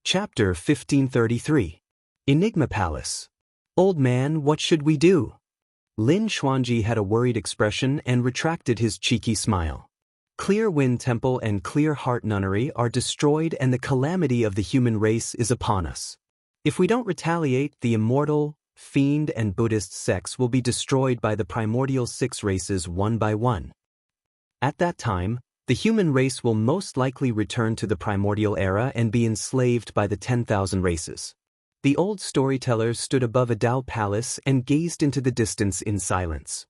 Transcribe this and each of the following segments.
Chapter 1533. Enigma Palace. Old man, what should we do? Lin Xuanji had a worried expression and retracted his cheeky smile. Clear Wind Temple and Clear Heart Nunnery are destroyed and the calamity of the human race is upon us. If we don't retaliate, the immortal, fiend and Buddhist sects will be destroyed by the primordial 6 races one by one. At that time, the human race will most likely return to the primordial era and be enslaved by the 10,000 races. The old storyteller stood above a Tao palace and gazed into the distance in silence.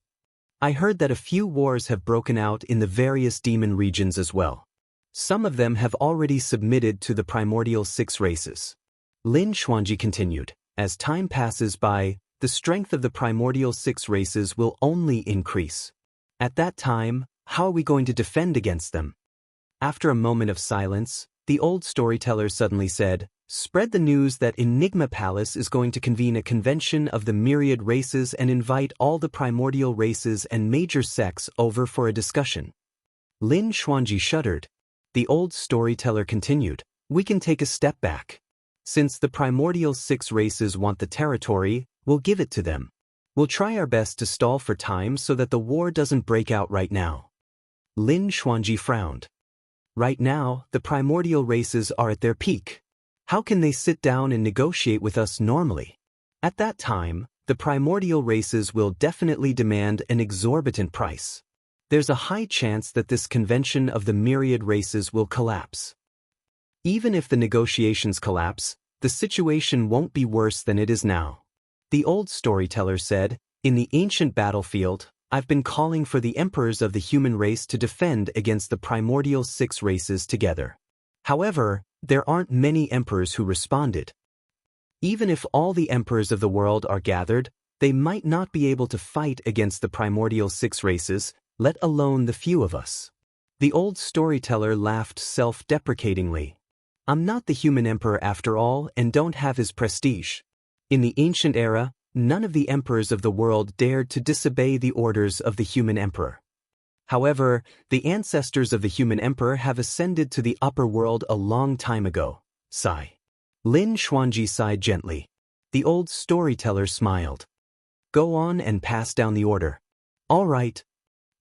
I heard that a few wars have broken out in the various demon regions as well. Some of them have already submitted to the primordial 6 races. Lin Xuanji continued, as time passes by, the strength of the primordial 6 races will only increase. At that time, how are we going to defend against them? After a moment of silence, the old storyteller suddenly said, "Spread the news that Enigma Palace is going to convene a convention of the myriad races and invite all the primordial races and major sects over for a discussion." Lin Xuanji shuddered. The old storyteller continued, "We can take a step back. Since the primordial 6 races want the territory, we'll give it to them. We'll try our best to stall for time so that the war doesn't break out right now." Lin Xuanji frowned. Right now, the primordial races are at their peak. How can they sit down and negotiate with us normally? At that time, the primordial races will definitely demand an exorbitant price. There's a high chance that this convention of the myriad races will collapse. Even if the negotiations collapse, the situation won't be worse than it is now. The old storyteller said, "In the ancient battlefield, I've been calling for the emperors of the human race to defend against the primordial 6 races together. However, there aren't many emperors who responded. Even if all the emperors of the world are gathered, they might not be able to fight against the primordial 6 races, let alone the few of us." The old storyteller laughed self-deprecatingly. "I'm not the human emperor after all and don't have his prestige. In the ancient era, none of the emperors of the world dared to disobey the orders of the human emperor. However, the ancestors of the human emperor have ascended to the upper world a long time ago." Sigh. Lin Xuanji sighed gently. The old storyteller smiled. "Go on and pass down the order." "All right."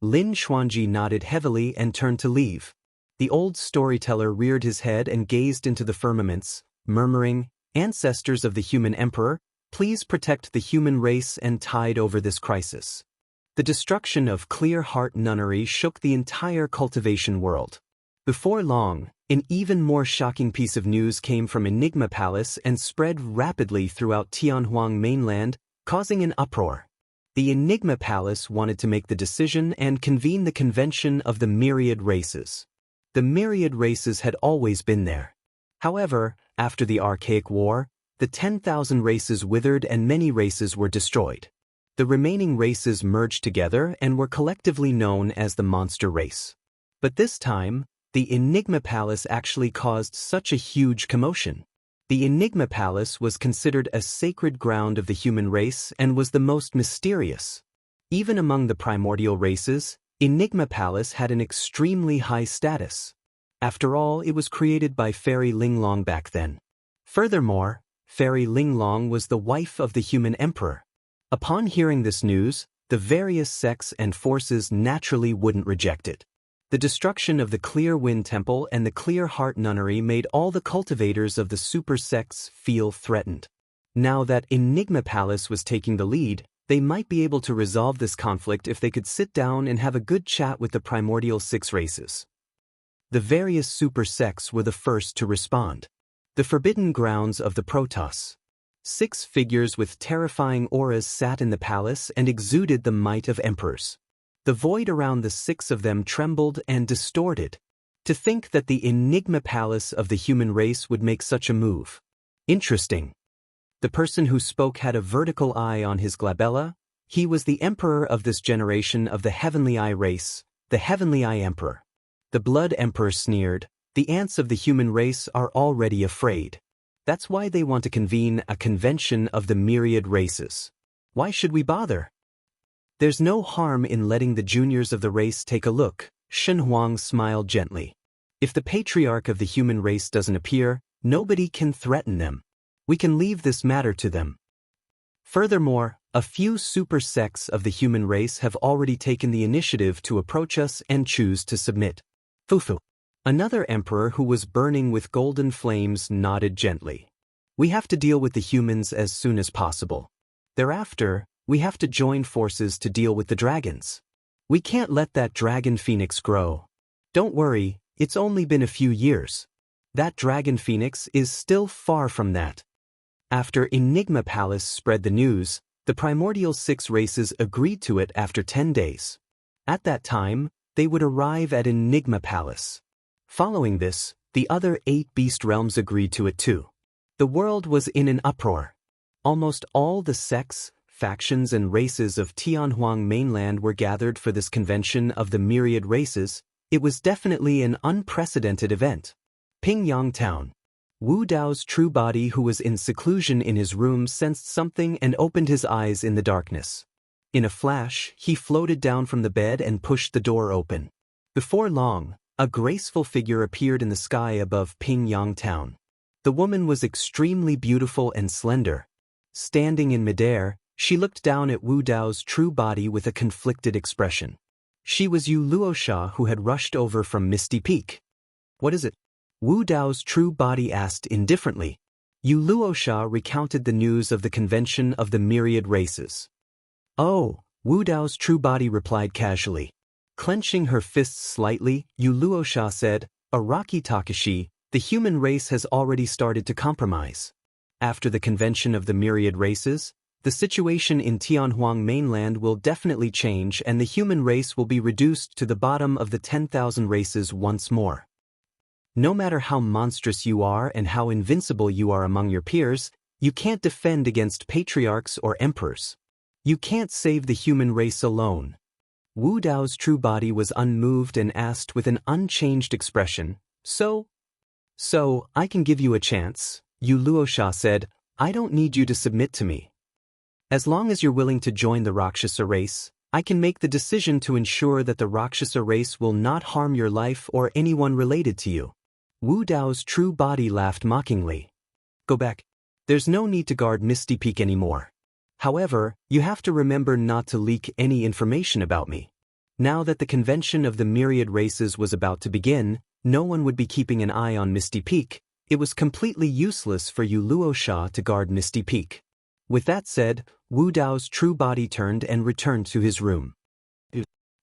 Lin Xuanji nodded heavily and turned to leave. The old storyteller reared his head and gazed into the firmaments, murmuring, "Ancestors of the human emperor, please protect the human race and tide over this crisis." The destruction of Clear Heart Nunnery shook the entire cultivation world. Before long, an even more shocking piece of news came from Enigma Palace and spread rapidly throughout Tianhuang mainland, causing an uproar. The Enigma Palace wanted to make the decision and convene the convention of the myriad races. The myriad races had always been there. However, after the Archaic War, the 10,000 races withered and many races were destroyed. The remaining races merged together and were collectively known as the Monster Race. But this time, the Enigma Palace actually caused such a huge commotion. The Enigma Palace was considered a sacred ground of the human race and was the most mysterious. Even among the primordial races, Enigma Palace had an extremely high status. After all, it was created by Fairy Linglong back then. Furthermore, Fairy Linglong was the wife of the human emperor. Upon hearing this news, the various sects and forces naturally wouldn't reject it. The destruction of the Clear Wind Temple and the Clear Heart Nunnery made all the cultivators of the super sects feel threatened. Now that Enigma Palace was taking the lead, they might be able to resolve this conflict if they could sit down and have a good chat with the primordial 6 races. The various super sects were the first to respond. The forbidden grounds of the Protoss. 6 figures with terrifying auras sat in the palace and exuded the might of emperors. The void around the 6 of them trembled and distorted. To think that the Enigma Palace of the human race would make such a move. Interesting. The person who spoke had a vertical eye on his glabella. He was the emperor of this generation of the Heavenly Eye race, the Heavenly Eye Emperor. The Blood Emperor sneered, "The ants of the human race are already afraid. That's why they want to convene a convention of the myriad races. Why should we bother? There's no harm in letting the juniors of the race take a look." Shen Huang smiled gently. "If the patriarch of the human race doesn't appear, Nobody can threaten them. We can leave this matter to them. Furthermore, a few super sects of the human race have already taken the initiative to approach us and choose to submit. Fufu. Another emperor who was burning with golden flames nodded gently. We have to deal with the humans as soon as possible. Thereafter, we have to join forces to deal with the dragons. We can't let that dragon phoenix grow. Don't worry, it's only been a few years. That dragon phoenix is still far from that. After Enigma Palace spread the news, the primordial 6 races agreed to it after 10 days. At that time, they would arrive at Enigma Palace. Following this, the other 8 beast realms agreed to it too. The world was in an uproar. Almost all the sects, factions and races of Tianhuang mainland were gathered for this convention of the myriad races. It was definitely an unprecedented event. Pingyang Town. Wu Dao's true body, who was in seclusion in his room, sensed something and opened his eyes in the darkness. In a flash, he floated down from the bed and pushed the door open. Before long, a graceful figure appeared in the sky above Pingyang Town. The woman was extremely beautiful and slender. Standing in midair, she looked down at Wu Dao's true body with a conflicted expression. She was Yu Luosha, who had rushed over from Misty Peak. What is it? Wu Dao's true body asked indifferently. Yu Luosha recounted the news of the convention of the myriad races. Oh, Wu Dao's true body replied casually. Clenching her fists slightly, Yu Luosha said, Araki Takashi, the human race has already started to compromise. After the convention of the myriad races, the situation in Tianhuang mainland will definitely change and the human race will be reduced to the bottom of the 10,000 races once more. No matter how monstrous you are and how invincible you are among your peers, you can't defend against patriarchs or emperors. You can't save the human race alone. Wu Dao's true body was unmoved and asked with an unchanged expression, So, I can give you a chance, Yu Luosha said. I don't need you to submit to me. As long as you're willing to join the Rakshasa race, I can make the decision to ensure that the Rakshasa race will not harm your life or anyone related to you. Wu Dao's true body laughed mockingly. Go back. There's no need to guard Misty Peak anymore. However, you have to remember not to leak any information about me. Now that the convention of the myriad races was about to begin, no one would be keeping an eye on Misty Peak. It was completely useless for Yu Luosha to guard Misty Peak. With that said, Wu Dao's true body turned and returned to his room.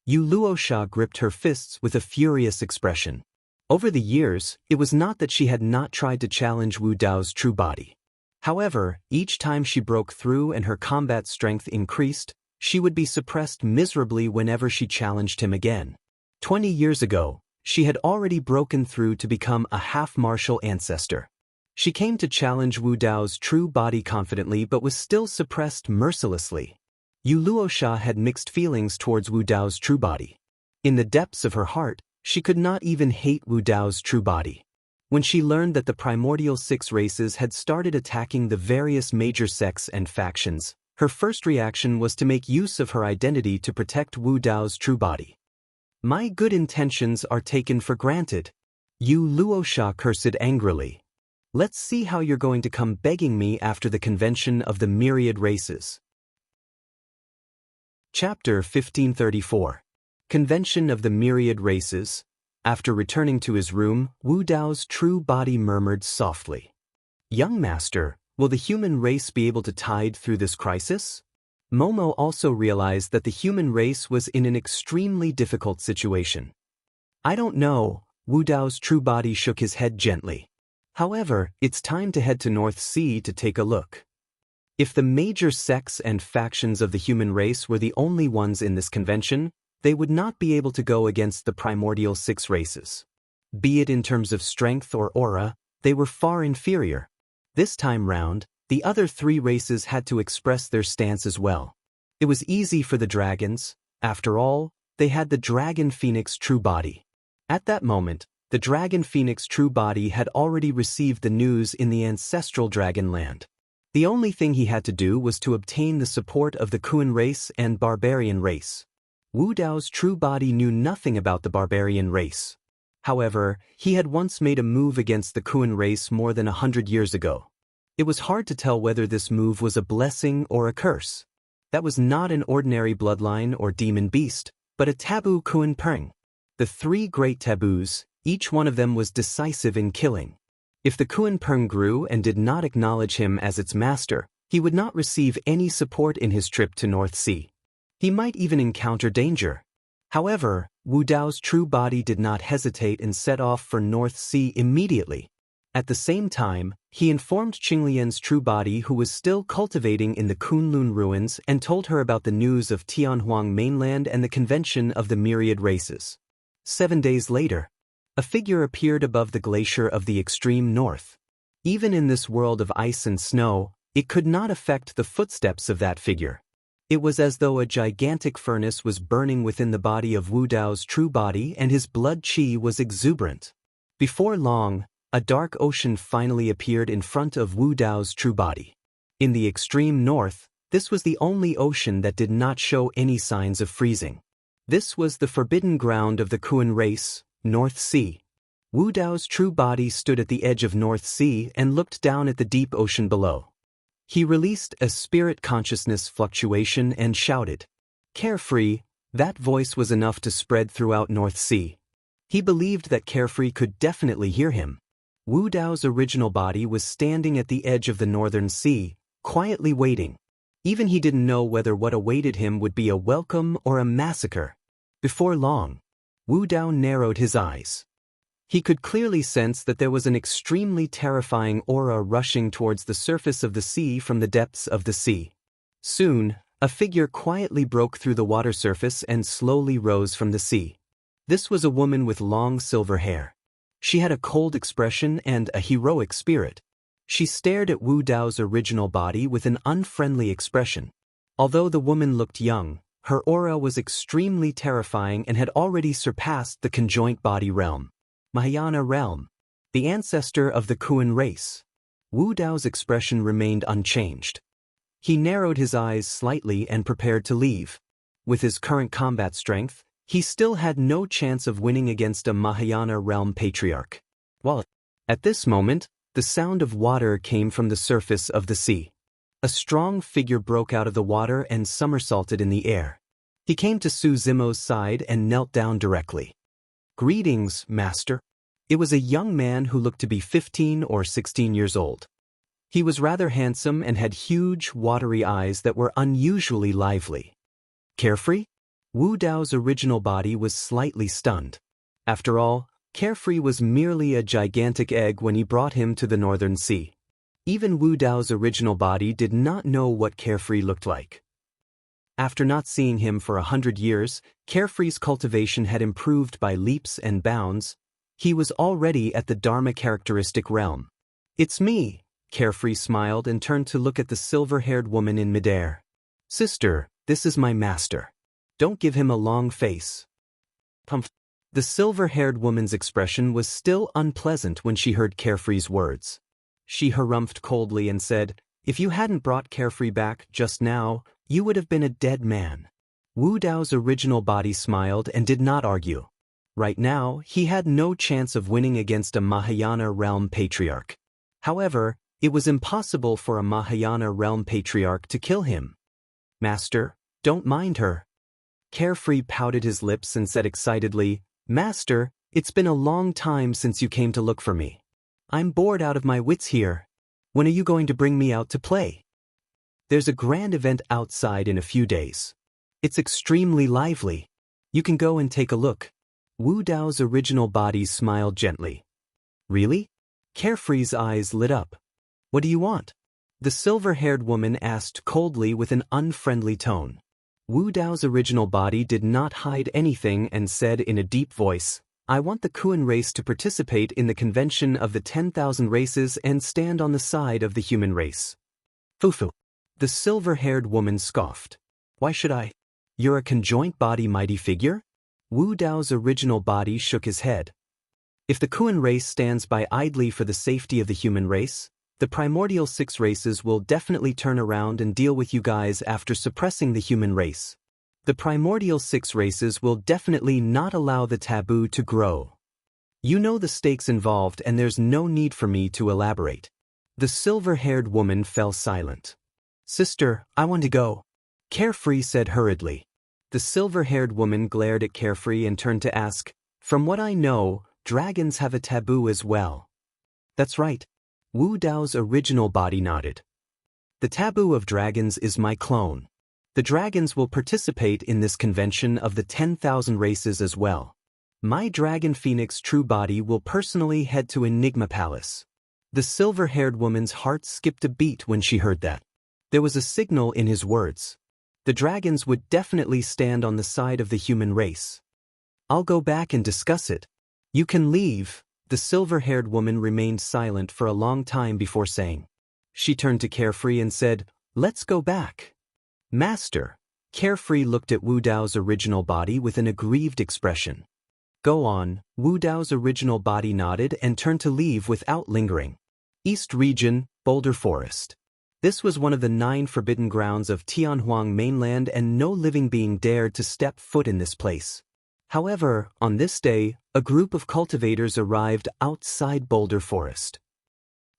Yu Luosha gripped her fists with a furious expression. Over the years, it was not that she had not tried to challenge Wu Dao's true body. However, each time she broke through and her combat strength increased, she would be suppressed miserably whenever she challenged him again. 20 years ago, she had already broken through to become a half-martial ancestor. She came to challenge Wu Dao's true body confidently but was still suppressed mercilessly. Yu Luosha had mixed feelings towards Wu Dao's true body. In the depths of her heart, she could not even hate Wu Dao's true body. When she learned that the primordial 6 races had started attacking the various major sects and factions, her first reaction was to make use of her identity to protect Wu Dao's true body. My good intentions are taken for granted. Yu Luosha cursed angrily. Let's see how you're going to come begging me after the convention of the myriad races. Chapter 1534. Convention of the Myriad Races. After returning to his room, Wu Dao's true body murmured softly. Young master, will the human race be able to tide through this crisis? Momo also realized that the human race was in an extremely difficult situation. I don't know, Wu Dao's true body shook his head gently. However, it's time to head to North Sea to take a look. If the major sects and factions of the human race were the only ones in this convention, they would not be able to go against the primordial 6 races. Be it in terms of strength or aura, they were far inferior. This time round, the other 3 races had to express their stance as well. It was easy for the dragons. After all, they had the Dragon Phoenix true body. At that moment, the Dragon Phoenix true body had already received the news in the ancestral dragon land. The only thing he had to do was to obtain the support of the Kuan race and barbarian race. Wu Dao's true body knew nothing about the barbarian race. However, he had once made a move against the Kuan race more than 100 years ago. It was hard to tell whether this move was a blessing or a curse. That was not an ordinary bloodline or demon beast, but a taboo Kuan Peng. The three great taboos, each one of them was decisive in killing. If the Kuan Peng grew and did not acknowledge him as its master, he would not receive any support in his trip to North Sea. He might even encounter danger. However, Wu Dao's true body did not hesitate and set off for North Sea immediately. At the same time, he informed Qinglian's true body, who was still cultivating in the Kunlun ruins, and told her about the news of Tianhuang mainland and the convention of the myriad races. 7 days later, a figure appeared above the glacier of the extreme north. Even in this world of ice and snow, it could not affect the footsteps of that figure. It was as though a gigantic furnace was burning within the body of Wu Dao's true body, and his blood qi was exuberant. Before long, a dark ocean finally appeared in front of Wu Dao's true body. In the extreme north, this was the only ocean that did not show any signs of freezing. This was the forbidden ground of the Kuan race, North Sea. Wu Dao's true body stood at the edge of North Sea and looked down at the deep ocean below. He released a spirit consciousness fluctuation and shouted, "Carefree." That voice was enough to spread throughout North Sea. He believed that Carefree could definitely hear him. Wu Dao's original body was standing at the edge of the northern sea, quietly waiting. Even he didn't know whether what awaited him would be a welcome or a massacre. Before long, Wu Dao narrowed his eyes. He could clearly sense that there was an extremely terrifying aura rushing towards the surface of the sea from the depths of the sea. Soon, a figure quietly broke through the water surface and slowly rose from the sea. This was a woman with long silver hair. She had a cold expression and a heroic spirit. She stared at Wu Dao's original body with an unfriendly expression. Although the woman looked young, her aura was extremely terrifying and had already surpassed the conjoint body realm. Mahayana realm, the ancestor of the Kuan race. Wu Dao's expression remained unchanged. He narrowed his eyes slightly and prepared to leave. With his current combat strength, he still had no chance of winning against a Mahayana realm patriarch. While at this moment, the sound of water came from the surface of the sea. A strong figure broke out of the water and somersaulted in the air. He came to Su Zimo's side and knelt down directly. "Greetings, master." It was a young man who looked to be 15 or 16 years old. He was rather handsome and had huge, watery eyes that were unusually lively. Carefree? Wu Dao's original body was slightly stunned. After all, Carefree was merely a gigantic egg when he brought him to the northern sea. Even Wu Dao's original body did not know what Carefree looked like. After not seeing him for 100 years, Carefree's cultivation had improved by leaps and bounds. He was already at the Dharma characteristic realm. "It's me," Carefree smiled and turned to look at the silver-haired woman in midair. "Sister, this is my master. Don't give him a long face." Pumph. The silver-haired woman's expression was still unpleasant when she heard Carefree's words. She harumphed coldly and said, "If you hadn't brought Carefree back just now, you would have been a dead man." Wu Dao's original body smiled and did not argue. Right now, he had no chance of winning against a Mahayana realm patriarch. However, it was impossible for a Mahayana realm patriarch to kill him. "Master, don't mind her." Carefree pouted his lips and said excitedly, "Master, it's been a long time since you came to look for me. I'm bored out of my wits here. When are you going to bring me out to play? There's a grand event outside in a few days. It's extremely lively. You can go and take a look." Wu Dao's original body smiled gently. "Really?" Carefree's eyes lit up. "What do you want?" The silver-haired woman asked coldly with an unfriendly tone. Wu Dao's original body did not hide anything and said in a deep voice, "I want the Kuan race to participate in the convention of the 10,000 races and stand on the side of the human race." "Fufu." The silver-haired woman scoffed. "Why should I? You're a conjoint body mighty figure?" Wu Dao's original body shook his head. "If the Kuan race stands by idly for the safety of the human race, the primordial 6 races will definitely turn around and deal with you guys after suppressing the human race. The primordial 6 races will definitely not allow the taboo to grow." You know the stakes involved and there's no need for me to elaborate. The silver-haired woman fell silent. Sister, I want to go. Carefree said hurriedly. The silver-haired woman glared at Carefree and turned to ask, From what I know, dragons have a taboo as well. That's right. Wu Dao's original body nodded. The taboo of dragons is my clone. The dragons will participate in this convention of the 10,000 races as well. My dragon phoenix true body will personally head to Enigma Palace. The silver-haired woman's heart skipped a beat when she heard that. There was a signal in his words. The dragons would definitely stand on the side of the human race. I'll go back and discuss it. You can leave. The silver-haired woman remained silent for a long time before saying. She turned to Carefree and said, Let's go back. Master. Carefree looked at Wu Dao's original body with an aggrieved expression. Go on. Wu Dao's original body nodded and turned to leave without lingering. East Region, Boulder Forest. This was one of the 9 forbidden grounds of Tianhuang mainland and no living being dared to step foot in this place. However, on this day, a group of cultivators arrived outside Boulder Forest.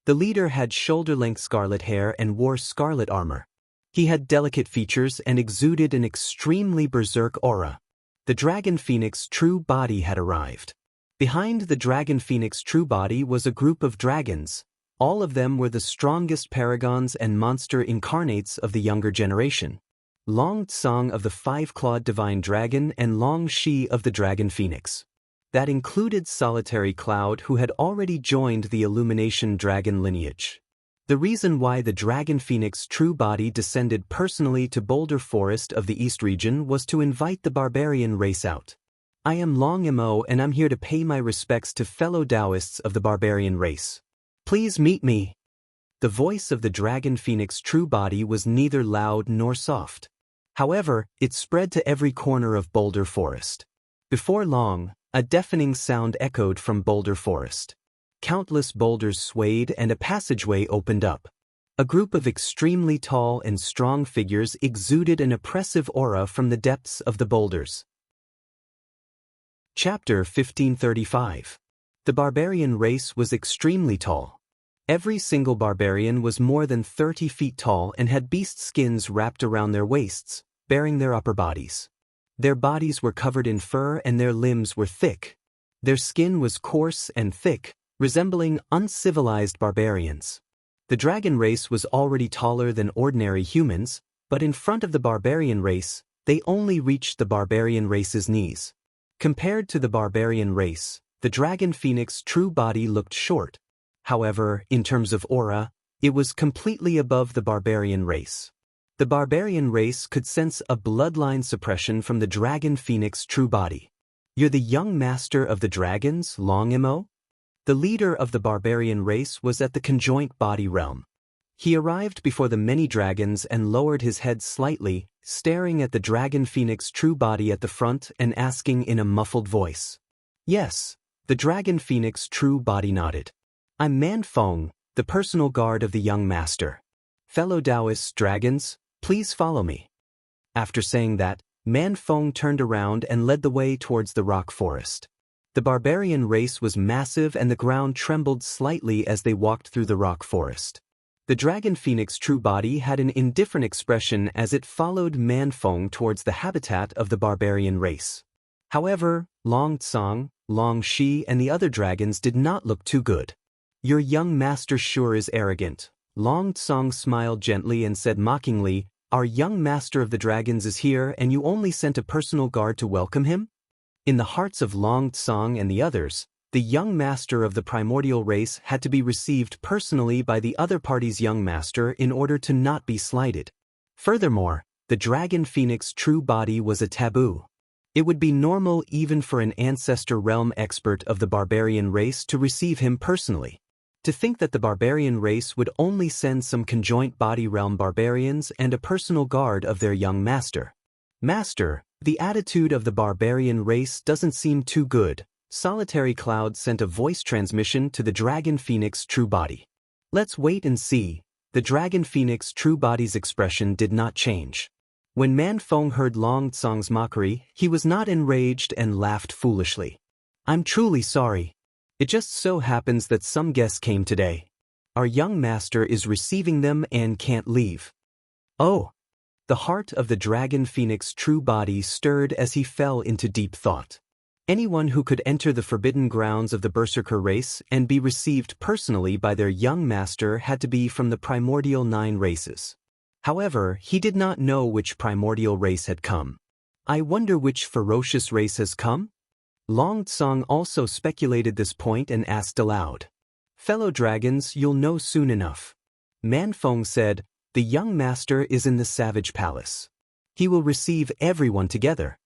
The leader had shoulder-length scarlet hair and wore scarlet armor. He had delicate features and exuded an extremely berserk aura. The Dragon Phoenix true body had arrived. Behind the Dragon Phoenix true body was a group of dragons. All of them were the strongest paragons and monster incarnates of the younger generation. Long Tsang of the 5-clawed divine dragon and Long Shi of the Dragon Phoenix. That included Solitary Cloud, who had already joined the Illumination Dragon lineage. The reason why the Dragon Phoenix true body descended personally to Boulder Forest of the East region was to invite the barbarian race out. I am Long Mo and I'm here to pay my respects to fellow Taoists of the barbarian race. Please meet me. The voice of the Dragon Phoenix true body was neither loud nor soft. However, it spread to every corner of Boulder Forest. Before long, a deafening sound echoed from Boulder Forest. Countless boulders swayed and a passageway opened up. A group of extremely tall and strong figures exuded an oppressive aura from the depths of the boulders. Chapter 1535. The barbarian race was extremely tall. Every single barbarian was more than 30 feet tall and had beast skins wrapped around their waists, bearing their upper bodies. Their bodies were covered in fur and their limbs were thick. Their skin was coarse and thick, resembling uncivilized barbarians. The dragon race was already taller than ordinary humans, but in front of the barbarian race, they only reached the barbarian race's knees. Compared to the barbarian race, the Dragon Phoenix true body looked short. However, in terms of aura, it was completely above the barbarian race. The barbarian race could sense a bloodline suppression from the Dragon Phoenix true body. You're the young master of the dragons, Long Mo? The leader of the barbarian race was at the conjoint body realm. He arrived before the many dragons and lowered his head slightly, staring at the Dragon Phoenix true body at the front and asking in a muffled voice. Yes, the Dragon Phoenix true body nodded. I'm Man Feng, the personal guard of the young master. Fellow Taoist dragons, please follow me. After saying that, Man Feng turned around and led the way towards the rock forest. The barbarian race was massive and the ground trembled slightly as they walked through the rock forest. The Dragon Phoenix true body had an indifferent expression as it followed Man Feng towards the habitat of the barbarian race. However, Long Tsang, Long Shi and the other dragons did not look too good. Your young master sure is arrogant. Long Tsang smiled gently and said mockingly, Our young master of the dragons is here and you only sent a personal guard to welcome him? In the hearts of Long Tsang and the others, the young master of the primordial race had to be received personally by the other party's young master in order to not be slighted. Furthermore, the Dragon Phoenix true body was a taboo. It would be normal even for an ancestor realm expert of the barbarian race to receive him personally. To think that the barbarian race would only send some conjoint body realm barbarians and a personal guard of their young master. Master, the attitude of the barbarian race doesn't seem too good. Solitary Cloud sent a voice transmission to the Dragon Phoenix true body. Let's wait and see. The Dragon Phoenix true body's expression did not change. When Man Feng heard Long Tsang's mockery, he was not enraged and laughed foolishly. I'm truly sorry. It just so happens that some guests came today. Our young master is receiving them and can't leave. Oh! The heart of the dragon phoenix true body stirred as he fell into deep thought. Anyone who could enter the forbidden grounds of the berserker race and be received personally by their young master had to be from the primordial 9 races. However, he did not know which primordial race had come. I wonder which ferocious race has come? Long Tsang also speculated this point and asked aloud. Fellow dragons, you'll know soon enough. Man Feng said, the young master is in the Savage Palace. He will receive everyone together.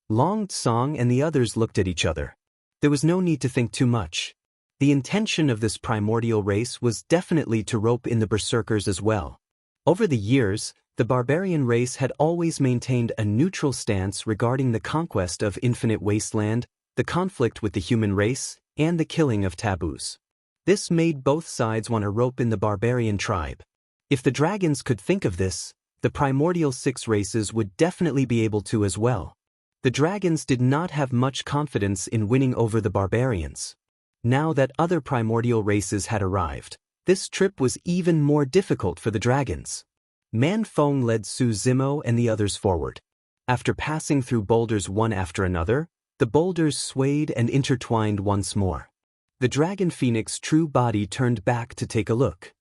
Long Tsang and the others looked at each other. There was no need to think too much. The intention of this primordial race was definitely to rope in the berserkers as well. Over the years, the barbarian race had always maintained a neutral stance regarding the conquest of infinite wasteland, the conflict with the human race, and the killing of taboos. This made both sides want to rope in the barbarian tribe. If the dragons could think of this, the primordial 6 races would definitely be able to as well. The dragons did not have much confidence in winning over the barbarians. Now that other primordial races had arrived, this trip was even more difficult for the dragons. Man Feng led Su Zimo and the others forward. After passing through boulders one after another, the boulders swayed and intertwined once more. The dragon phoenix true body turned back to take a look.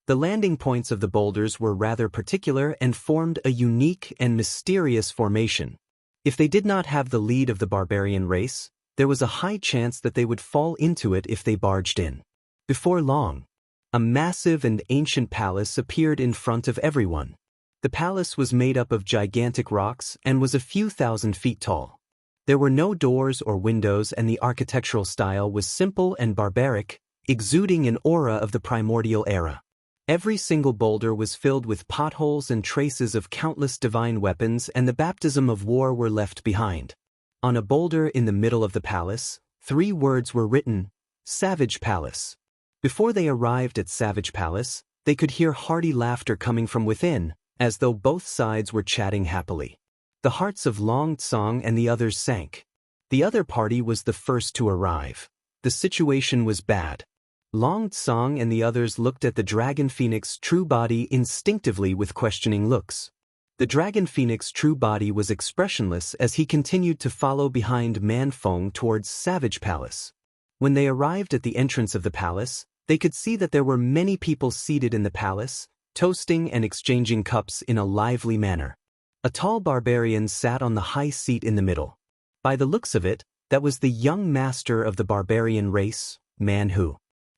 The landing points of the boulders were rather particular and formed a unique and mysterious formation. If they did not have the lead of the barbarian race, there was a high chance that they would fall into it if they barged in. Before long, a massive and ancient palace appeared in front of everyone. The palace was made up of gigantic rocks and was a few thousand feet tall. There were no doors or windows and the architectural style was simple and barbaric, exuding an aura of the primordial era. Every single boulder was filled with potholes and traces of countless divine weapons, and the baptism of war were left behind. On a boulder in the middle of the palace, 3 words were written, Savage Palace. Before they arrived at Savage Palace, they could hear hearty laughter coming from within, as though both sides were chatting happily. The hearts of Long Tsang and the others sank. The other party was the first to arrive. The situation was bad. Long Tsang and the others looked at the dragon phoenix true body instinctively with questioning looks. The dragon phoenix true body was expressionless as he continued to follow behind Man Feng towards Savage Palace. When they arrived at the entrance of the palace, they could see that there were many people seated in the palace, toasting and exchanging cups in a lively manner. A tall barbarian sat on the high seat in the middle. By the looks of it, that was the young master of the barbarian race, Man Hu.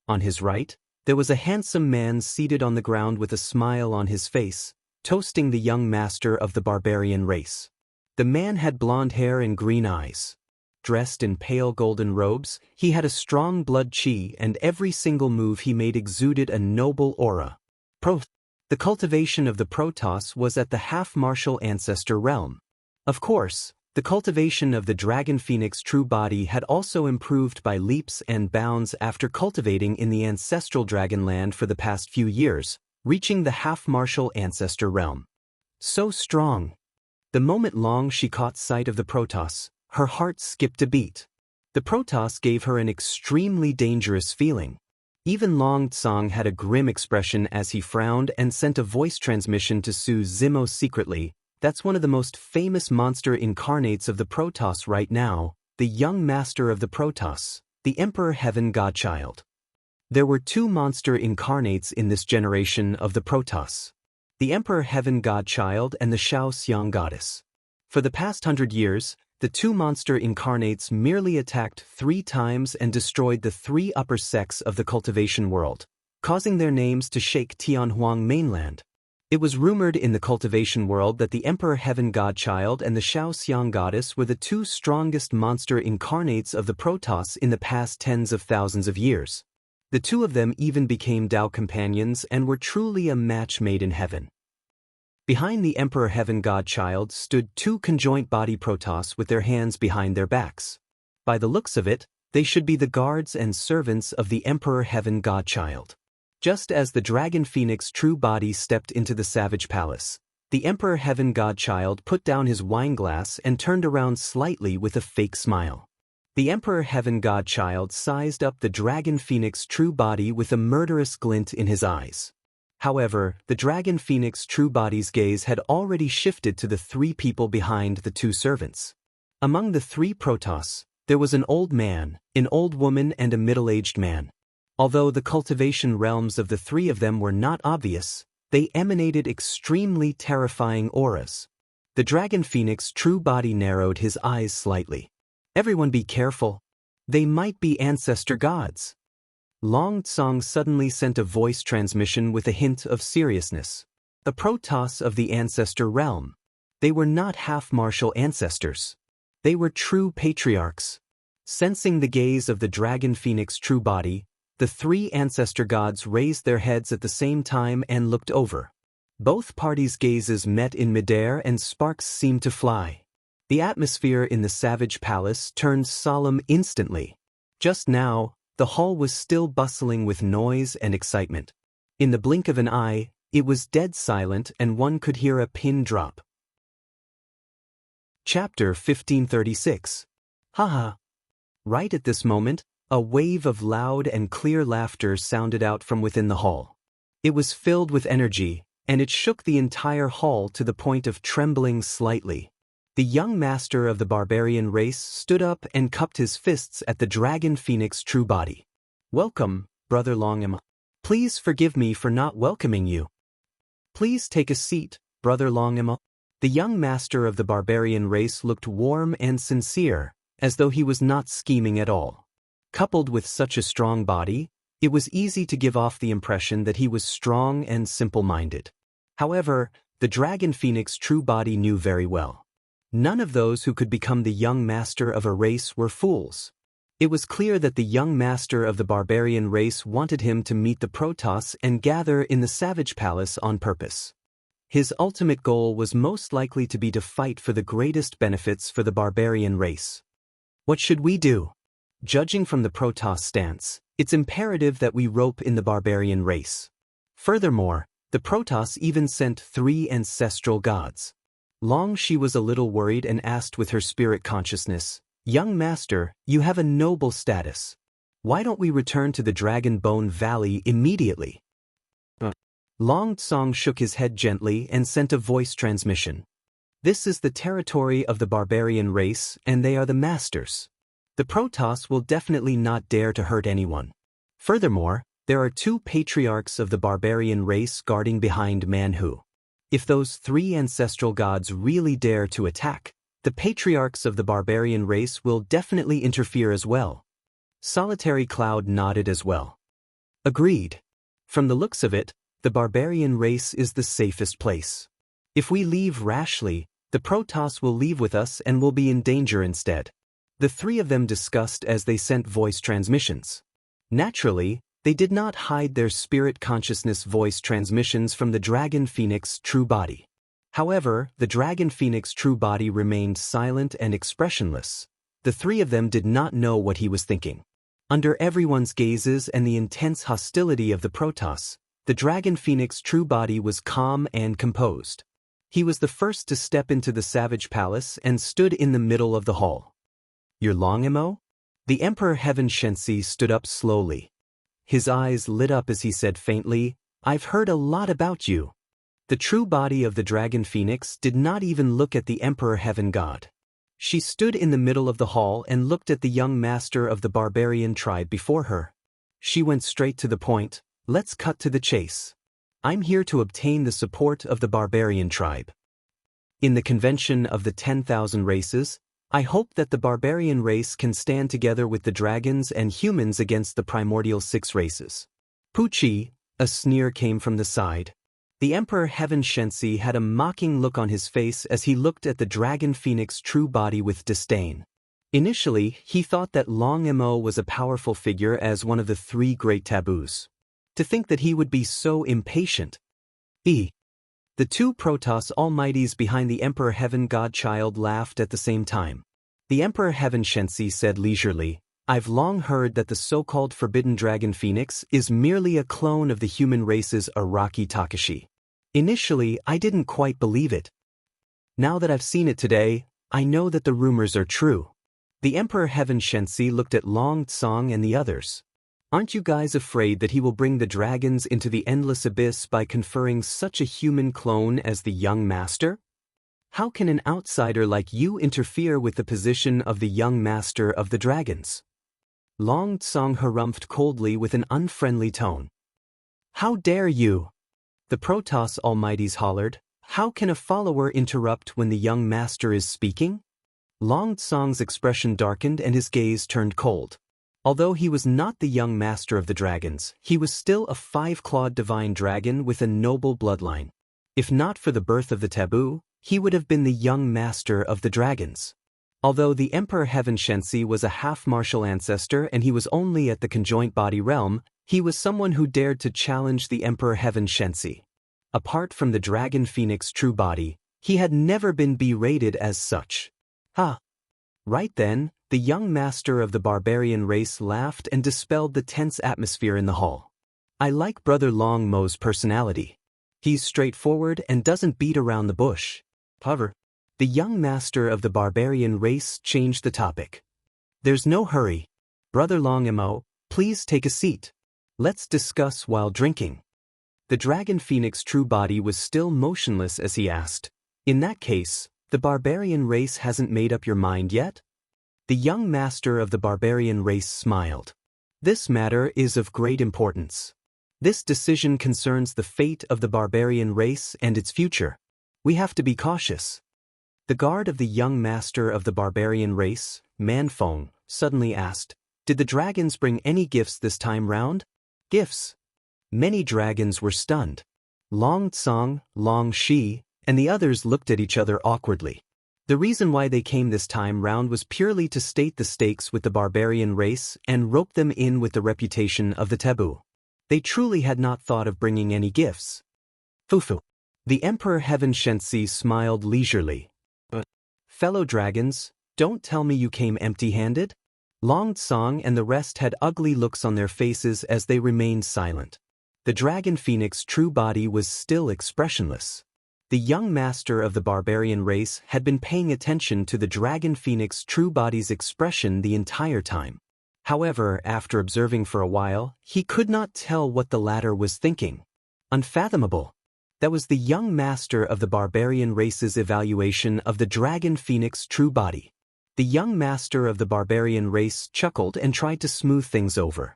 On his right, there was a handsome man seated on the ground with a smile on his face, toasting the young master of the barbarian race. The man had blonde hair and green eyes. Dressed in pale golden robes, he had a strong blood chi and every single move he made exuded a noble aura. The cultivation of the Protoss was at the half-martial ancestor realm. Of course, the cultivation of the dragon phoenix true body had also improved by leaps and bounds after cultivating in the ancestral dragonland for the past few years, reaching the half-martial ancestor realm. So strong. The moment Long she caught sight of the Protoss, her heart skipped a beat. The Protoss gave her an extremely dangerous feeling. Even Long Tsang had a grim expression as he frowned and sent a voice transmission to Su Zimo secretly. That's one of the most famous monster incarnates of the Protoss right now, the young master of the Protoss, the Emperor Heaven Godchild. There were 2 monster incarnates in this generation of the Protoss, the Emperor Heaven Godchild and the Shao Xiang Goddess. For the past 100 years, the 2 monster incarnates merely attacked 3 times and destroyed the 3 upper sects of the cultivation world, causing their names to shake Tianhuang mainland. It was rumored in the cultivation world that the Emperor Heaven Godchild and the Shao Xiang Goddess were the 2 strongest monster incarnates of the Protoss in the past tens of thousands of years. The 2 of them even became Tao companions and were truly a match made in heaven. Behind the Emperor Heaven Godchild stood 2 conjoint body Protoss with their hands behind their backs. By the looks of it, they should be the guards and servants of the Emperor Heaven Godchild. Just as the dragon phoenix true body stepped into the Savage Palace, the Emperor Heaven Godchild put down his wineglass and turned around slightly with a fake smile. The Emperor Heaven Godchild sized up the Dragon Phoenix true body with a murderous glint in his eyes. However, the Dragon Phoenix true body's gaze had already shifted to the three people behind the two servants. Among the three Protoss, there was an old man, an old woman and a middle-aged man. Although the cultivation realms of the three of them were not obvious, they emanated extremely terrifying auras. The Dragon Phoenix true body narrowed his eyes slightly. Everyone be careful. They might be ancestor gods. Long Tsong suddenly sent a voice transmission with a hint of seriousness. A Protoss of the ancestor realm. They were not half-martial ancestors. They were true patriarchs. Sensing the gaze of the Dragon Phoenix true body, the three ancestor gods raised their heads at the same time and looked over. Both parties' gazes met in midair and sparks seemed to fly. The atmosphere in the Savage Palace turned solemn instantly. Just now, the hall was still bustling with noise and excitement. In the blink of an eye, it was dead silent and one could hear a pin drop. Chapter 1536. Haha. Right at this moment, a wave of loud and clear laughter sounded out from within the hall. It was filled with energy, and it shook the entire hall to the point of trembling slightly. The young master of the barbarian race stood up and cupped his fists at the Dragon Phoenix true body. Welcome, Brother Longema. Please forgive me for not welcoming you. Please take a seat, Brother Longema. The young master of the barbarian race looked warm and sincere, as though he was not scheming at all. Coupled with such a strong body, it was easy to give off the impression that he was strong and simple-minded. However, the Dragon Phoenix true body knew very well. None of those who could become the young master of a race were fools. It was clear that the young master of the barbarian race wanted him to meet the Protoss and gather in the Savage Palace on purpose. His ultimate goal was most likely to be to fight for the greatest benefits for the barbarian race. What should we do? Judging from the Protoss stance, it's imperative that we rope in the barbarian race. Furthermore, the Protoss even sent 3 ancestral gods. Long she was a little worried and asked with her spirit consciousness, "Young master, you have a noble status. Why don't we return to the Dragon Bone Valley immediately?" Long Tsong shook his head gently and sent a voice transmission. "This is the territory of the barbarian race and they are the masters. The Protoss will definitely not dare to hurt anyone. Furthermore, there are 2 patriarchs of the barbarian race guarding behind Manhu. If those 3 ancestral gods really dare to attack, the patriarchs of the barbarian race will definitely interfere as well." Solitary Cloud nodded as well. "Agreed. From the looks of it, the barbarian race is the safest place. If we leave rashly, the Protoss will leave with us and will be in danger instead." The 3 of them discussed as they sent voice transmissions. Naturally, they did not hide their spirit consciousness voice transmissions from the Dragon Phoenix true body. However, the Dragon Phoenix true body remained silent and expressionless. The 3 of them did not know what he was thinking. Under everyone's gazes and the intense hostility of the Protoss, the Dragon Phoenix true body was calm and composed. He was the first to step into the Savage Palace and stood in the middle of the hall. "You're Longemo?" The Emperor Heaven Shensi stood up slowly. His eyes lit up as he said faintly, "I've heard a lot about you." The true body of the Dragon Phoenix did not even look at the Emperor Heaven God. She stood in the middle of the hall and looked at the young master of the barbarian tribe before her. She went straight to the point. "Let's cut to the chase. I'm here to obtain the support of the barbarian tribe. In the convention of the 10,000 races, I hope that the barbarian race can stand together with the dragons and humans against the primordial 6 races." "Poochie," a sneer came from the side. The Emperor Heaven Shensi had a mocking look on his face as he looked at the Dragon Phoenix true body with disdain. Initially, he thought that Longemo was a powerful figure as one of the 3 great taboos. To think that he would be so impatient. The 2 Protoss almighties behind the Emperor Heaven Godchild laughed at the same time. The Emperor Heaven Shensi said leisurely, "I've long heard that the so-called Forbidden Dragon Phoenix is merely a clone of the human race's Araki Takashi. Initially, I didn't quite believe it. Now that I've seen it today, I know that the rumors are true." The Emperor Heaven Shensi looked at Long Tsong and the others. Aren't you guys afraid that he will bring the dragons into the endless abyss by conferring such a human clone as the young master? How can an outsider like you interfere with the position of the young master of the dragons? Long Tsong harumphed coldly with an unfriendly tone. How dare you? The Protoss Almighties hollered. How can a follower interrupt when the young master is speaking? Long Tsong's expression darkened and his gaze turned cold. Although he was not the young master of the dragons, he was still a five-clawed divine dragon with a noble bloodline. If not for the birth of the taboo, he would have been the young master of the dragons. Although the Emperor Heaven Shensi was a half-martial ancestor and he was only at the conjoint body realm, he was someone who dared to challenge the Emperor Heaven Shensi. Apart from the Dragon Phoenix true body, he had never been berated as such. Ha! Right then, the young master of the barbarian race laughed and dispelled the tense atmosphere in the hall. I like Brother Long Mo's personality. He's straightforward and doesn't beat around the bush. However, the young master of the barbarian race changed the topic. There's no hurry. Brother Long Mo, please take a seat. Let's discuss while drinking. The Dragon Phoenix true body was still motionless as he asked. In that case, the barbarian race hasn't made up your mind yet? The young master of the barbarian race smiled. This matter is of great importance. This decision concerns the fate of the barbarian race and its future. We have to be cautious. The guard of the young master of the barbarian race, Manfong, suddenly asked, Did the dragons bring any gifts this time round? Gifts? Many dragons were stunned. Long Tsong, Long Shi, and the others looked at each other awkwardly. The reason why they came this time round was purely to state the stakes with the barbarian race and rope them in with the reputation of the taboo. They truly had not thought of bringing any gifts. Fufu. The Emperor Heaven Shensi smiled leisurely. But, fellow dragons, don't tell me you came empty-handed? Long Tsong and the rest had ugly looks on their faces as they remained silent. The Dragon Phoenix true body was still expressionless. The young master of the barbarian race had been paying attention to the Dragon Phoenix true body's expression the entire time. However, after observing for a while, he could not tell what the latter was thinking. Unfathomable. That was the young master of the barbarian race's evaluation of the Dragon Phoenix true body. The young master of the barbarian race chuckled and tried to smooth things over.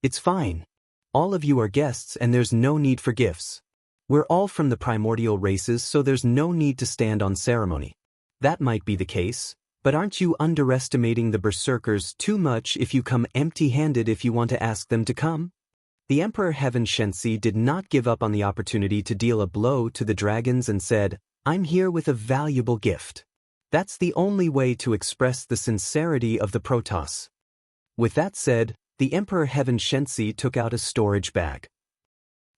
It's fine. All of you are guests and there's no need for gifts. We're all from the primordial races, so there's no need to stand on ceremony. That might be the case, but aren't you underestimating the berserkers too much if you come empty-handed if you want to ask them to come? The Emperor Heaven Shensi did not give up on the opportunity to deal a blow to the dragons and said, I'm here with a valuable gift. That's the only way to express the sincerity of the Protoss. With that said, the Emperor Heaven Shensi took out a storage bag.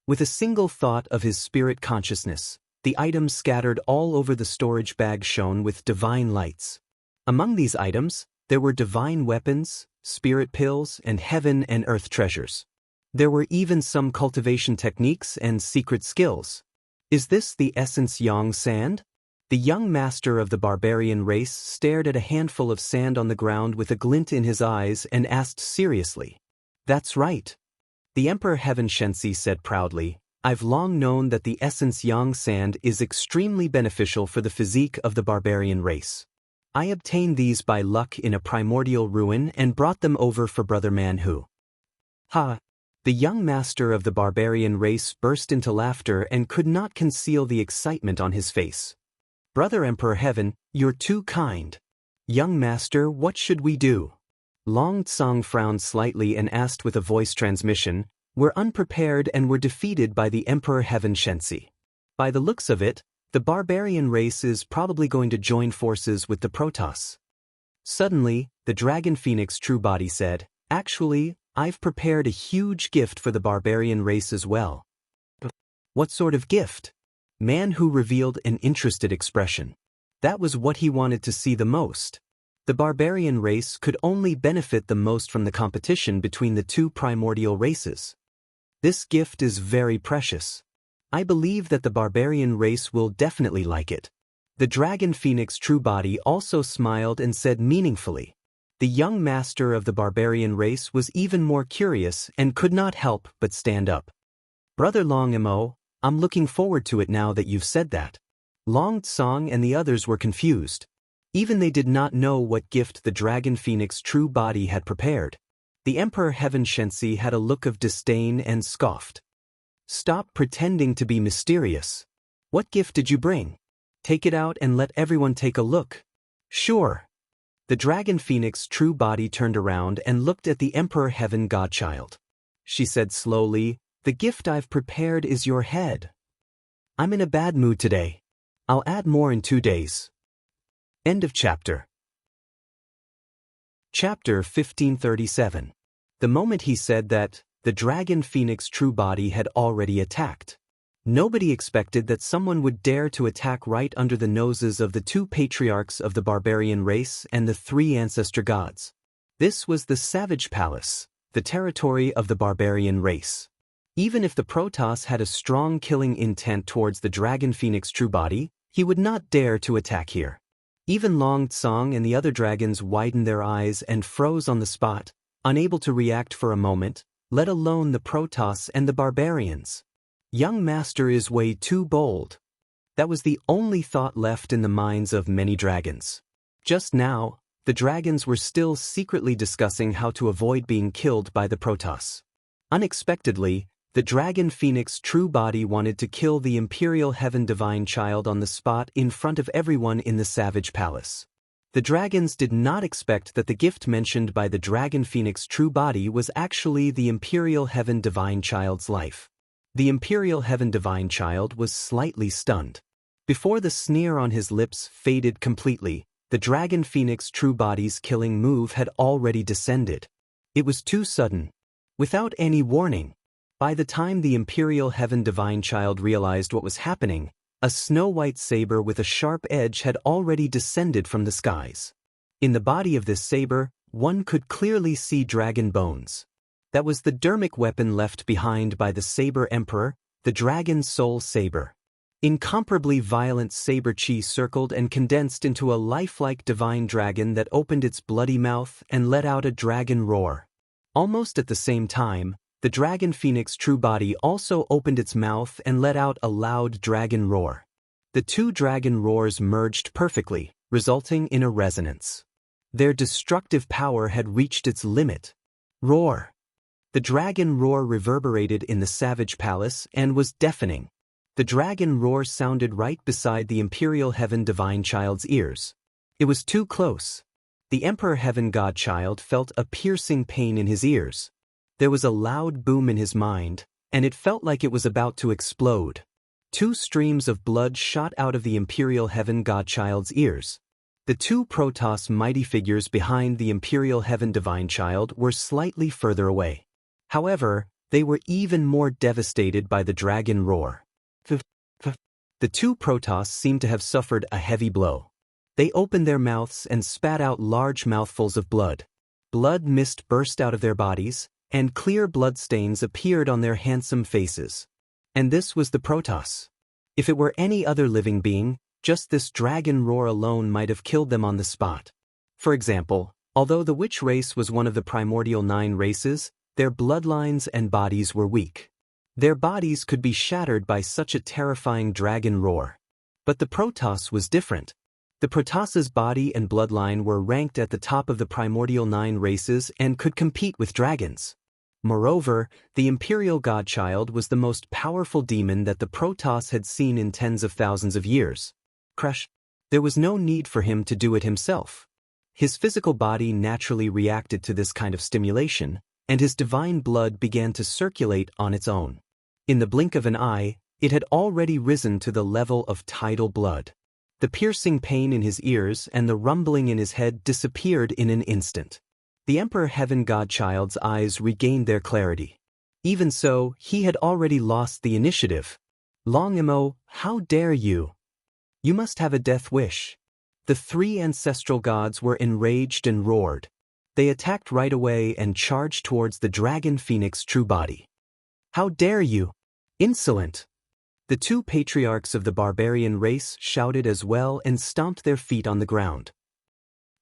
With a single thought of his spirit consciousness, the items scattered all over the storage bag shone with divine lights. Among these items, there were divine weapons, spirit pills, and heaven and earth treasures. There were even some cultivation techniques and secret skills. Is this the essence yang sand? The young master of the barbarian race stared at a handful of sand on the ground with a glint in his eyes and asked seriously. That's right. The Emperor Heaven Shensi said proudly, I've long known that the essence yang sand is extremely beneficial for the physique of the barbarian race. I obtained these by luck in a primordial ruin and brought them over for Brother Manhu. Ha! The young master of the barbarian race burst into laughter and could not conceal the excitement on his face. Brother Emperor Heaven, you're too kind. Young master, what should we do? Long Tsong frowned slightly and asked with a voice transmission, We're unprepared and were defeated by the Emperor Heaven Shensi. By the looks of it, the barbarian race is probably going to join forces with the Protoss. Suddenly, the Dragon Phoenix true body said, Actually, I've prepared a huge gift for the barbarian race as well. What sort of gift? Manhu revealed an interested expression. That was what he wanted to see the most. The barbarian race could only benefit the most from the competition between the two primordial races. This gift is very precious. I believe that the barbarian race will definitely like it. The Dragon Phoenix true body also smiled and said meaningfully, The young master of the barbarian race was even more curious and could not help but stand up. Brother Long Mo, I'm looking forward to it now that you've said that. Long Tsong and the others were confused. Even they did not know what gift the Dragon Phoenix true body had prepared. The Emperor Heaven Shensi had a look of disdain and scoffed. Stop pretending to be mysterious. What gift did you bring? Take it out and let everyone take a look. Sure. The Dragon Phoenix true body turned around and looked at the Emperor Heaven Godchild. She said slowly, "The gift I've prepared is your head. I'm in a bad mood today. I'll add more in 2 days." End of chapter. Chapter 1537. The moment he said that, the Dragon Phoenix true body had already attacked. Nobody expected that someone would dare to attack right under the noses of the 2 patriarchs of the barbarian race and the 3 ancestor gods. This was the Savage Palace, the territory of the barbarian race. Even if the Protoss had a strong killing intent towards the Dragon Phoenix true body, he would not dare to attack here. Even Long Tsong and the other dragons widened their eyes and froze on the spot, unable to react for a moment, let alone the Protoss and the barbarians. Young master is way too bold. That was the only thought left in the minds of many dragons. Just now, the dragons were still secretly discussing how to avoid being killed by the Protoss. Unexpectedly, the Dragon Phoenix true body wanted to kill the Imperial Heaven Divine Child on the spot in front of everyone in the Savage Palace. The dragons did not expect that the gift mentioned by the Dragon Phoenix true body was actually the Imperial Heaven Divine Child's life. The Imperial Heaven Divine Child was slightly stunned. Before the sneer on his lips faded completely, the Dragon Phoenix true body's killing move had already descended. It was too sudden. Without any warning. By the time the Imperial Heaven Divine Child realized what was happening, a snow-white saber with a sharp edge had already descended from the skies. In the body of this saber, one could clearly see dragon bones. That was the dermic weapon left behind by the Saber Emperor, the Dragon Soul Saber. Incomparably violent saber chi circled and condensed into a lifelike divine dragon that opened its bloody mouth and let out a dragon roar. Almost at the same time, the Dragon Phoenix true body also opened its mouth and let out a loud dragon roar. The 2 dragon roars merged perfectly, resulting in a resonance. Their destructive power had reached its limit. Roar! The dragon roar reverberated in the Savage Palace and was deafening. The dragon roar sounded right beside the Imperial Heaven Divine Child's ears. It was too close. The Emperor Heaven Godchild felt a piercing pain in his ears. There was a loud boom in his mind, and it felt like it was about to explode. 2 streams of blood shot out of the Imperial Heaven Godchild's ears. The 2 Protoss mighty figures behind the Imperial Heaven Divine Child were slightly further away. However, they were even more devastated by the dragon roar. The 2 Protoss seemed to have suffered a heavy blow. They opened their mouths and spat out large mouthfuls of blood. Blood mist burst out of their bodies, and clear bloodstains appeared on their handsome faces. And this was the Protoss. If it were any other living being, just this dragon roar alone might have killed them on the spot. For example, although the Witch race was one of the primordial 9 races, their bloodlines and bodies were weak. Their bodies could be shattered by such a terrifying dragon roar. But the Protoss was different. The Protoss's body and bloodline were ranked at the top of the primordial 9 races and could compete with dragons. Moreover, the Imperial Godchild was the most powerful demon that the Protoss had seen in tens of thousands of years. Crush. There was no need for him to do it himself. His physical body naturally reacted to this kind of stimulation, and his divine blood began to circulate on its own. In the blink of an eye, it had already risen to the level of tidal blood. The piercing pain in his ears and the rumbling in his head disappeared in an instant. The Emperor Heaven Godchild's eyes regained their clarity. Even so, he had already lost the initiative. Long Mo, how dare you? You must have a death wish. The 3 ancestral gods were enraged and roared. They attacked right away and charged towards the Dragon Phoenix true body. How dare you? Insolent! The 2 patriarchs of the barbarian race shouted as well and stomped their feet on the ground.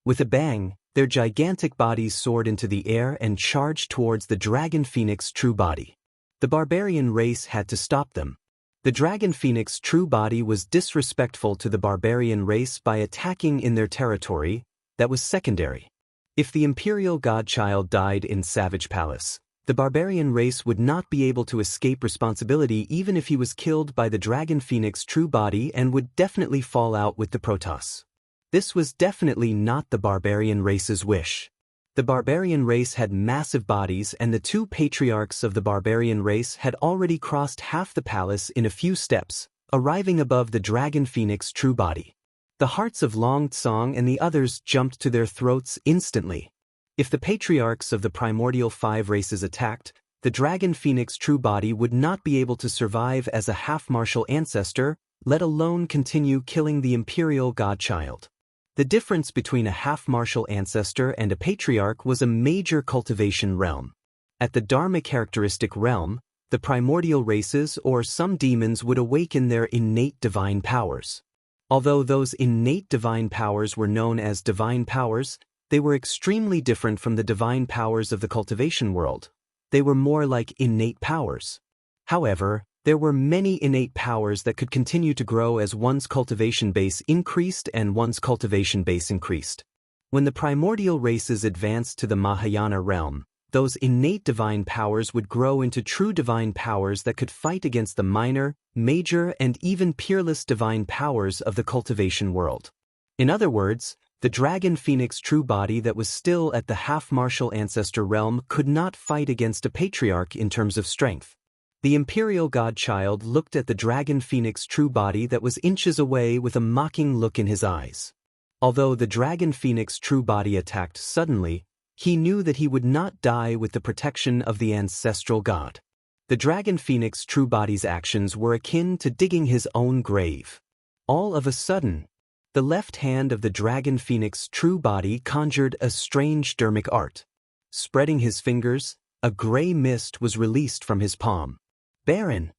With a bang, Their gigantic bodies soared into the air and charged towards the Dragon Phoenix true body. The barbarian race had to stop them. The Dragon Phoenix true body was disrespectful to the barbarian race by attacking in their territory. That was secondary. If the Imperial Godchild died in Savage Palace, the barbarian race would not be able to escape responsibility even if he was killed by the Dragon Phoenix true body and would definitely fall out with the Protoss. This was definitely not the barbarian race's wish. The barbarian race had massive bodies, and the two patriarchs of the barbarian race had already crossed half the palace in a few steps, arriving above the Dragon Phoenix true body. The hearts of Long Tsong and the others jumped to their throats instantly. If the patriarchs of the primordial 5 races attacked, the Dragon Phoenix true body would not be able to survive as a half-martial ancestor, let alone continue killing the Imperial Godchild. The difference between a half-martial ancestor and a patriarch was a major cultivation realm. At the Dharma characteristic realm, the primordial races or some demons would awaken their innate divine powers. Although those innate divine powers were known as divine powers, they were extremely different from the divine powers of the cultivation world. They were more like innate powers. However, there were many innate powers that could continue to grow as one's cultivation base increased and one's cultivation base increased. When the primordial races advanced to the Mahayana realm, those innate divine powers would grow into true divine powers that could fight against the minor, major, and even peerless divine powers of the cultivation world. In other words, the Dragon Phoenix true body that was still at the half-martial ancestor realm could not fight against a patriarch in terms of strength. The Imperial Godchild looked at the Dragon Phoenix true body that was inches away with a mocking look in his eyes. Although the Dragon Phoenix true body attacked suddenly, he knew that he would not die with the protection of the ancestral god. The Dragon Phoenix true body's actions were akin to digging his own grave. All of a sudden, the left hand of the Dragon Phoenix true body conjured a strange dermic art. Spreading his fingers, a gray mist was released from his palm. "Baron!"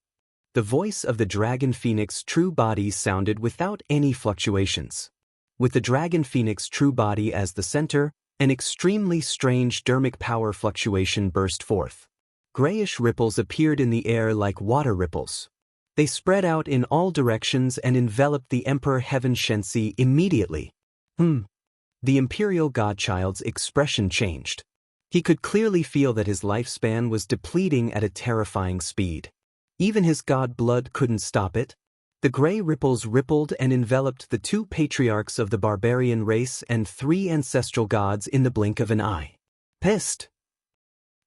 The voice of the Dragon Phoenix true body sounded without any fluctuations. With the Dragon Phoenix true body as the center, an extremely strange dermic power fluctuation burst forth. Grayish ripples appeared in the air like water ripples. They spread out in all directions and enveloped the Emperor Heaven Shensi immediately. The Imperial Godchild's expression changed. He could clearly feel that his lifespan was depleting at a terrifying speed. Even his god blood couldn't stop it. The gray ripples rippled and enveloped the two patriarchs of the barbarian race and 3 ancestral gods in the blink of an eye. Pissed!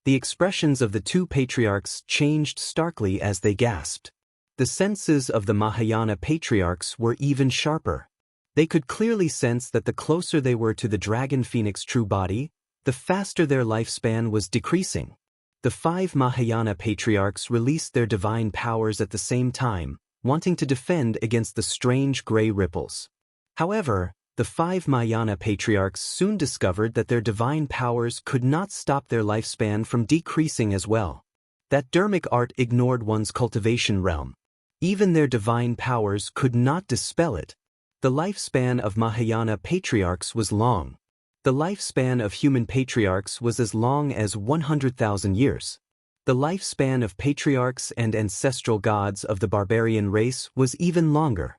The expressions of the two patriarchs changed starkly as they gasped. The senses of the Mahayana patriarchs were even sharper. They could clearly sense that the closer they were to the Dragon Phoenix true body, the faster their lifespan was decreasing. The 5 Mahayana patriarchs released their divine powers at the same time, wanting to defend against the strange gray ripples. However, the 5 Mahayana patriarchs soon discovered that their divine powers could not stop their lifespan from decreasing as well. That dermic art ignored one's cultivation realm. Even their divine powers could not dispel it. The lifespan of Mahayana patriarchs was long. The lifespan of human patriarchs was as long as 100,000 years. The lifespan of patriarchs and ancestral gods of the barbarian race was even longer.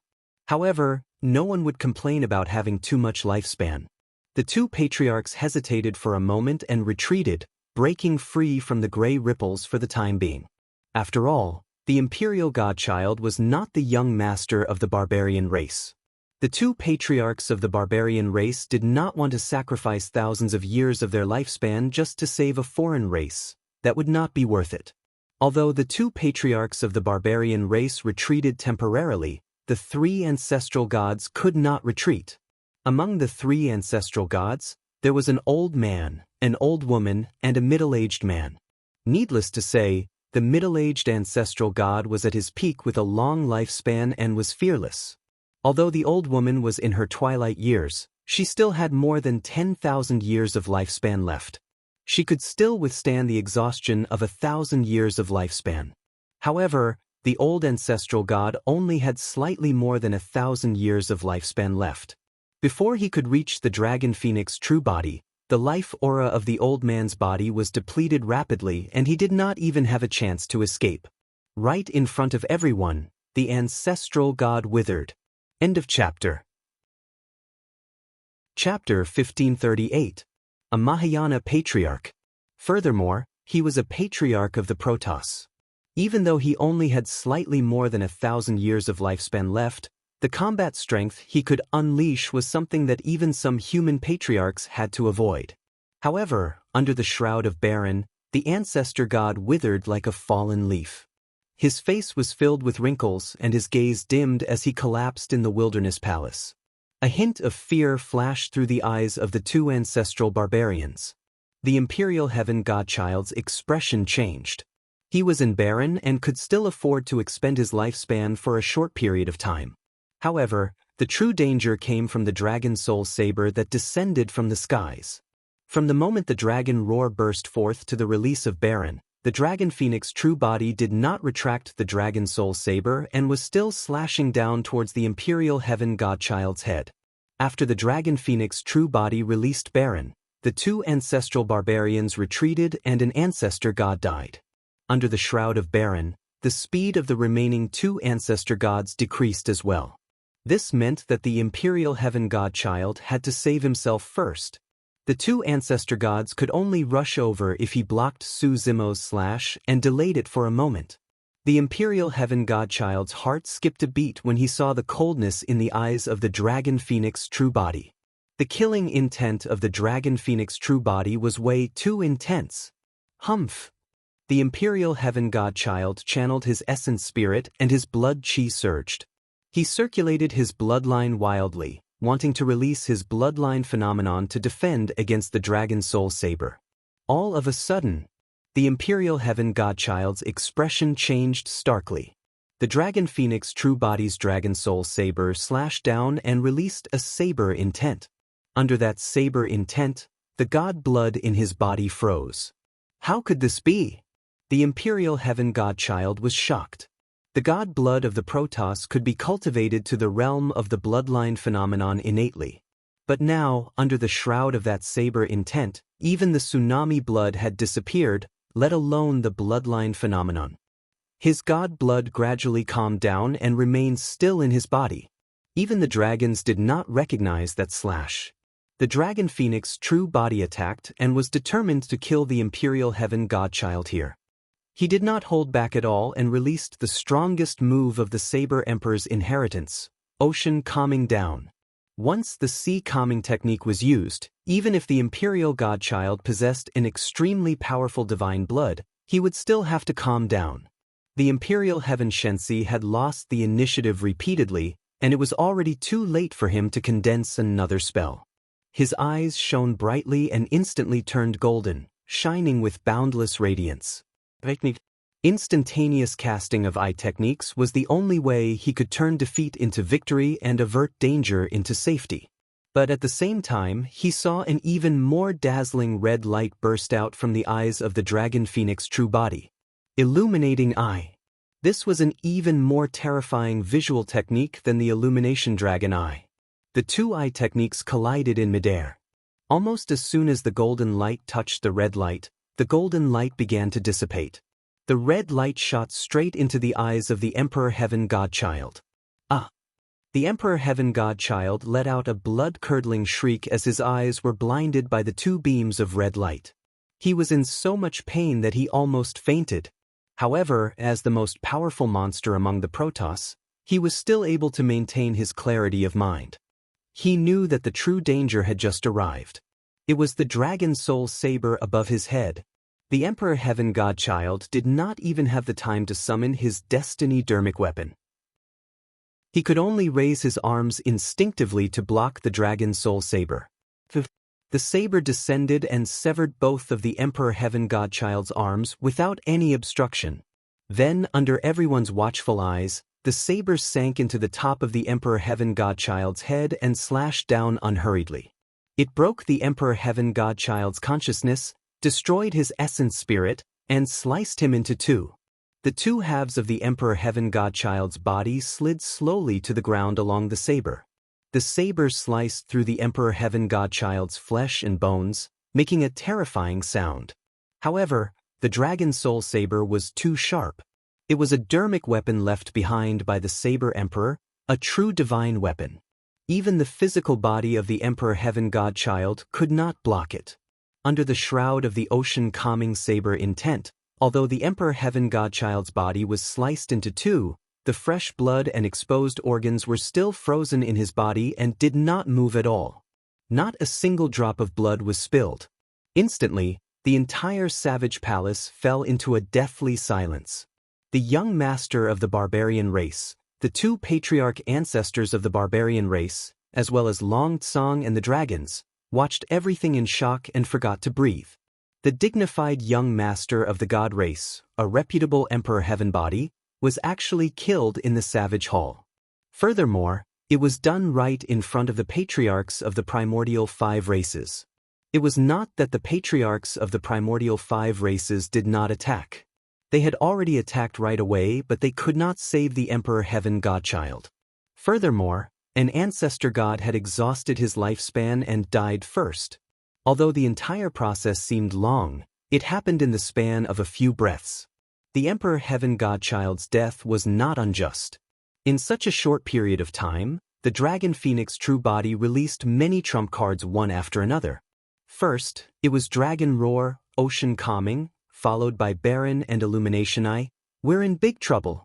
However, no one would complain about having too much lifespan. The two patriarchs hesitated for a moment and retreated, breaking free from the gray ripples for the time being. After all, the Imperial Godchild was not the young master of the barbarian race. The two patriarchs of the barbarian race did not want to sacrifice thousands of years of their lifespan just to save a foreign race. That would not be worth it. Although the two patriarchs of the barbarian race retreated temporarily, the 3 ancestral gods could not retreat. Among the 3 ancestral gods, there was an old man, an old woman, and a middle-aged man. Needless to say, the middle-aged ancestral god was at his peak with a long lifespan and was fearless. Although the old woman was in her twilight years, she still had more than 10,000 years of lifespan left. She could still withstand the exhaustion of 1,000 years of lifespan. However, the old ancestral god only had slightly more than 1,000 years of lifespan left. Before he could reach the Dragon Phoenix true body, The life aura of the old man's body was depleted rapidly and he did not even have a chance to escape. Right in front of everyone, the ancestral god withered. End of chapter. Chapter 1538. A Mahayana patriarch. Furthermore, he was a patriarch of the Protoss. Even though he only had slightly more than 1,000 years of lifespan left, the combat strength he could unleash was something that even some human patriarchs had to avoid. However, under the shroud of Baron, the ancestor god withered like a fallen leaf. His face was filled with wrinkles and his gaze dimmed as he collapsed in the wilderness palace. A hint of fear flashed through the eyes of the two ancestral barbarians. The Imperial Heaven Godchild's expression changed. He was in Baron and could still afford to expend his lifespan for a short period of time. However, the true danger came from the dragon soul saber that descended from the skies. From the moment the dragon roar burst forth to the release of Baron, the dragon phoenix true body did not retract the dragon soul saber and was still slashing down towards the Imperial Heaven Godchild's head. After the dragon phoenix true body released Baron, the two ancestral barbarians retreated and an ancestor god died. Under the shroud of Baron, the speed of the remaining two ancestor gods decreased as well. This meant that the Imperial Heaven Godchild had to save himself first. The two ancestor gods could only rush over if he blocked Su Zimo's slash and delayed it for a moment. The Imperial Heaven Godchild's heart skipped a beat when he saw the coldness in the eyes of the Dragon Phoenix true body. The killing intent of the Dragon Phoenix true body was way too intense. Humph! The Imperial Heaven Godchild channeled his essence spirit and his blood chi surged. He circulated his bloodline wildly, wanting to release his bloodline phenomenon to defend against the Dragon Soul Saber. All of a sudden, the Imperial Heaven Godchild's expression changed starkly. The Dragon Phoenix true body's Dragon Soul Saber slashed down and released a saber intent. Under that saber intent, the god blood in his body froze. How could this be? The Imperial Heaven Godchild was shocked. The god blood of the Protoss could be cultivated to the realm of the bloodline phenomenon innately. But now, under the shroud of that saber intent, even the tsunami blood had disappeared, let alone the bloodline phenomenon. His god blood gradually calmed down and remained still in his body. Even the dragons did not recognize that slash. The Dragon Phoenix true body attacked and was determined to kill the Imperial Heaven Godchild here. He did not hold back at all and released the strongest move of the Saber Emperor's inheritance, Ocean Calming Down. Once the sea calming technique was used, even if the Imperial Godchild possessed an extremely powerful divine blood, he would still have to calm down. The Imperial Heaven Shensi had lost the initiative repeatedly, and it was already too late for him to condense another spell. His eyes shone brightly and instantly turned golden, shining with boundless radiance. Instantaneous casting of eye techniques was the only way he could turn defeat into victory and avert danger into safety. But at the same time, he saw an even more dazzling red light burst out from the eyes of the Dragon Phoenix true body. Illuminating Eye. This was an even more terrifying visual technique than the Illumination Dragon Eye. The two eye techniques collided in midair. Almost as soon as the golden light touched the red light, the golden light began to dissipate. The red light shot straight into the eyes of the Emperor Heaven Godchild. Ah! The Emperor Heaven Godchild let out a blood-curdling shriek as his eyes were blinded by the two beams of red light. He was in so much pain that he almost fainted. However, as the most powerful monster among the Protoss, he was still able to maintain his clarity of mind. He knew that the true danger had just arrived. It was the Dragon Soul Saber above his head. The Emperor Heaven Godchild did not even have the time to summon his Destiny Dermic weapon. He could only raise his arms instinctively to block the Dragon Soul Saber. The saber descended and severed both of the Emperor Heaven Godchild's arms without any obstruction. Then, under everyone's watchful eyes, the saber sank into the top of the Emperor Heaven Godchild's head and slashed down unhurriedly. It broke the Emperor Heaven Godchild's consciousness, destroyed his essence spirit, and sliced him into two. The two halves of the Emperor Heaven Godchild's body slid slowly to the ground along the saber. The saber sliced through the Emperor Heaven Godchild's flesh and bones, making a terrifying sound. However, the dragon soul saber was too sharp. It was a dermic weapon left behind by the Saber Emperor, a true divine weapon. Even the physical body of the Emperor Heaven Godchild could not block it. Under the shroud of the ocean calming saber intent, although the Emperor Heaven Godchild's body was sliced into two, the fresh blood and exposed organs were still frozen in his body and did not move at all. Not a single drop of blood was spilled. Instantly, the entire savage palace fell into a deathly silence. The young master of the barbarian race, the two patriarch ancestors of the barbarian race, as well as Long Tsang and the dragons, watched everything in shock and forgot to breathe. The dignified young master of the god race, a reputable Emperor Heaven body, was actually killed in the savage hall. Furthermore, it was done right in front of the patriarchs of the primordial 5 races. It was not that the patriarchs of the primordial 5 races did not attack. They had already attacked right away, but they could not save the Emperor Heaven Godchild. Furthermore, an ancestor god had exhausted his lifespan and died first. Although the entire process seemed long, it happened in the span of a few breaths. The Emperor Heaven Godchild's death was not unjust. In such a short period of time, the Dragon Phoenix True Body released many trump cards one after another. First, it was Dragon Roar, Ocean Calming, followed by Baron and Illumination Eye. We're in big trouble.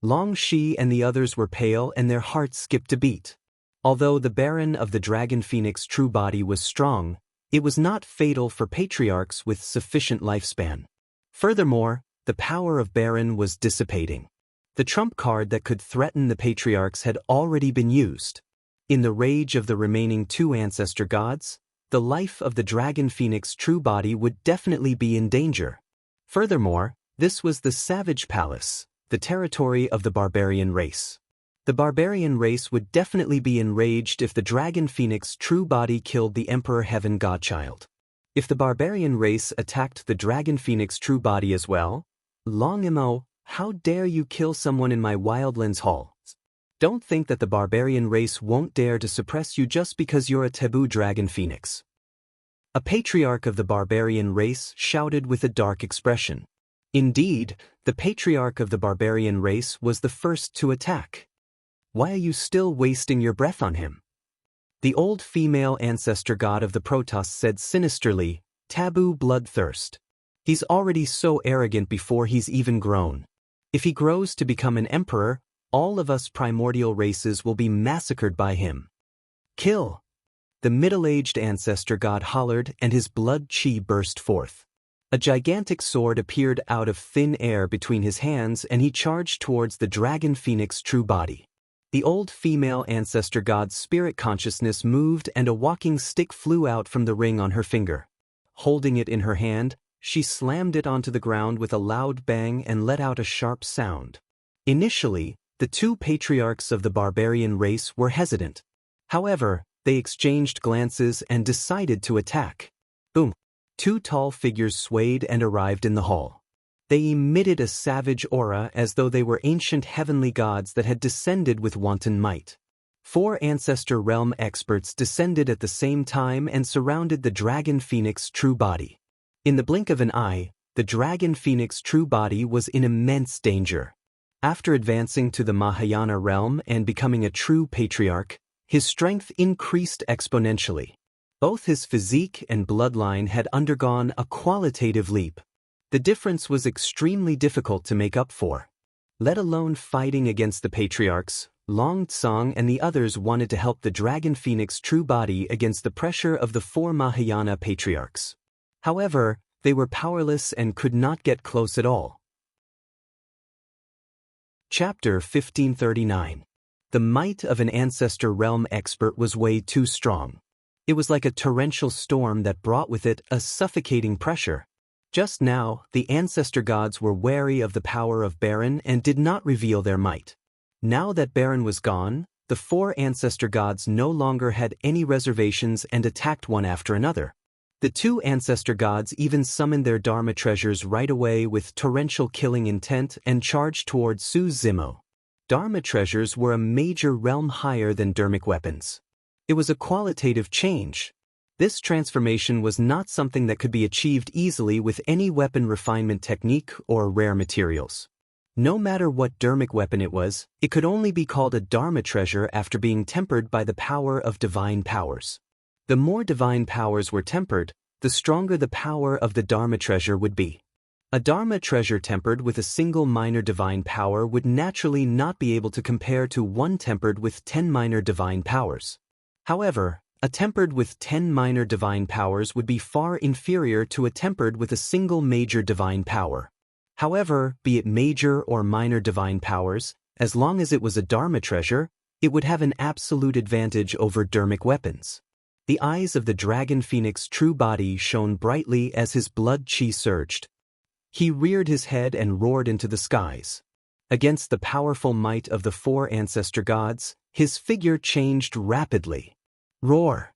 Long Shi and the others were pale and their hearts skipped a beat. Although the Baron of the Dragon Phoenix True Body was strong, it was not fatal for patriarchs with sufficient lifespan. Furthermore, the power of Baron was dissipating. The trump card that could threaten the patriarchs had already been used. In the rage of the remaining 2 ancestor gods, the life of the Dragon Phoenix True Body would definitely be in danger. Furthermore, this was the Savage Palace, the territory of the barbarian race. The barbarian race would definitely be enraged if the Dragon Phoenix True Body killed the Emperor Heaven Godchild. If the barbarian race attacked the Dragon Phoenix True Body as well, Long Imo, how dare you kill someone in my wildlands hall? Don't think that the barbarian race won't dare to suppress you just because you're a taboo Dragon Phoenix. A patriarch of the barbarian race shouted with a dark expression. Indeed, the patriarch of the barbarian race was the first to attack. Why are you still wasting your breath on him? The old female ancestor god of the Protoss said sinisterly, taboo bloodthirst. He's already so arrogant before he's even grown. If he grows to become an emperor, all of us primordial races will be massacred by him. Kill! The middle-aged ancestor god hollered and his blood chi burst forth. A gigantic sword appeared out of thin air between his hands and he charged towards the Dragon Phoenix True Body. The old female ancestor god's spirit consciousness moved and a walking stick flew out from the ring on her finger. Holding it in her hand, she slammed it onto the ground with a loud bang and let out a sharp sound. Initially, the 2 patriarchs of the barbarian race were hesitant. However, they exchanged glances and decided to attack. Boom! 2 tall figures swayed and arrived in the hall. They emitted a savage aura as though they were ancient heavenly gods that had descended with wanton might. 4 ancestor realm experts descended at the same time and surrounded the Dragon Phoenix True Body. In the blink of an eye, the Dragon Phoenix True Body was in immense danger. After advancing to the Mahayana realm and becoming a true patriarch, his strength increased exponentially. Both his physique and bloodline had undergone a qualitative leap. The difference was extremely difficult to make up for. Let alone fighting against the patriarchs, Long Tsang and the others wanted to help the Dragon Phoenix True Body against the pressure of the 4 Mahayana patriarchs. However, they were powerless and could not get close at all. Chapter 1539. The might of an ancestor realm expert was way too strong. It was like a torrential storm that brought with it a suffocating pressure. Just now, the ancestor gods were wary of the power of Baron and did not reveal their might. Now that Baron was gone, the 4 ancestor gods no longer had any reservations and attacked one after another. The 2 ancestor gods even summoned their Dharma treasures right away with torrential killing intent and charged toward Su Zimo. Dharma treasures were a major realm higher than dermic weapons. It was a qualitative change. This transformation was not something that could be achieved easily with any weapon refinement technique or rare materials. No matter what dharmic weapon it was, it could only be called a dharma treasure after being tempered by the power of divine powers. The more divine powers were tempered, the stronger the power of the dharma treasure would be. A dharma treasure tempered with a single minor divine power would naturally not be able to compare to one tempered with 10 minor divine powers. However, a tempered with 10 minor divine powers would be far inferior to a tempered with a single major divine power. However, be it major or minor divine powers, as long as it was a dharma treasure, it would have an absolute advantage over dharmic weapons. The eyes of the dragon phoenix true body shone brightly as his blood chi surged. He reared his head and roared into the skies. Against the powerful might of the 4 ancestor gods, his figure changed rapidly. Roar!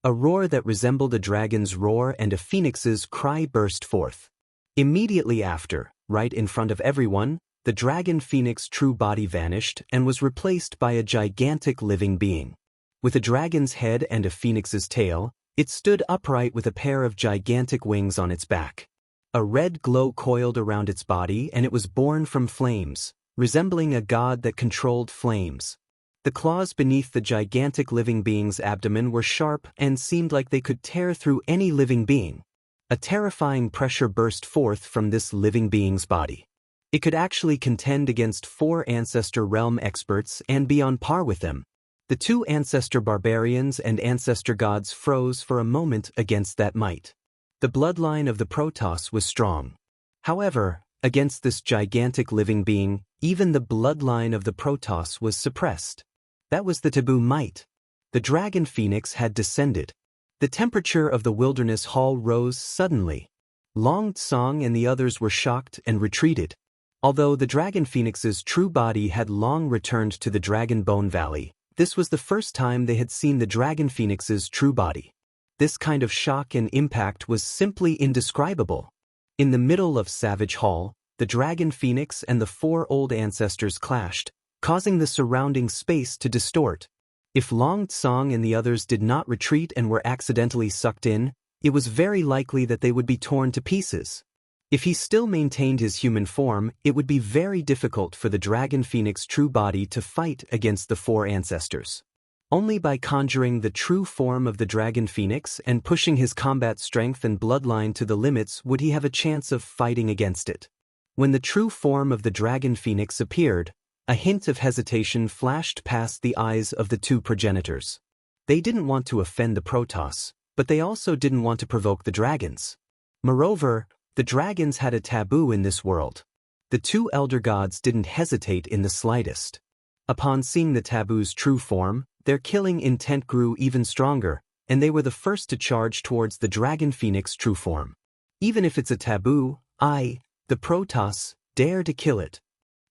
A roar that resembled a dragon's roar and a phoenix's cry burst forth. Immediately after, right in front of everyone, the dragon phoenix true body vanished and was replaced by a gigantic living being. With a dragon's head and a phoenix's tail, it stood upright with a pair of gigantic wings on its back. A red glow coiled around its body and it was born from flames, resembling a god that controlled flames. The claws beneath the gigantic living being's abdomen were sharp and seemed like they could tear through any living being. A terrifying pressure burst forth from this living being's body. It could actually contend against 4 ancestor realm experts and be on par with them. The 2 ancestor barbarians and ancestor gods froze for a moment against that might. The bloodline of the Protoss was strong. However, against this gigantic living being, even the bloodline of the Protoss was suppressed. That was the taboo might. The dragon phoenix had descended. The temperature of the wilderness hall rose suddenly. Long Tsong and the others were shocked and retreated. Although the dragon phoenix's true body had long returned to the Dragon Bone Valley, this was the first time they had seen the dragon phoenix's true body. This kind of shock and impact was simply indescribable. In the middle of Savage Hall, the dragon phoenix and the 4 old ancestors clashed, causing the surrounding space to distort. If Long Tsong and the others did not retreat and were accidentally sucked in, it was very likely that they would be torn to pieces. If he still maintained his human form, it would be very difficult for the dragon phoenix true body to fight against the 4 ancestors. Only by conjuring the true form of the dragon phoenix and pushing his combat strength and bloodline to the limits would he have a chance of fighting against it. When the true form of the dragon phoenix appeared, a hint of hesitation flashed past the eyes of the 2 progenitors. They didn't want to offend the Protoss, but they also didn't want to provoke the dragons. Moreover, the dragons had a taboo in this world. The 2 elder gods didn't hesitate in the slightest. Upon seeing the taboo's true form, their killing intent grew even stronger, and they were the first to charge towards the dragon phoenix true form. Even if it's a taboo, I, the Protoss, dare to kill it,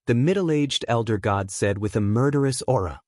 the middle-aged elder god said with a murderous aura.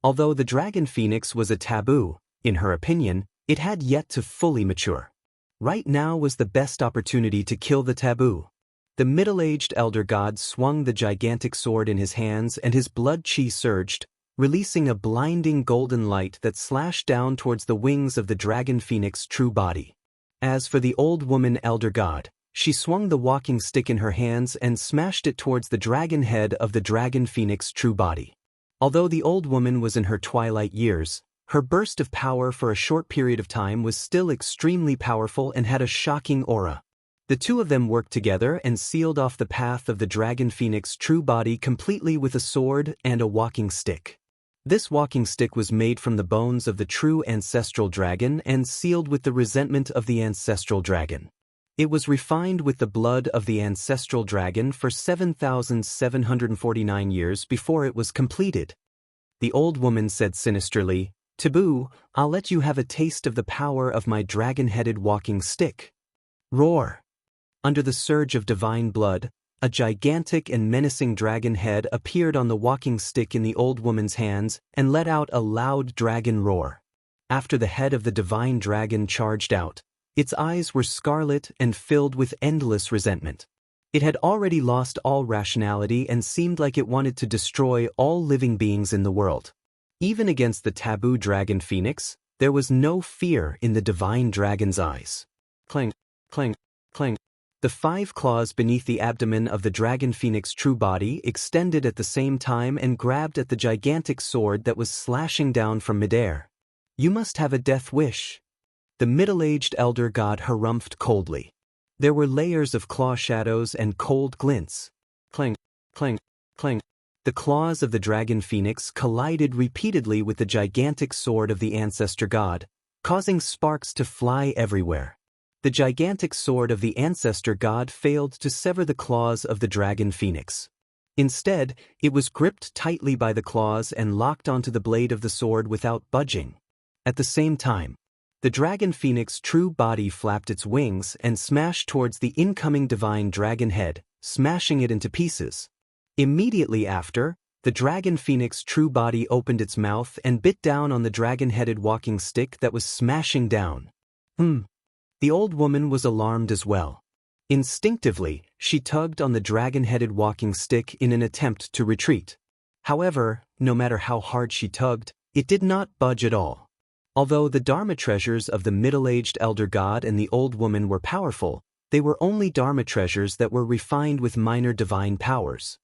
Although the dragon phoenix was a taboo, in her opinion, it had yet to fully mature. Right now was the best opportunity to kill the taboo. The middle-aged elder god swung the gigantic sword in his hands and his blood chi surged, releasing a blinding golden light that slashed down towards the wings of the dragon phoenix true body. As for the old woman elder god, she swung the walking stick in her hands and smashed it towards the dragon head of the dragon phoenix true body. Although the old woman was in her twilight years, her burst of power for a short period of time was still extremely powerful and had a shocking aura. The 2 of them worked together and sealed off the path of the dragon phoenix true body completely with a sword and a walking stick. This walking stick was made from the bones of the true ancestral dragon and sealed with the resentment of the ancestral dragon. It was refined with the blood of the ancestral dragon for 7,749 years before it was completed. The old woman said sinisterly, "Taboo, I'll let you have a taste of the power of my dragon-headed walking stick." Roar! Under the surge of divine blood, a gigantic and menacing dragon head appeared on the walking stick in the old woman's hands and let out a loud dragon roar. After the head of the divine dragon charged out, its eyes were scarlet and filled with endless resentment. It had already lost all rationality and seemed like it wanted to destroy all living beings in the world. Even against the taboo dragon phoenix, There was no fear in the divine dragon's eyes. Clang, clang, clang. The 5 claws beneath the abdomen of the dragon phoenix true body extended at the same time and grabbed at the gigantic sword that was slashing down from midair. You must have a death wish. The middle-aged elder god harumphed coldly. There were layers of claw shadows and cold glints. Clang, clang, clang. The claws of the dragon phoenix collided repeatedly with the gigantic sword of the ancestor god, causing sparks to fly everywhere. The gigantic sword of the ancestor god failed to sever the claws of the dragon phoenix. Instead, it was gripped tightly by the claws and locked onto the blade of the sword without budging. At the same time, the dragon phoenix true body flapped its wings and smashed towards the incoming divine dragon head, smashing it into pieces. Immediately after, the dragon phoenix true body opened its mouth and bit down on the dragon-headed walking stick that was smashing down. The old woman was alarmed as well. Instinctively, she tugged on the dragon-headed walking stick in an attempt to retreat. However, no matter how hard she tugged, it did not budge at all. Although the Dharma treasures of the middle-aged elder god and the old woman were powerful, they were only Dharma treasures that were refined with minor divine powers.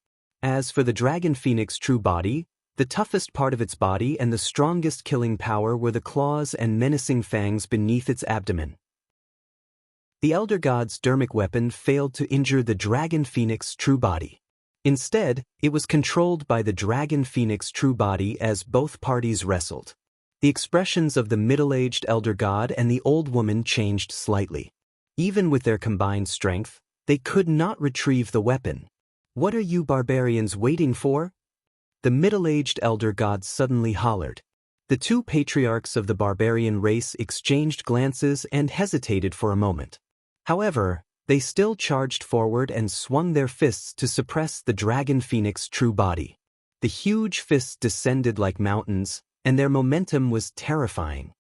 As for the dragon phoenix true body, the toughest part of its body and the strongest killing power were the claws and menacing fangs beneath its abdomen. The elder god's dermic weapon failed to injure the dragon phoenix true body. Instead, it was controlled by the dragon phoenix true body as both parties wrestled. The expressions of the middle-aged elder god and the old woman changed slightly. Even with their combined strength, they could not retrieve the weapon. "What are you barbarians waiting for?" The middle-aged elder god suddenly hollered. The 2 patriarchs of the barbarian race exchanged glances and hesitated for a moment. However, they still charged forward and swung their fists to suppress the dragon phoenix true body. The huge fists descended like mountains, and their momentum was terrifying.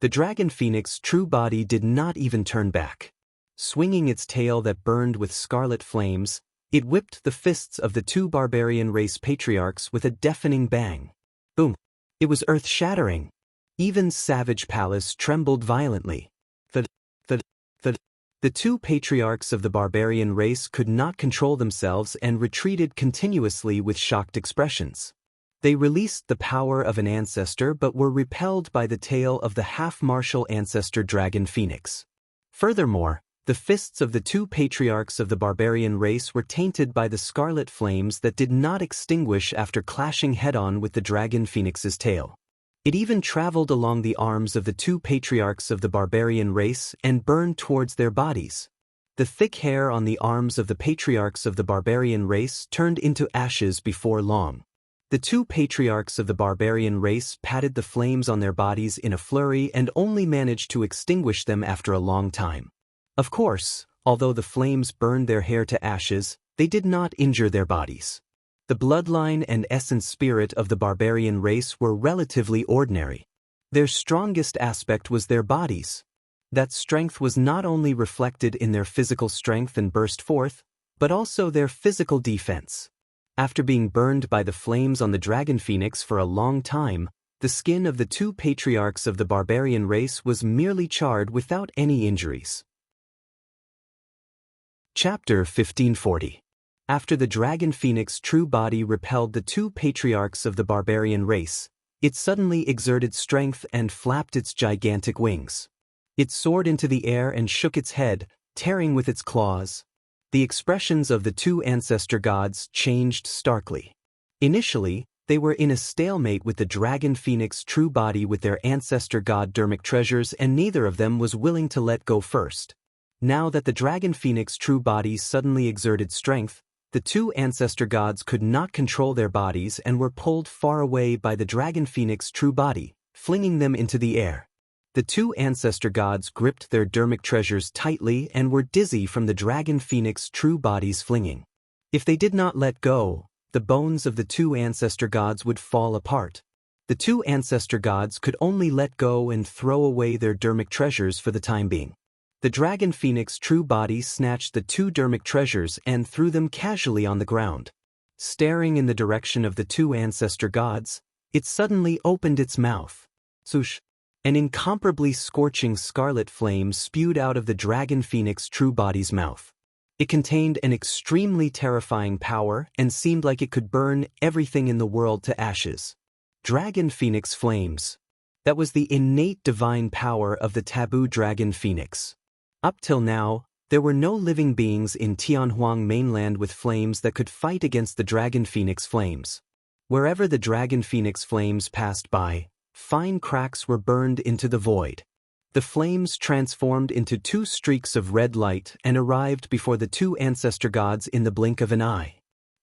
The dragon phoenix true body did not even turn back. Swinging its tail that burned with scarlet flames, it whipped the fists of the 2 barbarian race patriarchs with a deafening bang. Boom! It was earth-shattering. Even Savage Palace trembled violently. The 2 patriarchs of the barbarian race could not control themselves and retreated continuously with shocked expressions. They released the power of an ancestor but were repelled by the tail of the half-martial ancestor dragon phoenix. Furthermore, the fists of the 2 patriarchs of the barbarian race were tainted by the scarlet flames that did not extinguish after clashing head-on with the dragon phoenix's tail. It even traveled along the arms of the 2 patriarchs of the barbarian race and burned towards their bodies. The thick hair on the arms of the patriarchs of the barbarian race turned into ashes before long. The 2 patriarchs of the barbarian race patted the flames on their bodies in a flurry and only managed to extinguish them after a long time. Of course, although the flames burned their hair to ashes, they did not injure their bodies. The bloodline and essence spirit of the barbarian race were relatively ordinary. Their strongest aspect was their bodies. That strength was not only reflected in their physical strength and burst forth, but also their physical defense. After being burned by the flames on the dragon phoenix for a long time, the skin of the 2 patriarchs of the barbarian race was merely charred without any injuries. Chapter 1540. After the dragon phoenix true body repelled the 2 patriarchs of the barbarian race, it suddenly exerted strength and flapped its gigantic wings. It soared into the air and shook its head, tearing with its claws. The expressions of the 2 ancestor gods changed starkly. Initially, they were in a stalemate with the dragon phoenix true body with their ancestor god dermic treasures, and neither of them was willing to let go first. Now that the dragon phoenix true body suddenly exerted strength, the 2 ancestor gods could not control their bodies and were pulled far away by the dragon phoenix true body, flinging them into the air. The 2 ancestor gods gripped their dermic treasures tightly and were dizzy from the dragon phoenix true body's flinging. If they did not let go, the bones of the 2 ancestor gods would fall apart. The 2 ancestor gods could only let go and throw away their dermic treasures for the time being. The dragon phoenix true body snatched the 2 dermic treasures and threw them casually on the ground. Staring in the direction of the 2 ancestor gods, it suddenly opened its mouth. Swoosh! An incomparably scorching scarlet flame spewed out of the dragon phoenix true body's mouth. It contained an extremely terrifying power and seemed like it could burn everything in the world to ashes. Dragon phoenix flames. That was the innate divine power of the taboo dragon phoenix. Up till now, there were no living beings in Tianhuang mainland with flames that could fight against the dragon phoenix flames. Wherever the dragon phoenix flames passed by, fine cracks were burned into the void. The flames transformed into two streaks of red light and arrived before the two ancestor gods in the blink of an eye.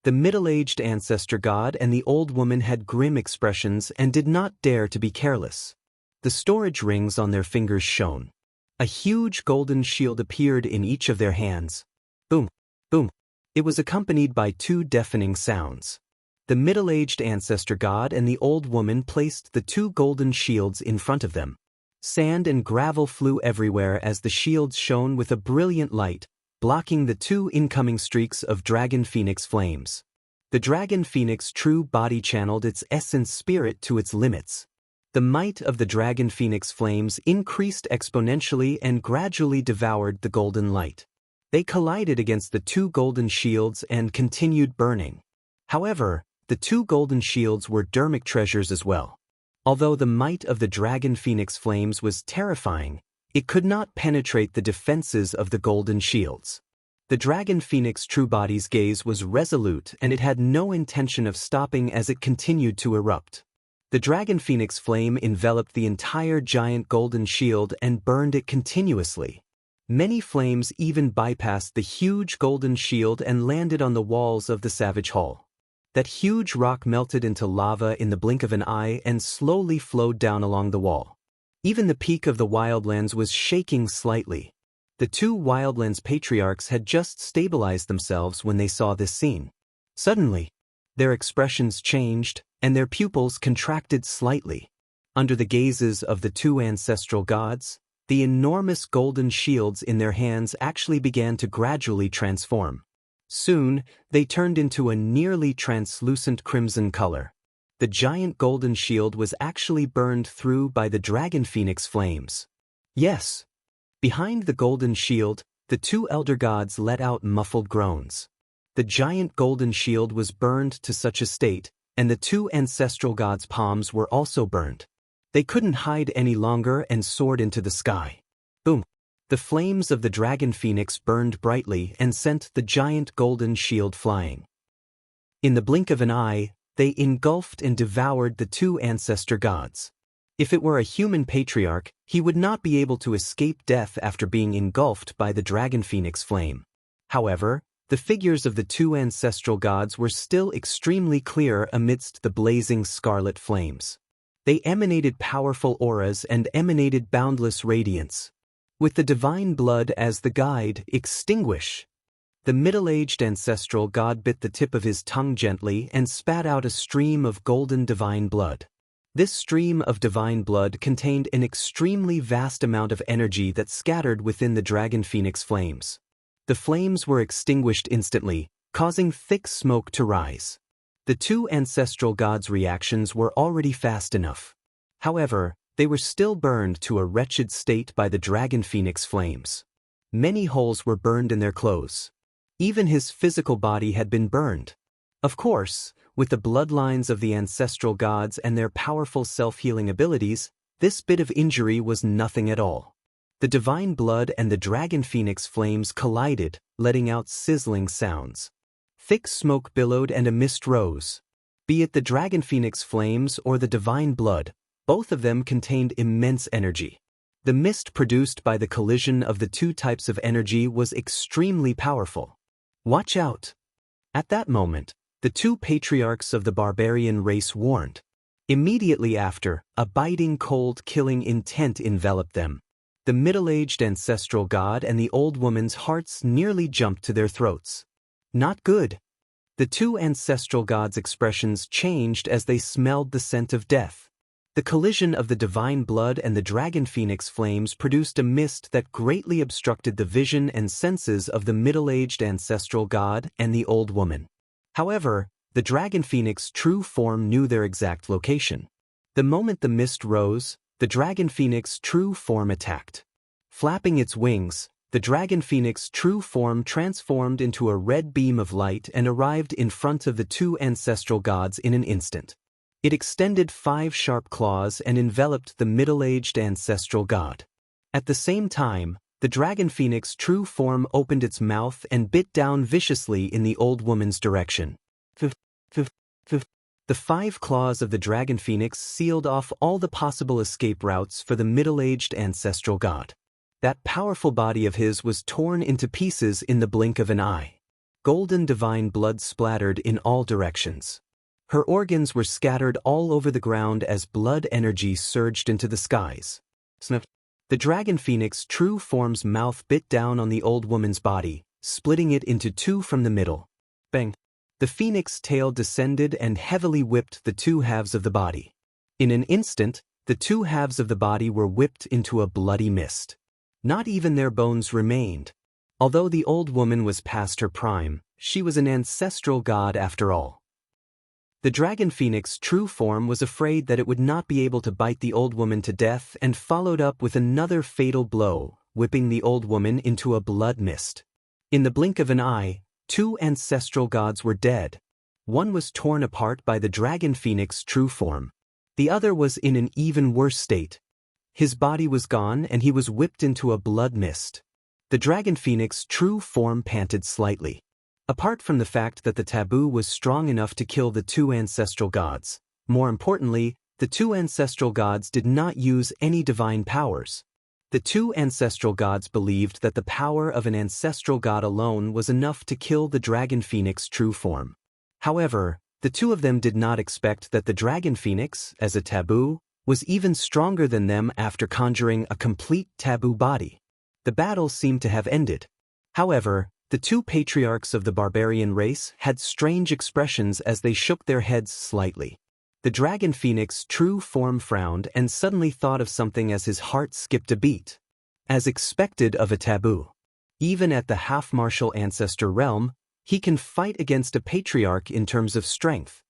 The middle-aged ancestor god and the old woman had grim expressions and did not dare to be careless. The storage rings on their fingers shone. A huge golden shield appeared in each of their hands. Boom, boom. It was accompanied by two deafening sounds. The middle-aged ancestor god and the old woman placed the two golden shields in front of them. Sand and gravel flew everywhere as the shields shone with a brilliant light, blocking the two incoming streaks of dragon phoenix flames. The dragon phoenix true body channeled its essence spirit to its limits. The might of the dragon phoenix flames increased exponentially and gradually devoured the golden light. They collided against the two golden shields and continued burning. However, the two golden shields were dermic treasures as well. Although the might of the dragon phoenix flames was terrifying, it could not penetrate the defenses of the golden shields. The dragon phoenix true body's gaze was resolute and it had no intention of stopping as it continued to erupt. The dragon phoenix flame enveloped the entire giant golden shield and burned it continuously. Many flames even bypassed the huge golden shield and landed on the walls of the savage hall. That huge rock melted into lava in the blink of an eye and slowly flowed down along the wall. Even the peak of the wildlands was shaking slightly. The two wildlands patriarchs had just stabilized themselves when they saw this scene. Suddenly, their expressions changed, and their pupils contracted slightly. Under the gazes of the two ancestral gods, the enormous golden shields in their hands actually began to gradually transform. Soon, they turned into a nearly translucent crimson color. The giant golden shield was actually burned through by the dragon phoenix flames. Yes. Behind the golden shield, the two elder gods let out muffled groans. The giant golden shield was burned to such a state, and the two ancestral gods' palms were also burned. They couldn't hide any longer and soared into the sky. Boom. The flames of the dragon phoenix burned brightly and sent the giant golden shield flying. In the blink of an eye, they engulfed and devoured the two ancestor gods. If it were a human patriarch, he would not be able to escape death after being engulfed by the dragon phoenix flame. However, the figures of the two ancestral gods were still extremely clear amidst the blazing scarlet flames. They emanated powerful auras and emanated boundless radiance. With the divine blood as the guide, extinguish. The middle-aged ancestral god bit the tip of his tongue gently and spat out a stream of golden divine blood. This stream of divine blood contained an extremely vast amount of energy that scattered within the dragon phoenix flames. The flames were extinguished instantly, causing thick smoke to rise. The two ancestral gods' reactions were already fast enough. However, they were still burned to a wretched state by the dragon phoenix flames. Many holes were burned in their clothes. Even his physical body had been burned. Of course, with the bloodlines of the ancestral gods and their powerful self-healing abilities, this bit of injury was nothing at all. The divine blood and the dragon phoenix flames collided, letting out sizzling sounds. Thick smoke billowed and a mist rose. Be it the dragon phoenix flames or the divine blood, both of them contained immense energy. The mist produced by the collision of the two types of energy was extremely powerful. Watch out! At that moment, the two patriarchs of the barbarian race warned. Immediately after, a biting cold killing intent enveloped them. The middle-aged ancestral god and the old woman's hearts nearly jumped to their throats. Not good. The two ancestral gods' expressions changed as they smelled the scent of death. The collision of the divine blood and the dragon phoenix flames produced a mist that greatly obstructed the vision and senses of the middle-aged ancestral god and the old woman. However, the dragon phoenix true form knew their exact location. The moment the mist rose, the dragon phoenix true form attacked. Flapping its wings, the dragon phoenix true form transformed into a red beam of light and arrived in front of the two ancestral gods in an instant. It extended 5 sharp claws and enveloped the middle-aged ancestral god. At the same time, the dragon phoenix true form opened its mouth and bit down viciously in the old woman's direction. The 5 claws of the dragon phoenix sealed off all the possible escape routes for the middle-aged ancestral god. That powerful body of his was torn into pieces in the blink of an eye. Golden divine blood splattered in all directions. Her organs were scattered all over the ground as blood energy surged into the skies. Snuff. The dragon phoenix true form's mouth bit down on the old woman's body, splitting it into 2 from the middle. Bang! The phoenix tail descended and heavily whipped the 2 halves of the body. In an instant, the 2 halves of the body were whipped into a bloody mist. Not even their bones remained. Although the old woman was past her prime, she was an ancestral god after all. The dragon phoenix true form was afraid that it would not be able to bite the old woman to death and followed up with another fatal blow, whipping the old woman into a blood mist. In the blink of an eye, 2 ancestral gods were dead. One was torn apart by the dragon phoenix true form. The other was in an even worse state. His body was gone and he was whipped into a blood mist. The dragon phoenix true form panted slightly. Apart from the fact that the taboo was strong enough to kill the 2 ancestral gods, more importantly, the 2 ancestral gods did not use any divine powers. The 2 ancestral gods believed that the power of an ancestral god alone was enough to kill the dragon phoenix true form. However, the 2 of them did not expect that the dragon phoenix, as a taboo, was even stronger than them after conjuring a complete taboo body. The battle seemed to have ended. However, the 2 patriarchs of the barbarian race had strange expressions as they shook their heads slightly. The dragon phoenix true form frowned and suddenly thought of something as his heart skipped a beat. As expected of a taboo. Even at the half-martial ancestor realm, he can fight against a patriarch in terms of strength.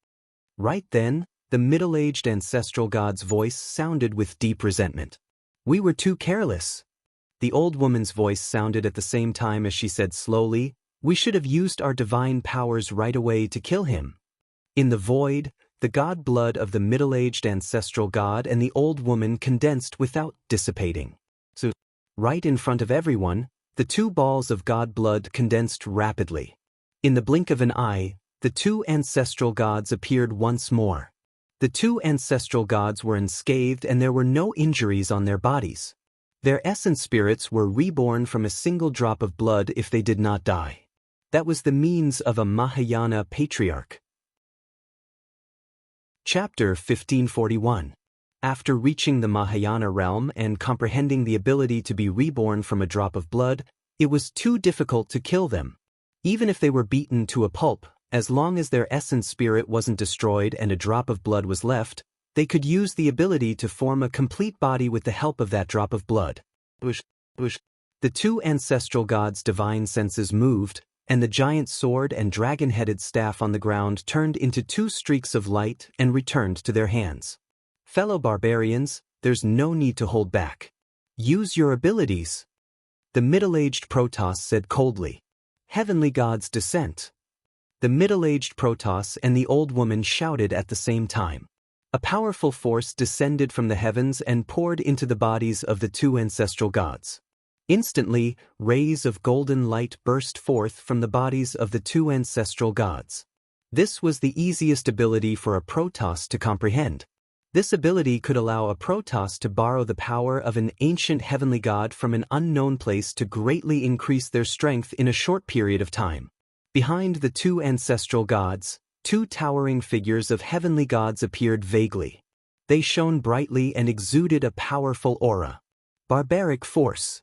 Right then, the middle-aged ancestral god's voice sounded with deep resentment. "We were too careless." The old woman's voice sounded at the same time as she said slowly, "We should have used our divine powers right away to kill him." In the void, the god blood of the middle-aged ancestral god and the old woman condensed without dissipating. So, right in front of everyone, the 2 balls of god blood condensed rapidly. In the blink of an eye, the 2 ancestral gods appeared once more. The 2 ancestral gods were unscathed and there were no injuries on their bodies. Their essence spirits were reborn from a single drop of blood if they did not die. That was the means of a Mahayana patriarch. Chapter 1541. After reaching the Mahayana realm and comprehending the ability to be reborn from a drop of blood, it was too difficult to kill them. Even if they were beaten to a pulp, as long as their essence spirit wasn't destroyed and a drop of blood was left, they could use the ability to form a complete body with the help of that drop of blood. The 2 ancestral gods' divine senses moved, and the giant sword and dragon-headed staff on the ground turned into 2 streaks of light and returned to their hands. "Fellow barbarians, there's no need to hold back. Use your abilities." The middle-aged Protoss said coldly. "Heavenly gods descent." The middle-aged Protoss and the old woman shouted at the same time. A powerful force descended from the heavens and poured into the bodies of the 2 ancestral gods. Instantly, rays of golden light burst forth from the bodies of the 2 ancestral gods. This was the easiest ability for a Protoss to comprehend. This ability could allow a Protoss to borrow the power of an ancient heavenly god from an unknown place to greatly increase their strength in a short period of time. Behind the 2 ancestral gods, 2 towering figures of heavenly gods appeared vaguely. They shone brightly and exuded a powerful aura. Barbaric force.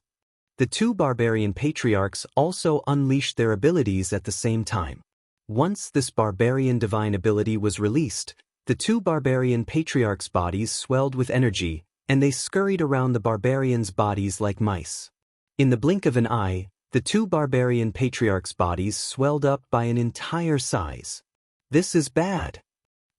The 2 barbarian patriarchs also unleashed their abilities at the same time. Once this barbarian divine ability was released, the 2 barbarian patriarchs' bodies swelled with energy, and they scurried around the barbarians' bodies like mice. In the blink of an eye, the 2 barbarian patriarchs' bodies swelled up by an entire size. "This is bad."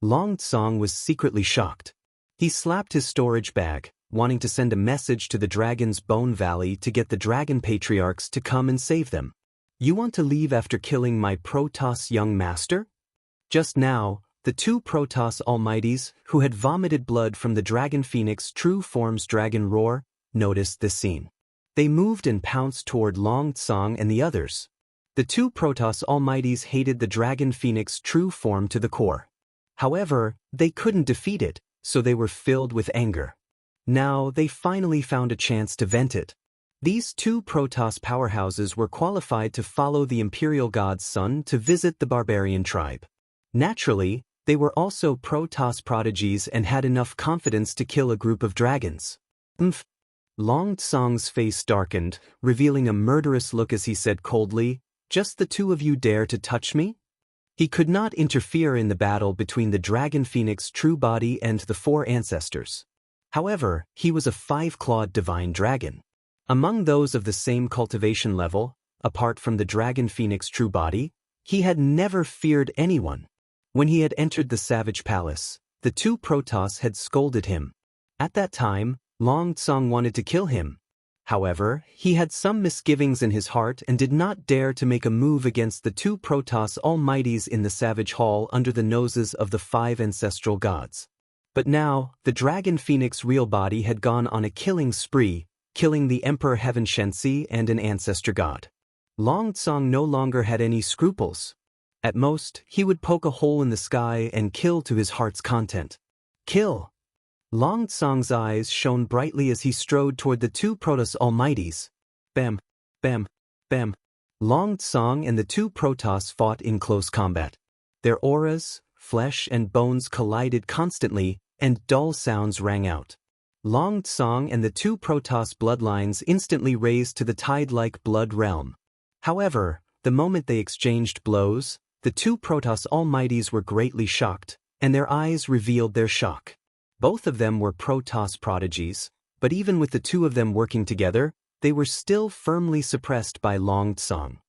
Long Tsong was secretly shocked. He slapped his storage bag, wanting to send a message to the Dragon's Bone Valley to get the Dragon Patriarchs to come and save them. You want to leave after killing my Protoss young master? Just now, the two Protoss Almighties, who had vomited blood from the Dragon Phoenix true form's dragon roar, noticed this scene. They moved and pounced toward Long Tsong and the others. The two Protoss Almighties hated the Dragon Phoenix true form to the core. However, they couldn't defeat it, so they were filled with anger. Now, they finally found a chance to vent it. These two Protoss powerhouses were qualified to follow the Imperial God's son to visit the barbarian tribe. Naturally, they were also Protoss prodigies and had enough confidence to kill a group of dragons. Long Tsong's face darkened, revealing a murderous look as he said coldly, "Just the two of you dare to touch me?" He could not interfere in the battle between the Dragon Phoenix true body and the four ancestors. However, he was a five-clawed divine dragon. Among those of the same cultivation level, apart from the Dragon Phoenix true body, he had never feared anyone. When he had entered the Savage Palace, the two Protoss had scolded him. At that time, Long Tsong wanted to kill him. However, he had some misgivings in his heart and did not dare to make a move against the two Protoss Almighties in the Savage Hall under the noses of the five ancestral gods. But now, the Dragon Phoenix real body had gone on a killing spree, killing the Emperor Heaven Shensi and an ancestor god. Long Tsong no longer had any scruples. At most, he would poke a hole in the sky and kill to his heart's content. Kill! Long Tsong's eyes shone brightly as he strode toward the two Protoss Almighties. Bam, bam, bam. Long Tsong and the two Protoss fought in close combat. Their auras, flesh and bones collided constantly, and dull sounds rang out. Long Tsong and the two Protoss bloodlines instantly raised to the tide-like blood realm. However, the moment they exchanged blows, the two Protoss Almighties were greatly shocked, and their eyes revealed their shock. Both of them were Protoss prodigies, but even with the two of them working together, they were still firmly suppressed by Long Tsong.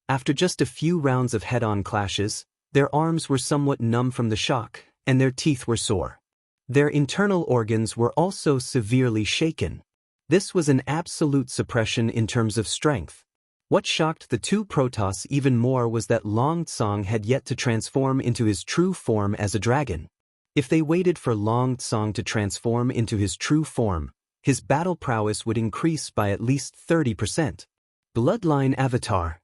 After just a few rounds of head-on clashes, their arms were somewhat numb from the shock, and their teeth were sore. Their internal organs were also severely shaken. This was an absolute suppression in terms of strength. What shocked the two Protoss even more was that Long Tsong had yet to transform into his true form as a dragon. If they waited for Long Tsong to transform into his true form, his battle prowess would increase by at least 30%. Bloodline Avatar.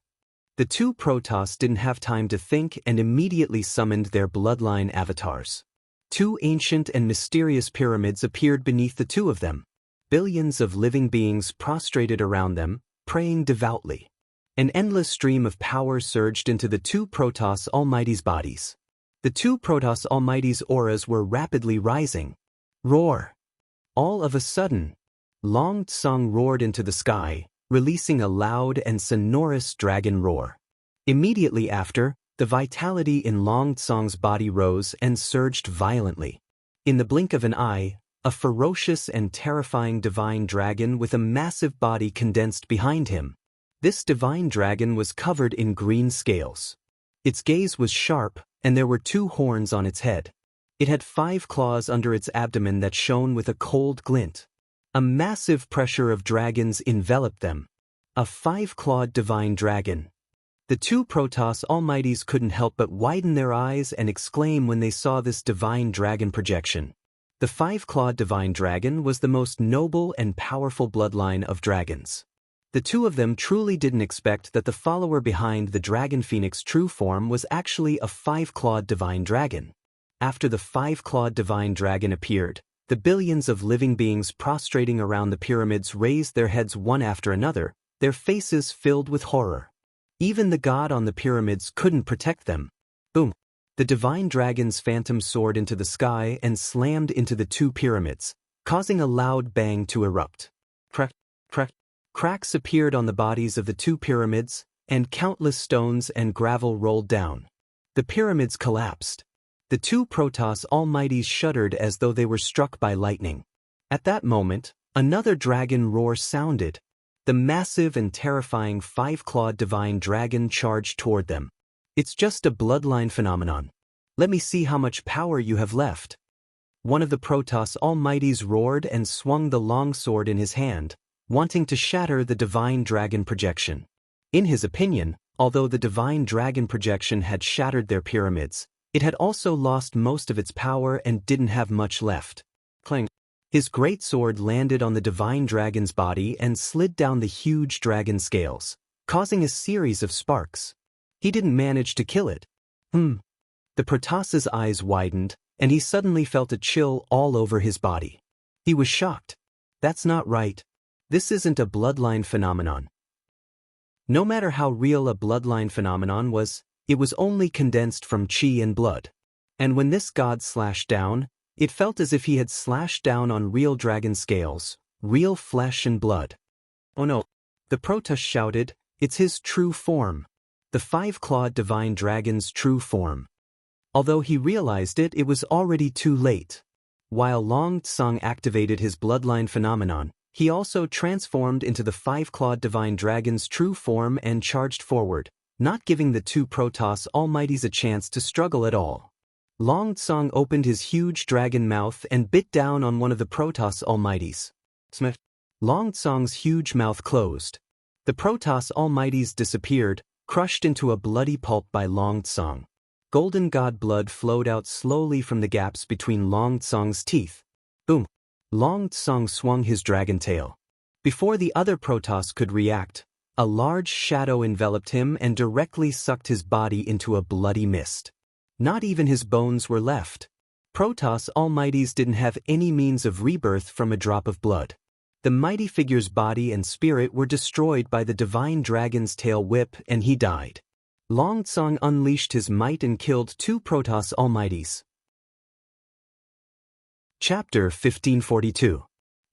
The two Protoss didn't have time to think and immediately summoned their bloodline avatars. Two ancient and mysterious pyramids appeared beneath the two of them. Billions of living beings prostrated around them, praying devoutly. An endless stream of power surged into the two Protoss Almighties' bodies. The two Protoss Almighties' auras were rapidly rising. Roar! All of a sudden, Long Tsong roared into the sky, releasing a loud and sonorous dragon roar. Immediately after, the vitality in Long Tsong's body rose and surged violently. In the blink of an eye, a ferocious and terrifying divine dragon with a massive body condensed behind him. This divine dragon was covered in green scales. Its gaze was sharp, and there were two horns on its head. It had 5 claws under its abdomen that shone with a cold glint. A massive pressure of dragons enveloped them. A 5-clawed divine dragon. The two Protoss Almighties couldn't help but widen their eyes and exclaim when they saw this divine dragon projection. The 5-clawed divine dragon was the most noble and powerful bloodline of dragons. The two of them truly didn't expect that the follower behind the Dragon Phoenix true form was actually a 5-clawed divine dragon. After the 5-clawed divine dragon appeared, the billions of living beings prostrating around the pyramids raised their heads one after another, their faces filled with horror. Even the god on the pyramids couldn't protect them. Boom! The divine dragon's phantom soared into the sky and slammed into the two pyramids, causing a loud bang to erupt. Crack, crack. Cracks appeared on the bodies of the two pyramids, and countless stones and gravel rolled down. The pyramids collapsed. The two Protoss Almighties shuddered as though they were struck by lightning. At that moment, another dragon roar sounded. The massive and terrifying 5-clawed divine dragon charged toward them. "It's just a bloodline phenomenon. Let me see how much power you have left." One of the Protoss Almighties roared and swung the long sword in his hand, wanting to shatter the divine dragon projection. In his opinion, although the divine dragon projection had shattered their pyramids, it had also lost most of its power and didn't have much left. Clang! His great sword landed on the divine dragon's body and slid down the huge dragon scales, causing a series of sparks. He didn't manage to kill it. The Protoss's eyes widened, and he suddenly felt a chill all over his body. He was shocked. That's not right. This isn't a bloodline phenomenon. No matter how real a bloodline phenomenon was, it was only condensed from chi and blood. And when this god slashed down, it felt as if he had slashed down on real dragon scales, real flesh and blood. Oh no! The Protoss shouted, it's his true form. The five-clawed divine dragon's true form. Although he realized it, it was already too late. While Long Tsung activated his bloodline phenomenon, he also transformed into the five-clawed divine dragon's true form and charged forward, not giving the two Protoss Almighties a chance to struggle at all. Long Tsung opened his huge dragon mouth and bit down on one of the Protoss Almighties. Smith. Long Tsung's huge mouth closed. The Protoss Almighties disappeared, crushed into a bloody pulp by Long Tsung. Golden god blood flowed out slowly from the gaps between Long Tsung's teeth. Boom! Long Tsung swung his dragon tail. Before the other Protoss could react, a large shadow enveloped him and directly sucked his body into a bloody mist. Not even his bones were left. Protoss Almighties didn't have any means of rebirth from a drop of blood. The mighty figure's body and spirit were destroyed by the divine dragon's tail whip, and he died. Long Tsung unleashed his might and killed two Protoss Almighties. Chapter 1542.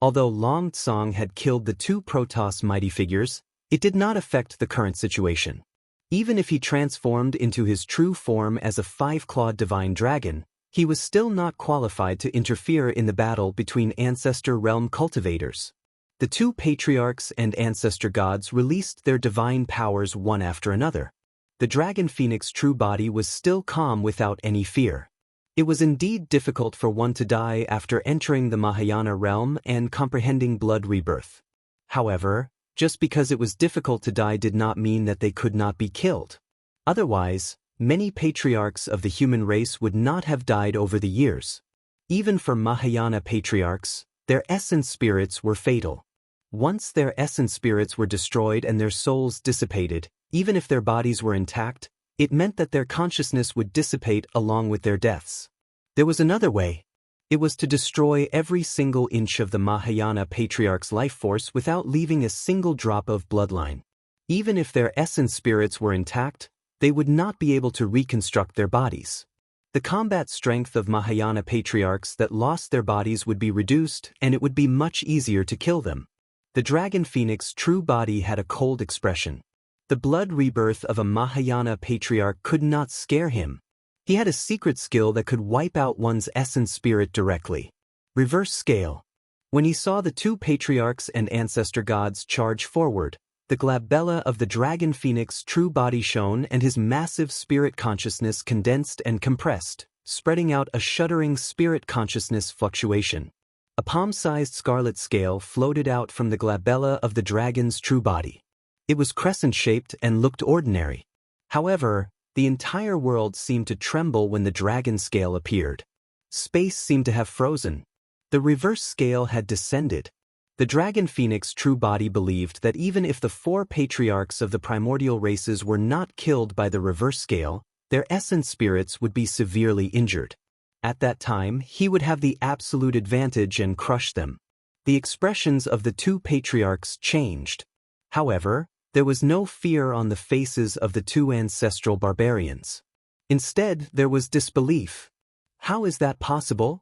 Although Long Tsung had killed the two Protoss mighty figures, it did not affect the current situation. Even if he transformed into his true form as a five-clawed divine dragon, he was still not qualified to interfere in the battle between Ancestor Realm cultivators. The two patriarchs and ancestor gods released their divine powers one after another. The dragon phoenix true body was still calm without any fear. It was indeed difficult for one to die after entering the Mahayana realm and comprehending blood rebirth. However, just because it was difficult to die did not mean that they could not be killed. Otherwise, many patriarchs of the human race would not have died over the years. Even for Mahayana patriarchs, their essence spirits were fatal. Once their essence spirits were destroyed and their souls dissipated, even if their bodies were intact, it meant that their consciousness would dissipate along with their deaths. There was another way. It was to destroy every single inch of the Mahayana patriarch's life force without leaving a single drop of bloodline. Even if their essence spirits were intact, they would not be able to reconstruct their bodies. The combat strength of Mahayana patriarchs that lost their bodies would be reduced, and it would be much easier to kill them. The dragon phoenix true body had a cold expression. The blood rebirth of a Mahayana patriarch could not scare him. He had a secret skill that could wipe out one's essence spirit directly. Reverse scale. When he saw the two patriarchs and ancestor gods charge forward, the glabella of the dragon phoenix true body shone and his massive spirit consciousness condensed and compressed, spreading out a shuddering spirit consciousness fluctuation. A palm-sized scarlet scale floated out from the glabella of the dragon's true body. It was crescent-shaped and looked ordinary. However, the entire world seemed to tremble when the dragon scale appeared. Space seemed to have frozen. The reverse scale had descended. The dragon phoenix true body believed that even if the four patriarchs of the primordial races were not killed by the reverse scale, their essence spirits would be severely injured. At that time, he would have the absolute advantage and crush them. The expressions of the two patriarchs changed. However, there was no fear on the faces of the two ancestral barbarians. Instead, there was disbelief. How is that possible?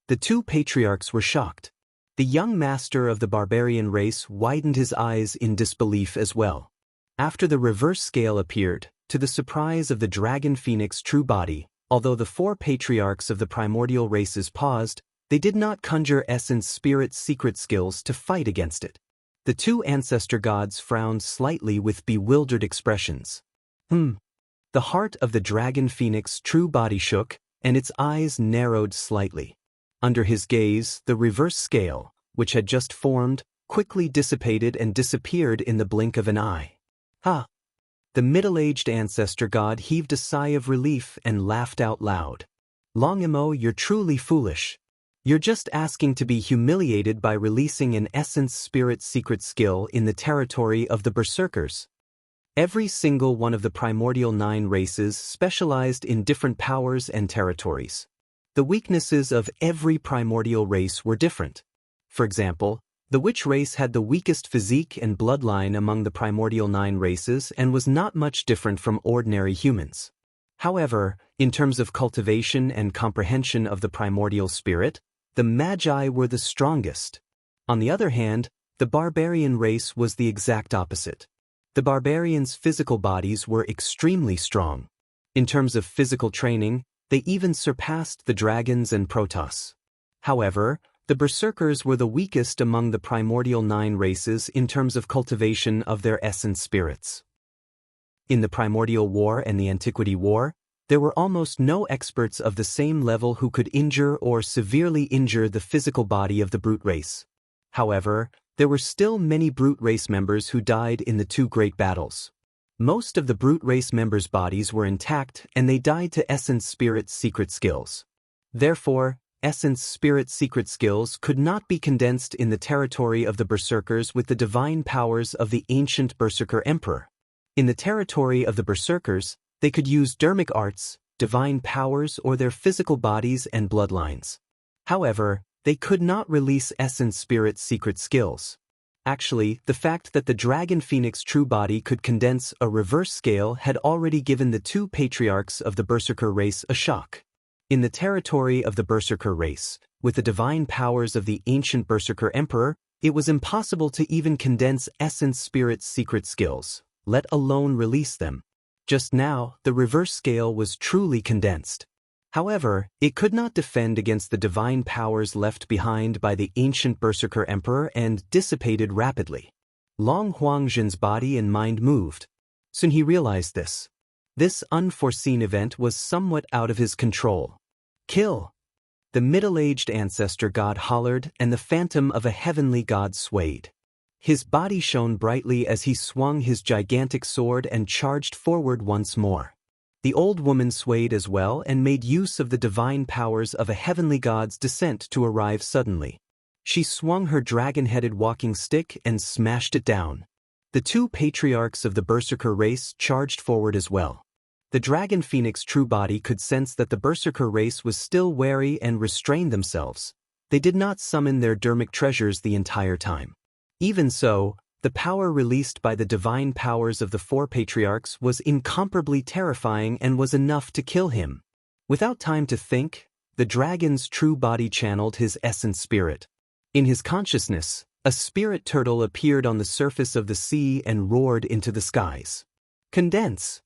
The two patriarchs were shocked. The young master of the barbarian race widened his eyes in disbelief as well. After the reverse scale appeared, to the surprise of the dragon phoenix true body, although the four patriarchs of the primordial races paused, they did not conjure essence spirit secret skills to fight against it. The two ancestor gods frowned slightly with bewildered expressions. The heart of the dragon phoenix true body shook, and its eyes narrowed slightly. Under his gaze, the reverse scale, which had just formed, quickly dissipated and disappeared in the blink of an eye. Ha! The middle-aged ancestor god heaved a sigh of relief and laughed out loud. Longimo, you're truly foolish. You're just asking to be humiliated by releasing an essence spirit secret skill in the territory of the Berserkers. Every single one of the primordial 9 races specialized in different powers and territories. The weaknesses of every primordial race were different. For example, the witch race had the weakest physique and bloodline among the primordial 9 races and was not much different from ordinary humans. However, in terms of cultivation and comprehension of the primordial spirit, the Magi were the strongest. On the other hand, the barbarian race was the exact opposite. The barbarians' physical bodies were extremely strong. In terms of physical training, they even surpassed the dragons and Protoss. However, the Berserkers were the weakest among the primordial 9 races in terms of cultivation of their essence spirits. In the Primordial War and the Antiquity War, there were almost no experts of the same level who could injure or severely injure the physical body of the brute race. However, there were still many brute race members who died in the 2 great battles. Most of the brute race members' bodies were intact and they died to essence spirit secret skills. Therefore, essence spirit secret skills could not be condensed in the territory of the Berserkers with the divine powers of the ancient Berserker Emperor. In the territory of the Berserkers, they could use dermic arts, divine powers, or their physical bodies and bloodlines. However, they could not release essence spirit secret skills. Actually, the fact that the Dragon Phoenix true body could condense a reverse scale had already given the 2 patriarchs of the Berserker race a shock. In the territory of the Berserker race, with the divine powers of the ancient Berserker Emperor, it was impossible to even condense essence spirit secret skills, let alone release them. Just now, the reverse scale was truly condensed. However, it could not defend against the divine powers left behind by the ancient Berserker Emperor and dissipated rapidly. Long Huangjin's body and mind moved. Soon he realized this. This unforeseen event was somewhat out of his control. Kill! The middle-aged ancestor god hollered and the phantom of a heavenly god swayed. His body shone brightly as he swung his gigantic sword and charged forward once more. The old woman swayed as well and made use of the divine powers of a heavenly god's descent to arrive suddenly. She swung her dragon-headed walking stick and smashed it down. The 2 patriarchs of the Berserker race charged forward as well. The Dragon Phoenix true body could sense that the Berserker race was still wary and restrained themselves. They did not summon their dermic treasures the entire time. Even so, the power released by the divine powers of the 4 patriarchs was incomparably terrifying and was enough to kill him. Without time to think, the dragon's true body channeled his essence spirit. In his consciousness, a spirit turtle appeared on the surface of the sea and roared into the skies. Condense!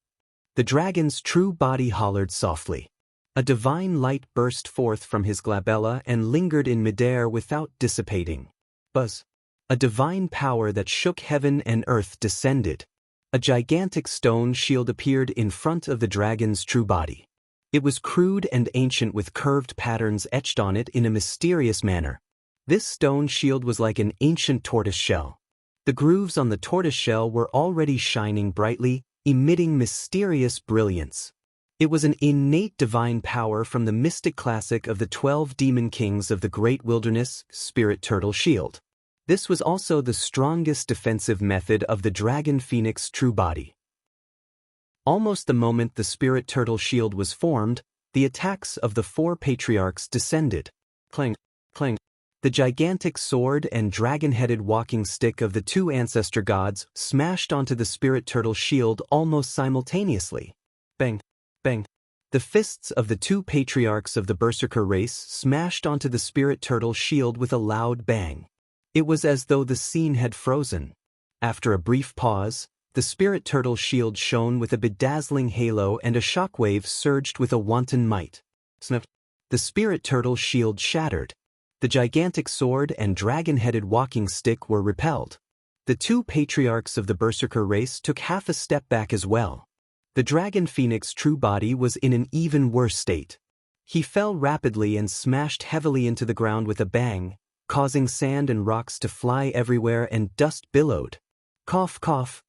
The dragon's true body hollered softly. A divine light burst forth from his glabella and lingered in midair without dissipating. Buzz! A divine power that shook heaven and earth descended. A gigantic stone shield appeared in front of the dragon's true body. It was crude and ancient with curved patterns etched on it in a mysterious manner. This stone shield was like an ancient tortoise shell. The grooves on the tortoise shell were already shining brightly, emitting mysterious brilliance. It was an innate divine power from the mystic classic of the 12 demon kings of the great wilderness, Spirit Turtle Shield. This was also the strongest defensive method of the Dragon Phoenix true body. Almost the moment the Spirit Turtle Shield was formed, the attacks of the 4 patriarchs descended. Clang, clang. The gigantic sword and dragon-headed walking stick of the 2 ancestor gods smashed onto the Spirit Turtle Shield almost simultaneously. Bang, bang. The fists of the 2 patriarchs of the Berserker race smashed onto the Spirit Turtle Shield with a loud bang. It was as though the scene had frozen. After a brief pause, the Spirit Turtle Shield shone with a bedazzling halo and a shockwave surged with a wanton might. Snap! The Spirit Turtle Shield shattered. The gigantic sword and dragon-headed walking stick were repelled. The 2 patriarchs of the Berserker race took half a step back as well. The Dragon Phoenix true body was in an even worse state. He fell rapidly and smashed heavily into the ground with a bang, causing sand and rocks to fly everywhere and dust billowed. Cough, cough.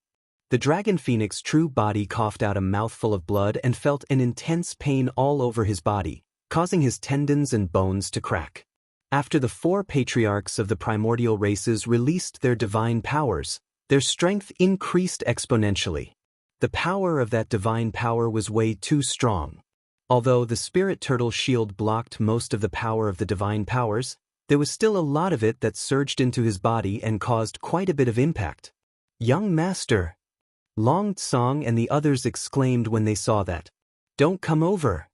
The dragon phoenix true body coughed out a mouthful of blood and felt an intense pain all over his body, causing his tendons and bones to crack. After the 4 patriarchs of the primordial races released their divine powers, their strength increased exponentially. The power of that divine power was way too strong. Although the spirit turtle shield blocked most of the power of the divine powers, there was still a lot of it that surged into his body and caused quite a bit of impact. "Young master!" Long Tsong and the others exclaimed when they saw that. "Don't come over!"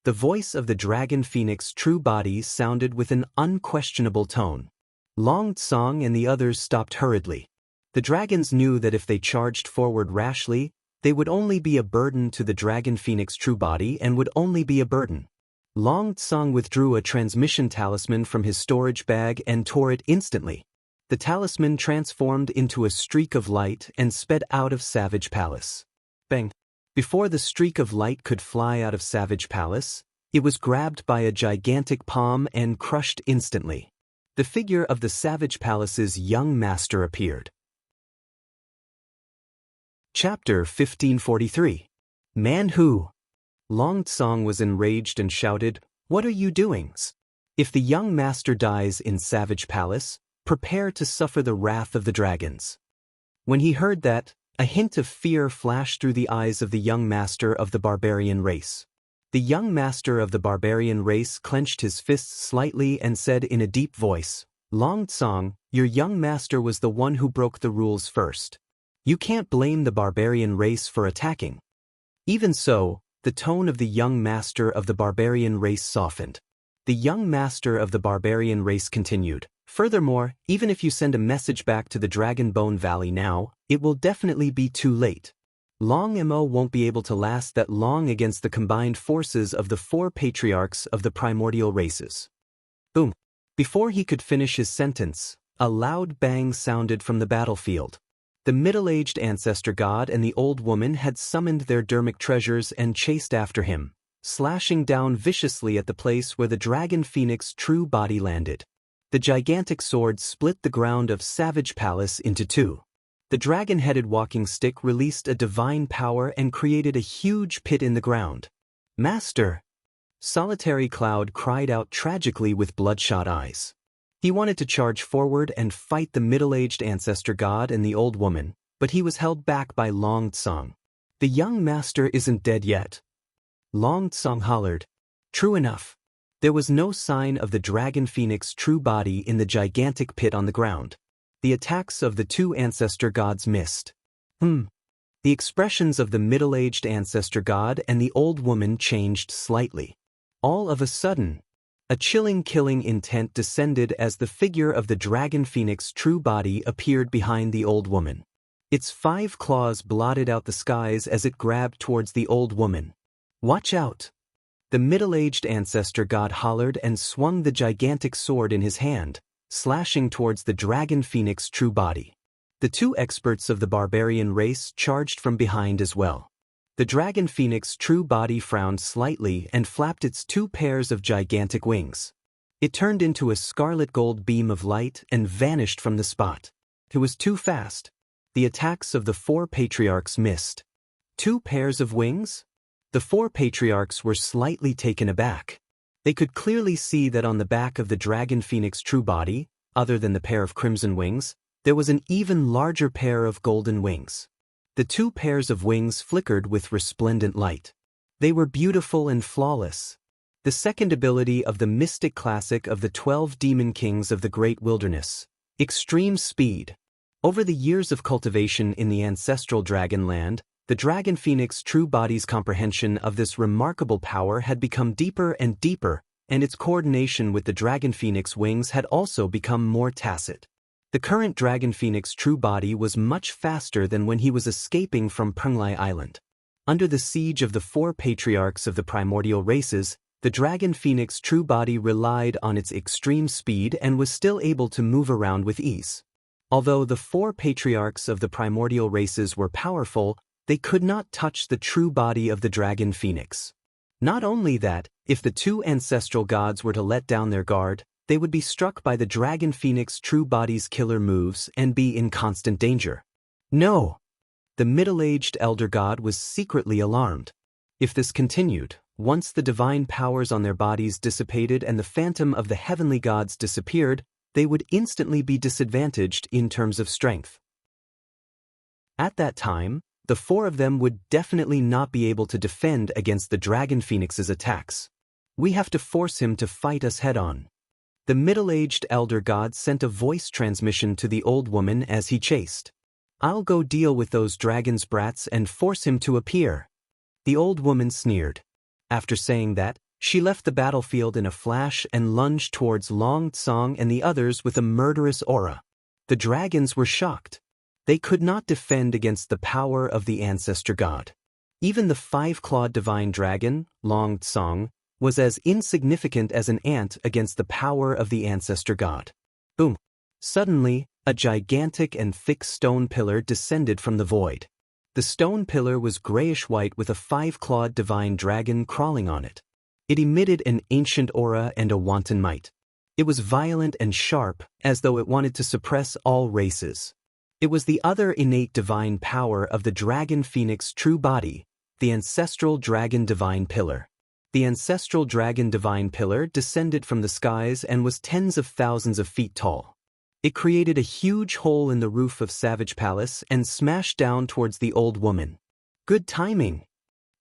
The voice of the dragon phoenix true body sounded with an unquestionable tone. Long Tsong and the others stopped hurriedly. The dragons knew that if they charged forward rashly, they would only be a burden to the dragon phoenix true body and would only be a burden. Long Tsong withdrew a transmission talisman from his storage bag and tore it instantly. The talisman transformed into a streak of light and sped out of Savage Palace. Bang! Before the streak of light could fly out of Savage Palace, it was grabbed by a gigantic palm and crushed instantly. The figure of the Savage Palace's young master appeared. Chapter 1543. Man Who? Long Tsong was enraged and shouted, "What are you doing? If the young master dies in Savage Palace, prepare to suffer the wrath of the dragons." When he heard that, a hint of fear flashed through the eyes of the young master of the barbarian race. The young master of the barbarian race clenched his fists slightly and said in a deep voice, "Long Tsong, your young master was the one who broke the rules first. You can't blame the barbarian race for attacking." Even so, the tone of the young master of the barbarian race softened. The young master of the barbarian race continued, "Furthermore, even if you send a message back to the Dragon Bone Valley now, it will definitely be too late. Long Mo won't be able to last that long against the combined forces of the 4 patriarchs of the primordial races." Boom! Before he could finish his sentence, a loud bang sounded from the battlefield. The middle-aged ancestor god and the old woman had summoned their dermic treasures and chased after him, slashing down viciously at the place where the dragon phoenix true body landed. The gigantic sword split the ground of Savage Palace into 2. The dragon-headed walking stick released a divine power and created a huge pit in the ground. "Master!" Solitary Cloud cried out tragically with bloodshot eyes. He wanted to charge forward and fight the middle-aged ancestor god and the old woman, but he was held back by Long Tsong. "The young master isn't dead yet." Long Tsong hollered. True enough. There was no sign of the dragon phoenix true body in the gigantic pit on the ground. The attacks of the 2 ancestor gods missed. The expressions of the middle-aged ancestor god and the old woman changed slightly. All of a sudden, a chilling killing intent descended as the figure of the dragon phoenix true body appeared behind the old woman. Its 5 claws blotted out the skies as it grabbed towards the old woman. "Watch out!" The middle-aged ancestor god hollered and swung the gigantic sword in his hand, slashing towards the dragon phoenix true body. The 2 experts of the barbarian race charged from behind as well. The dragon phoenix true body frowned slightly and flapped its 2 pairs of gigantic wings. It turned into a scarlet gold beam of light and vanished from the spot. It was too fast. The attacks of the 4 patriarchs missed. 2 pairs of wings? The 4 patriarchs were slightly taken aback. They could clearly see that on the back of the dragon phoenix true body, other than the pair of crimson wings, there was an even larger pair of golden wings. The 2 pairs of wings flickered with resplendent light. They were beautiful and flawless. The second ability of the mystic classic of the 12 demon kings of the great wilderness. Extreme speed. Over the years of cultivation in the ancestral Dragonland, the dragon phoenix true body's comprehension of this remarkable power had become deeper and deeper, and its coordination with the dragon phoenix wings had also become more tacit. The current dragon phoenix true body was much faster than when he was escaping from Penglai Island. Under the siege of the 4 patriarchs of the primordial races, the dragon phoenix true body relied on its extreme speed and was still able to move around with ease. Although the 4 patriarchs of the primordial races were powerful, they could not touch the true body of the dragon phoenix. Not only that, if the two ancestral gods were to let down their guard, they would be struck by the dragon phoenix true body's killer moves and be in constant danger. No! The middle-aged elder god was secretly alarmed. If this continued, once the divine powers on their bodies dissipated and the phantom of the heavenly gods disappeared, they would instantly be disadvantaged in terms of strength. At that time, the four of them would definitely not be able to defend against the dragon phoenix's attacks. We have to force him to fight us head-on. The middle-aged elder god sent a voice transmission to the old woman as he chased. I'll go deal with those dragon's brats and force him to appear. The old woman sneered. After saying that, she left the battlefield in a flash and lunged towards Long Tsong and the others with a murderous aura. The dragons were shocked. They could not defend against the power of the ancestor god. Even the five-clawed divine dragon, Long Tsong, was as insignificant as an ant against the power of the ancestor god. Boom! Suddenly, a gigantic and thick stone pillar descended from the void. The stone pillar was grayish-white with a five-clawed divine dragon crawling on it. It emitted an ancient aura and a wanton might. It was violent and sharp, as though it wanted to suppress all races. It was the other innate divine power of the dragon phoenix true body, the ancestral dragon divine pillar. The ancestral dragon divine pillar descended from the skies and was tens of thousands of feet tall. It created a huge hole in the roof of Savage Palace and smashed down towards the old woman. Good timing!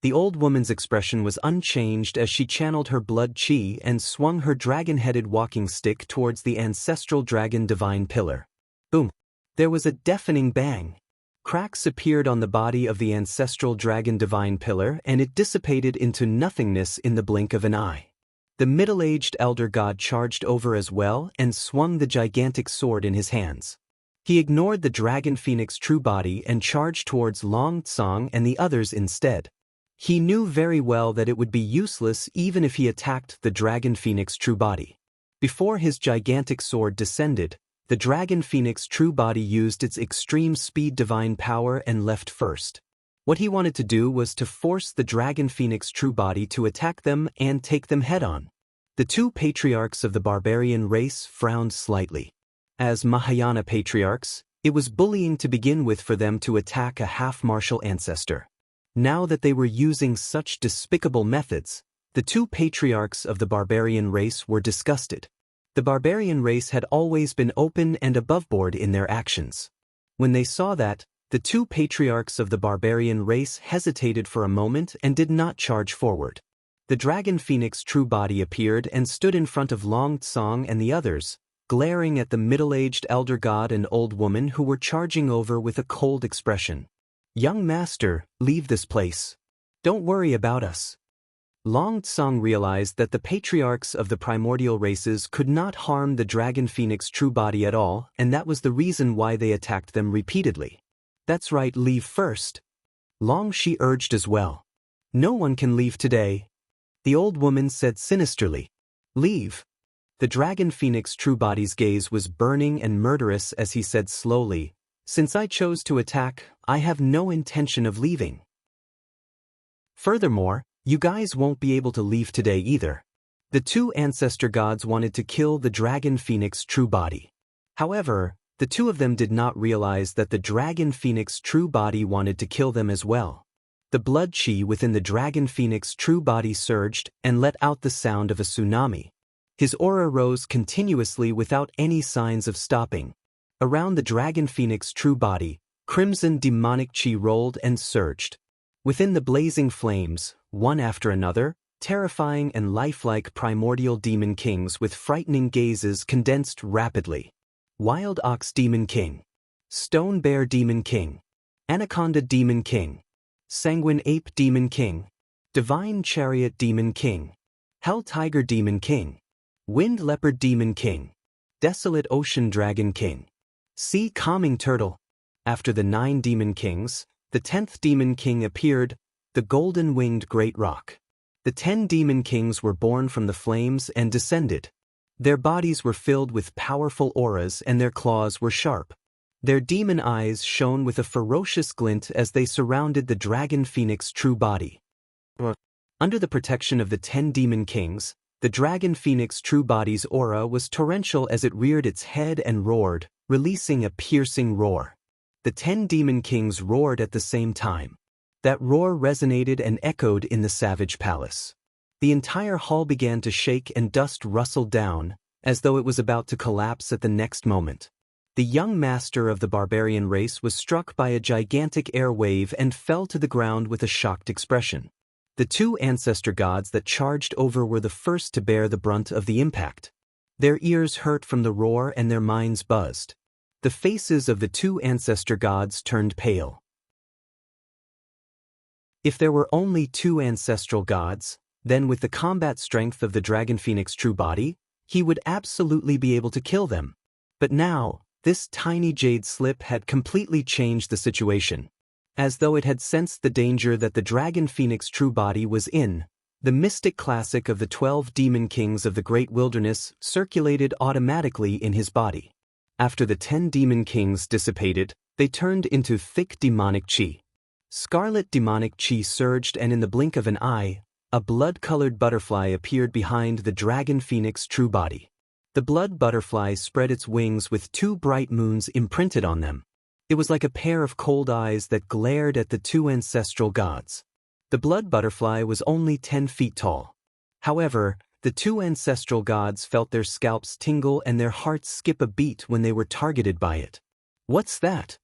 The old woman's expression was unchanged as she channeled her blood chi and swung her dragon-headed walking stick towards the ancestral dragon divine pillar. Boom! There was a deafening bang. Cracks appeared on the body of the ancestral dragon divine pillar and it dissipated into nothingness in the blink of an eye. The middle-aged elder god charged over as well and swung the gigantic sword in his hands. He ignored the dragon phoenix true body and charged towards Long Tsong and the others instead. He knew very well that it would be useless even if he attacked the dragon phoenix true body. Before his gigantic sword descended, the dragon phoenix true body used its extreme speed divine power and left first. What he wanted to do was to force the dragon phoenix true body to attack them and take them head-on. The two patriarchs of the barbarian race frowned slightly. As Mahayana patriarchs, it was bullying to begin with for them to attack a half-martial ancestor. Now that they were using such despicable methods, the two patriarchs of the barbarian race were disgusted. The barbarian race had always been open and aboveboard in their actions. When they saw that, the two patriarchs of the barbarian race hesitated for a moment and did not charge forward. The dragon phoenix true body appeared and stood in front of Long Tsong and the others, glaring at the middle-aged elder god and old woman who were charging over with a cold expression. Young master, leave this place. Don't worry about us. Long Tsong realized that the patriarchs of the primordial races could not harm the dragon phoenix true body at all, and that was the reason why they attacked them repeatedly. That's right, leave first. Long Shi urged as well. No one can leave today. The old woman said sinisterly. Leave. The dragon phoenix true body's gaze was burning and murderous as he said slowly, since I chose to attack, I have no intention of leaving. Furthermore, you guys won't be able to leave today either. The two ancestor gods wanted to kill the dragon phoenix true body. However, the two of them did not realize that the dragon phoenix true body wanted to kill them as well. The blood chi within the dragon phoenix true body surged and let out the sound of a tsunami. His aura rose continuously without any signs of stopping. Around the dragon phoenix true body, crimson demonic chi rolled and surged. Within the blazing flames, one after another, terrifying and lifelike primordial demon kings with frightening gazes condensed rapidly. Wild Ox Demon King, Stone Bear Demon King, Anaconda Demon King, Sanguine Ape Demon King, Divine Chariot Demon King, Hell Tiger Demon King, Wind Leopard Demon King, Desolate Ocean Dragon King, Sea Calming Turtle. After the 9 demon kings, the 10th demon king appeared, the golden-winged great rock. The 10 demon kings were born from the flames and descended. Their bodies were filled with powerful auras and their claws were sharp. Their demon eyes shone with a ferocious glint as they surrounded the dragon phoenix true body. Under the protection of the 10 demon kings, the dragon phoenix true body's aura was torrential as it reared its head and roared, releasing a piercing roar. The 10 demon kings roared at the same time. That roar resonated and echoed in the savage palace. The entire hall began to shake and dust rustled down, as though it was about to collapse at the next moment. The young master of the barbarian race was struck by a gigantic air wave and fell to the ground with a shocked expression. The 2 ancestor gods that charged over were the first to bear the brunt of the impact. Their ears hurt from the roar and their minds buzzed. The faces of the 2 ancestor gods turned pale. If there were only 2 ancestral gods, then with the combat strength of the dragon phoenix true body, he would absolutely be able to kill them. But now, this tiny jade slip had completely changed the situation. As though it had sensed the danger that the dragon phoenix true body was in, the mystic classic of the 12 demon kings of the great wilderness circulated automatically in his body. After the 10 demon kings dissipated, they turned into thick demonic chi. Scarlet demonic chi surged, and in the blink of an eye, a blood-colored butterfly appeared behind the dragon phoenix true body. The blood butterfly spread its wings with 2 bright moons imprinted on them. It was like a pair of cold eyes that glared at the 2 ancestral gods. The blood butterfly was only 10 feet tall. However, the 2 ancestral gods felt their scalps tingle and their hearts skip a beat when they were targeted by it. "What's that?"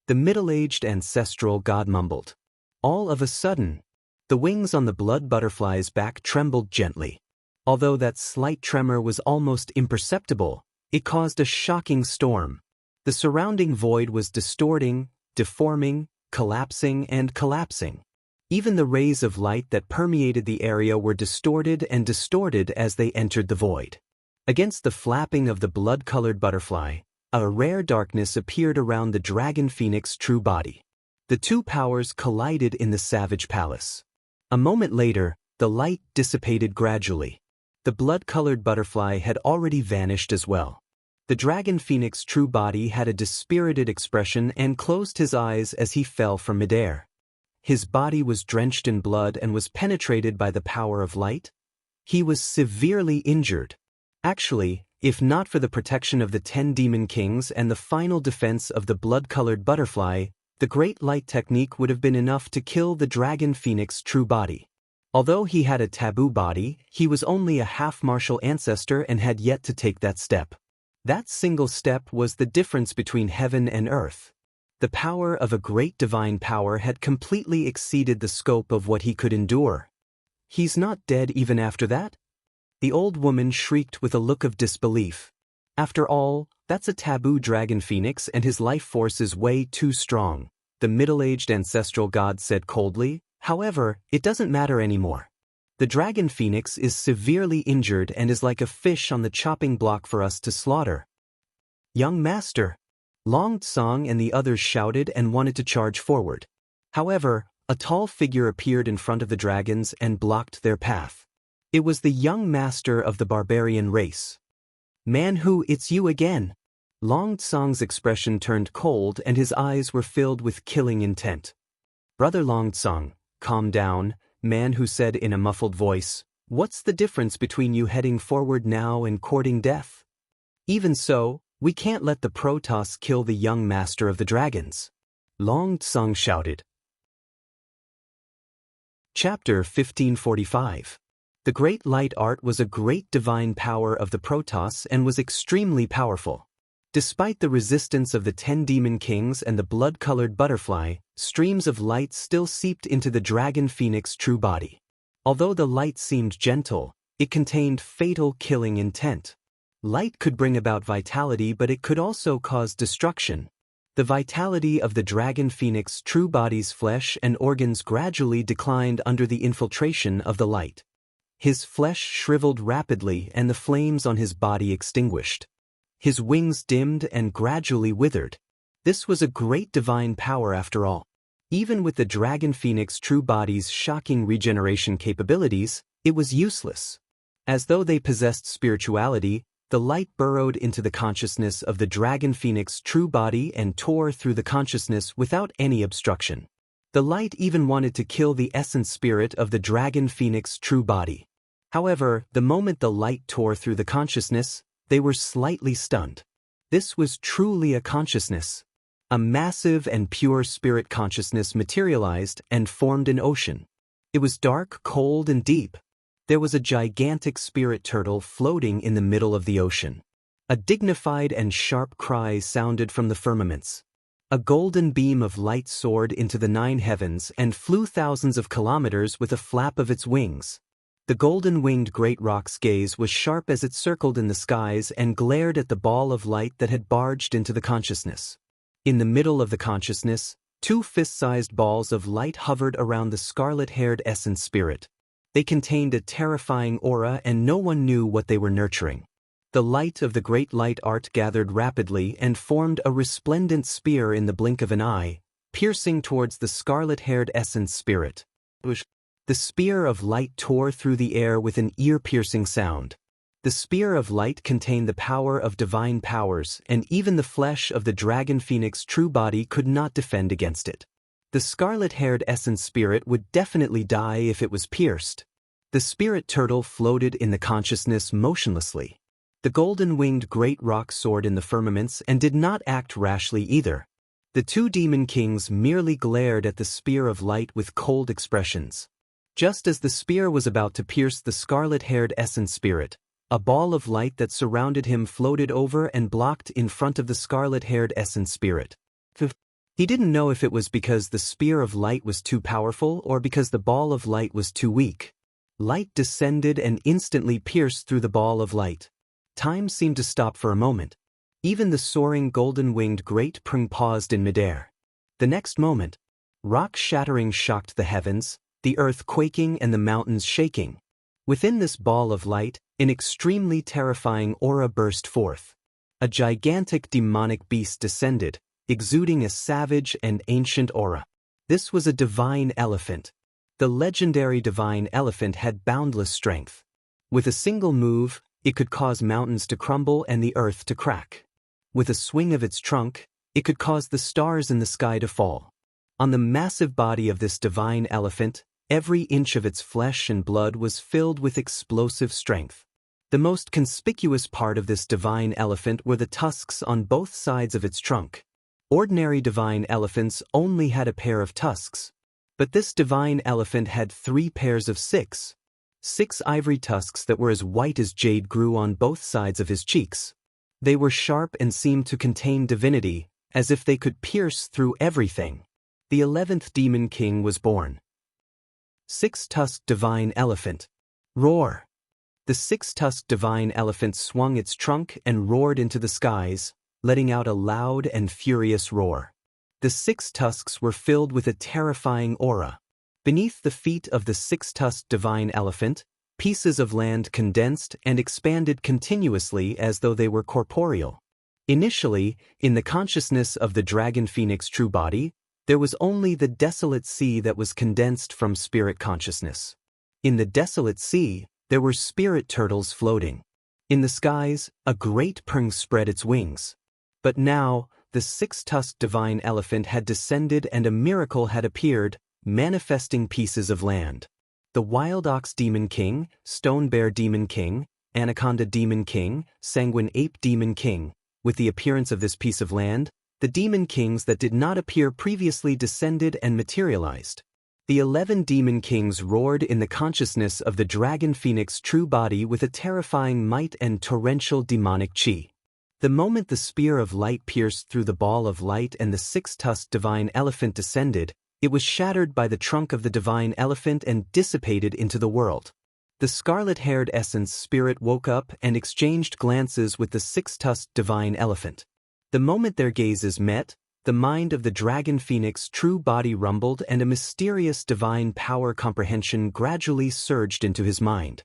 the middle-aged ancestral god mumbled. All of a sudden, the wings on the blood butterfly's back trembled gently. Although that slight tremor was almost imperceptible, it caused a shocking storm. The surrounding void was distorting, deforming, collapsing, and collapsing. Even the rays of light that permeated the area were distorted and distorted as they entered the void. Against the flapping of the blood-colored butterfly, a rare darkness appeared around the dragon phoenix true body. The 2 powers collided in the savage palace. A moment later, the light dissipated gradually. The blood-colored butterfly had already vanished as well. The dragon phoenix true body had a dispirited expression and closed his eyes as he fell from midair. His body was drenched in blood and was penetrated by the power of light. He was severely injured. Actually, if not for the protection of the 10 demon kings and the final defense of the blood-colored butterfly, the great light technique would have been enough to kill the dragon phoenix true body. Although he had a taboo body, he was only a half-martial ancestor and had yet to take that step. That single step was the difference between heaven and earth. The power of a great divine power had completely exceeded the scope of what he could endure. "He's not dead even after that?" the old woman shrieked with a look of disbelief. "After all, that's a taboo dragon phoenix and his life force is way too strong," the middle-aged ancestral god said coldly. "However, it doesn't matter anymore. The dragon phoenix is severely injured and is like a fish on the chopping block for us to slaughter." "Young master!" Long Tsang and the others shouted and wanted to charge forward. However, a tall figure appeared in front of the dragons and blocked their path. It was the young master of the barbarian race. "Man Hu, it's you again!" Long Tsang's expression turned cold and his eyes were filled with killing intent. "Brother Long Tsang, calm down," Man Hu said in a muffled voice. "What's the difference between you heading forward now and courting death? Even so, we can't let the Protoss kill the young master of the dragons." Long Tsang shouted. Chapter 1545. The Great Light Art was a great divine power of the Protoss and was extremely powerful. Despite the resistance of the 10 demon kings and the blood-colored butterfly, streams of light still seeped into the dragon phoenix true body. Although the light seemed gentle, it contained fatal killing intent. Light could bring about vitality, but it could also cause destruction. The vitality of the dragon phoenix true body's flesh and organs gradually declined under the infiltration of the light. His flesh shriveled rapidly and the flames on his body extinguished. His wings dimmed and gradually withered. This was a great divine power after all. Even with the dragon phoenix true body's shocking regeneration capabilities, it was useless. As though they possessed spirituality, the light burrowed into the consciousness of the dragon phoenix true body and tore through the consciousness without any obstruction. The light even wanted to kill the essence spirit of the dragon phoenix true body. However, the moment the light tore through the consciousness, they were slightly stunned. This was truly a consciousness. A massive and pure spirit consciousness materialized and formed an ocean. It was dark, cold, and deep. There was a gigantic spirit turtle floating in the middle of the ocean. A dignified and sharp cry sounded from the firmaments. A golden beam of light soared into the 9 heavens and flew thousands of kilometers with a flap of its wings. The golden-winged great rock's gaze was sharp as it circled in the skies and glared at the ball of light that had barged into the consciousness. In the middle of the consciousness, 2 fist-sized balls of light hovered around the scarlet-haired essence spirit. They contained a terrifying aura and no one knew what they were nurturing. The light of the great light art gathered rapidly and formed a resplendent spear in the blink of an eye, piercing towards the scarlet-haired essence spirit. The spear of light tore through the air with an ear-piercing sound. The spear of light contained the power of divine powers, and even the flesh of the dragon phoenix true body could not defend against it. The scarlet-haired essence spirit would definitely die if it was pierced. The spirit turtle floated in the consciousness motionlessly. The golden-winged great rock soared in the firmaments and did not act rashly either. The 2 demon kings merely glared at the spear of light with cold expressions. Just as the spear was about to pierce the scarlet-haired essence spirit, a ball of light that surrounded him floated over and blocked in front of the scarlet-haired essence spirit. He didn't know if it was because the spear of light was too powerful or because the ball of light was too weak. Light descended and instantly pierced through the ball of light. Time seemed to stop for a moment. Even the soaring golden-winged great prung paused in midair. The next moment, rock shattering shocked the heavens, the earth quaking and the mountains shaking. Within this ball of light, an extremely terrifying aura burst forth. A gigantic demonic beast descended, exuding a savage and ancient aura. This was a divine elephant. The legendary divine elephant had boundless strength. With a single move, it could cause mountains to crumble and the earth to crack. With a swing of its trunk, it could cause the stars in the sky to fall. On the massive body of this divine elephant, every inch of its flesh and blood was filled with explosive strength. The most conspicuous part of this divine elephant were the tusks on both sides of its trunk. Ordinary divine elephants only had a pair of tusks, but this divine elephant had 3 pairs of 6. 6 ivory tusks that were as white as jade grew on both sides of his cheeks. They were sharp and seemed to contain divinity, as if they could pierce through everything. The 11th demon king was born. 6-tusked divine elephant. Roar! The 6-tusked divine elephant swung its trunk and roared into the skies, letting out a loud and furious roar. The 6 tusks were filled with a terrifying aura. Beneath the feet of the 6-tusked divine elephant, pieces of land condensed and expanded continuously as though they were corporeal. Initially, in the consciousness of the dragon phoenix true body, there was only the desolate sea that was condensed from spirit consciousness. In the desolate sea, there were spirit turtles floating. In the skies, a great prung spread its wings. But now, the 6-tusked divine elephant had descended and a miracle had appeared, manifesting pieces of land. The wild ox demon king, stone bear demon king, anaconda demon king, sanguine ape demon king. With the appearance of this piece of land, the demon kings that did not appear previously descended and materialized. The 11 demon kings roared in the consciousness of the dragon phoenix true body with a terrifying might and torrential demonic chi. The moment the spear of light pierced through the ball of light and the 6-tusked divine elephant descended, it was shattered by the trunk of the divine elephant and dissipated into the world. The scarlet-haired essence spirit woke up and exchanged glances with the 6-tusked divine elephant. The moment their gazes met, the mind of the dragon phoenix true body rumbled and a mysterious divine power comprehension gradually surged into his mind.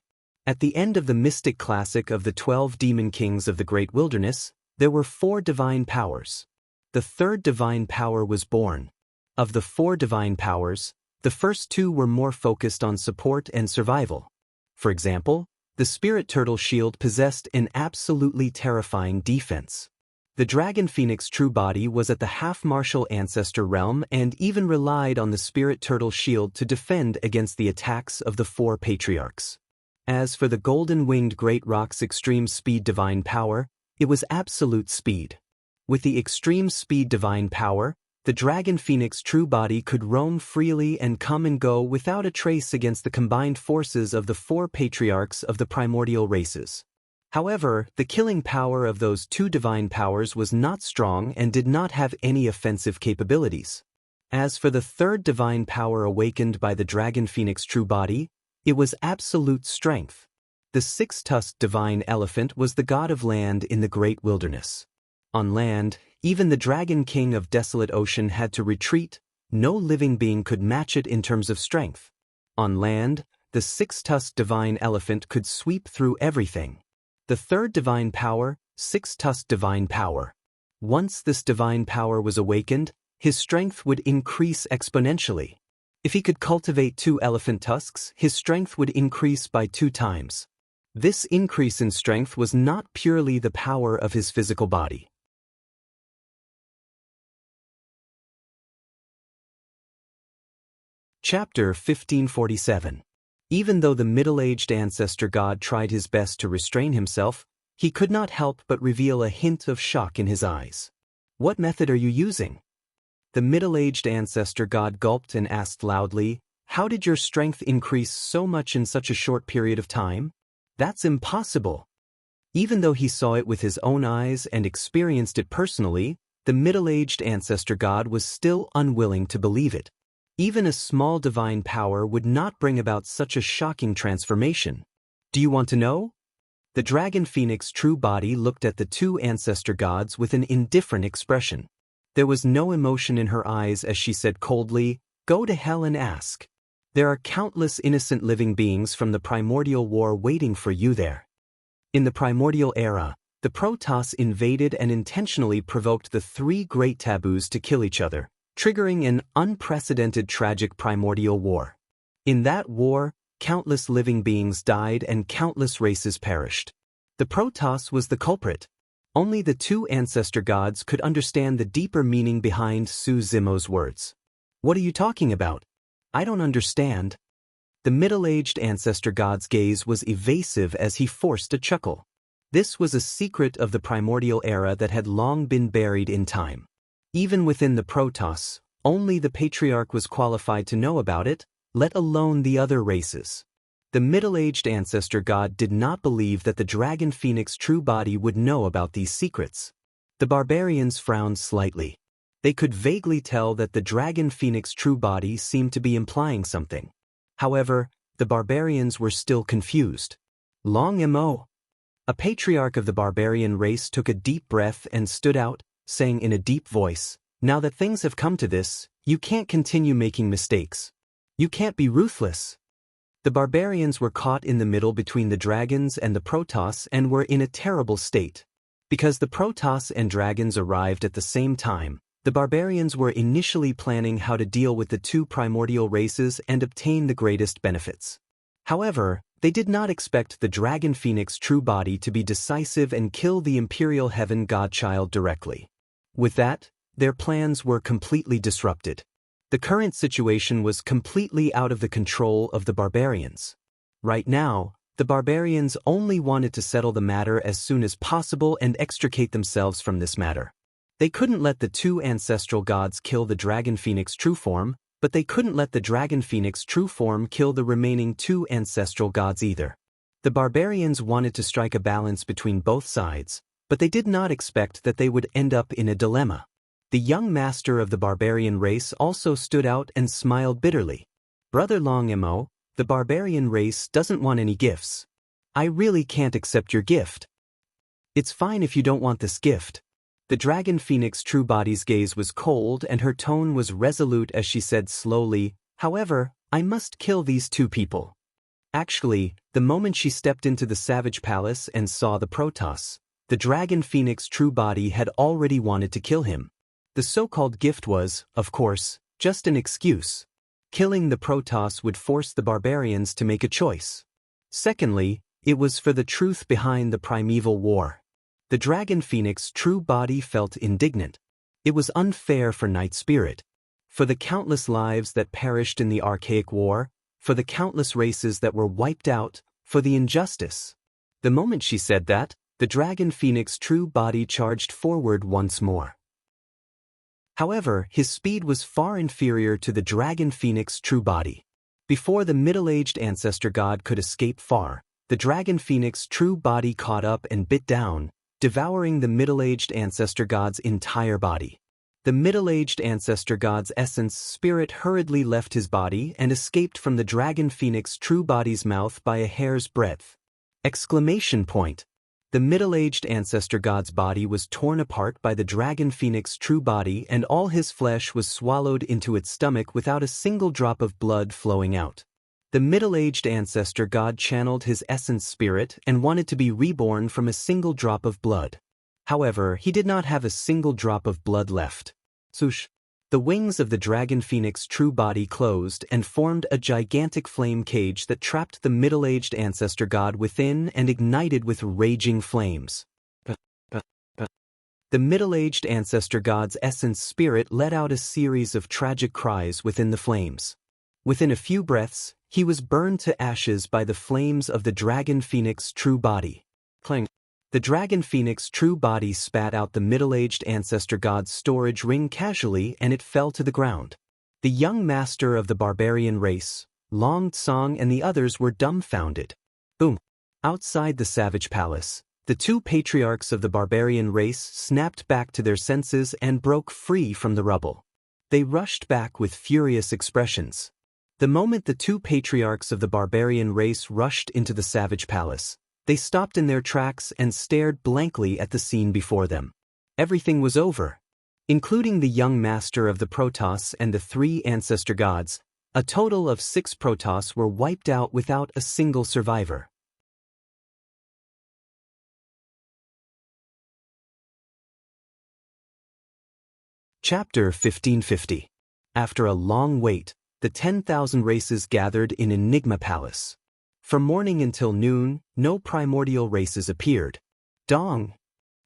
At the end of the mystic classic of the 12 demon kings of the great wilderness, there were 4 divine powers. The 3rd divine power was born. Of the 4 divine powers, the first 2 were more focused on support and survival. For example, the spirit turtle shield possessed an absolutely terrifying defense. The dragon phoenix true body was at the half-martial ancestor realm and even relied on the spirit turtle shield to defend against the attacks of the four patriarchs. As for the golden-winged great rock's extreme speed divine power, it was absolute speed. With the extreme speed divine power, the dragon phoenix true body could roam freely and come and go without a trace against the combined forces of the four patriarchs of the primordial races. However, the killing power of those two divine powers was not strong and did not have any offensive capabilities. As for the third divine power awakened by the dragon phoenix true body, it was absolute strength. The six-tusked divine elephant was the god of land in the great wilderness. On land, even the dragon king of desolate ocean had to retreat. No living being could match it in terms of strength. On land, the six-tusked divine elephant could sweep through everything. The third divine power, six-tusked divine power. Once this divine power was awakened, his strength would increase exponentially. If he could cultivate 2 elephant tusks, his strength would increase by 2 times. This increase in strength was not purely the power of his physical body. Chapter 1547. Even though the middle-aged ancestor god tried his best to restrain himself, he could not help but reveal a hint of shock in his eyes. "What method are you using?" The middle-aged ancestor god gulped and asked loudly, "How did your strength increase so much in such a short period of time? That's impossible." Even though he saw it with his own eyes and experienced it personally, the middle-aged ancestor god was still unwilling to believe it. Even a small divine power would not bring about such a shocking transformation. "Do you want to know?" The dragon phoenix true body looked at the 2 ancestor gods with an indifferent expression. There was no emotion in her eyes as she said coldly, "Go to hell and ask. There are countless innocent living beings from the primordial war waiting for you there." In the primordial era, the Protoss invaded and intentionally provoked the 3 great taboos to kill each other, triggering an unprecedented tragic primordial war. In that war, countless living beings died and countless races perished. The Protoss was the culprit. Only the 2 ancestor gods could understand the deeper meaning behind Su Zimo's words. "What are you talking about? I don't understand." The middle-aged ancestor god's gaze was evasive as he forced a chuckle. This was a secret of the primordial era that had long been buried in time. Even within the Protoss, only the patriarch was qualified to know about it, let alone the other races. The middle-aged ancestor god did not believe that the dragon phoenix true body would know about these secrets. The barbarians frowned slightly. They could vaguely tell that the dragon phoenix true body seemed to be implying something. However, the barbarians were still confused. "Long mo." A patriarch of the barbarian race took a deep breath and stood out, saying in a deep voice, "Now that things have come to this, you can't continue making mistakes. You can't be ruthless." The barbarians were caught in the middle between the dragons and the Protoss and were in a terrible state. Because the Protoss and dragons arrived at the same time, the barbarians were initially planning how to deal with the 2 primordial races and obtain the greatest benefits. However, they did not expect the dragon phoenix true body to be decisive and kill the imperial heaven godchild directly. With that, their plans were completely disrupted. The current situation was completely out of the control of the barbarians. Right now, the barbarians only wanted to settle the matter as soon as possible and extricate themselves from this matter. They couldn't let the 2 ancestral gods kill the dragon phoenix true form, but they couldn't let the dragon phoenix true form kill the remaining 2 ancestral gods either. The barbarians wanted to strike a balance between both sides, but they did not expect that they would end up in a dilemma. The young master of the barbarian race also stood out and smiled bitterly. "Brother Long Mo, the barbarian race doesn't want any gifts. I really can't accept your gift." "It's fine if you don't want this gift." The dragon phoenix true body's gaze was cold and her tone was resolute as she said slowly, "However, I must kill these 2 people." Actually, the moment she stepped into the savage palace and saw the Protoss, the dragon phoenix true body had already wanted to kill him. The so-called gift was, of course, just an excuse. Killing the Protoss would force the barbarians to make a choice. Secondly, it was for the truth behind the primeval war. The dragon phoenix true body felt indignant. It was unfair for Night Spirit. For the countless lives that perished in the archaic war, for the countless races that were wiped out, for the injustice. The moment she said that, the dragon phoenix true body charged forward once more. However, his speed was far inferior to the dragon phoenix true body. Before the middle-aged ancestor god could escape far, the dragon phoenix true body caught up and bit down, devouring the middle-aged ancestor god's entire body. The middle-aged ancestor god's essence spirit hurriedly left his body and escaped from the dragon phoenix true body's mouth by a hair's breadth. Exclamation point. The middle-aged ancestor god's body was torn apart by the dragon phoenix true body, and all his flesh was swallowed into its stomach without a single drop of blood flowing out. The middle-aged ancestor god channeled his essence spirit and wanted to be reborn from a single drop of blood. However, he did not have a single drop of blood left. Swoosh! The wings of the dragon phoenix true body closed and formed a gigantic flame cage that trapped the middle-aged ancestor god within and ignited with raging flames. The middle-aged ancestor god's essence spirit let out a series of tragic cries within the flames. Within a few breaths, he was burned to ashes by the flames of the dragon phoenix true body. Clang! The dragon phoenix true body spat out the middle-aged ancestor god's storage ring casually, and it fell to the ground. The young master of the barbarian race, Long Tsong, and the others were dumbfounded. Boom! Outside the savage palace, the two patriarchs of the barbarian race snapped back to their senses and broke free from the rubble. They rushed back with furious expressions. The moment the two patriarchs of the barbarian race rushed into the savage palace, they stopped in their tracks and stared blankly at the scene before them. Everything was over. Including the young master of the Protoss and the three ancestor gods, a total of 6 Protoss were wiped out without a single survivor. Chapter 1550. After a long wait, the 10,000 races gathered in Enigma Palace. From morning until noon, no primordial races appeared. Dong!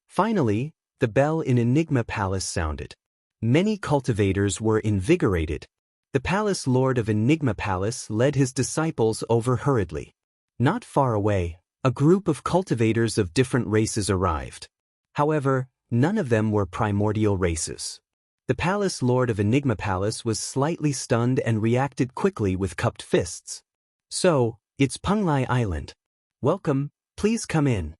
Finally, the bell in Enigma Palace sounded. Many cultivators were invigorated. The palace lord of Enigma Palace led his disciples over hurriedly. Not far away, a group of cultivators of different races arrived. However, none of them were primordial races. The palace lord of Enigma Palace was slightly stunned and reacted quickly with cupped fists. So, it's Penglai Island. Welcome, please come in.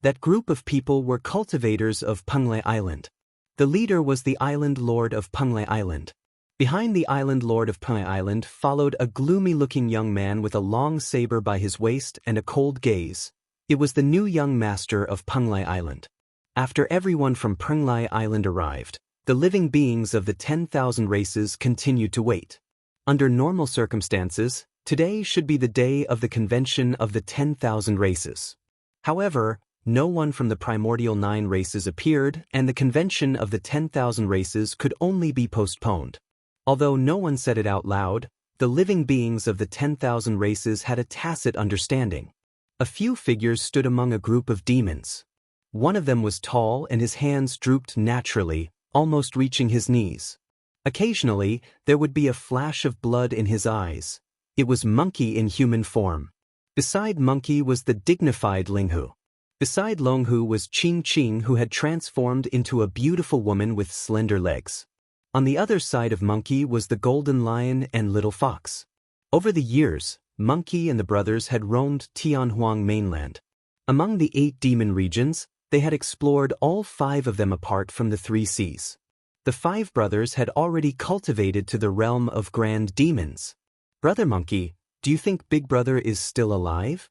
That group of people were cultivators of Penglai Island. The leader was the island lord of Penglai Island. Behind the island lord of Penglai Island followed a gloomy-looking young man with a long saber by his waist and a cold gaze. It was the new young master of Penglai Island. After everyone from Penglai Island arrived, the living beings of the 10,000 races continued to wait. Under normal circumstances, today should be the day of the convention of the 10,000 races. However, no one from the primordial 9 races appeared, and the convention of the 10,000 races could only be postponed. Although no one said it out loud, the living beings of the 10,000 races had a tacit understanding. A few figures stood among a group of demons. One of them was tall and his hands drooped naturally, almost reaching his knees. Occasionally, there would be a flash of blood in his eyes. It was Monkey in human form. Beside Monkey was the dignified Linghu. Beside Longhu was Ching Ching, who had transformed into a beautiful woman with slender legs. On the other side of Monkey was the Golden Lion and Little Fox. Over the years, Monkey and the brothers had roamed Tianhuang mainland. Among the 8 demon regions, they had explored all 5 of them apart from the 3 seas. The 5 brothers had already cultivated to the realm of grand demons. Brother Monkey, do you think Big Brother is still alive?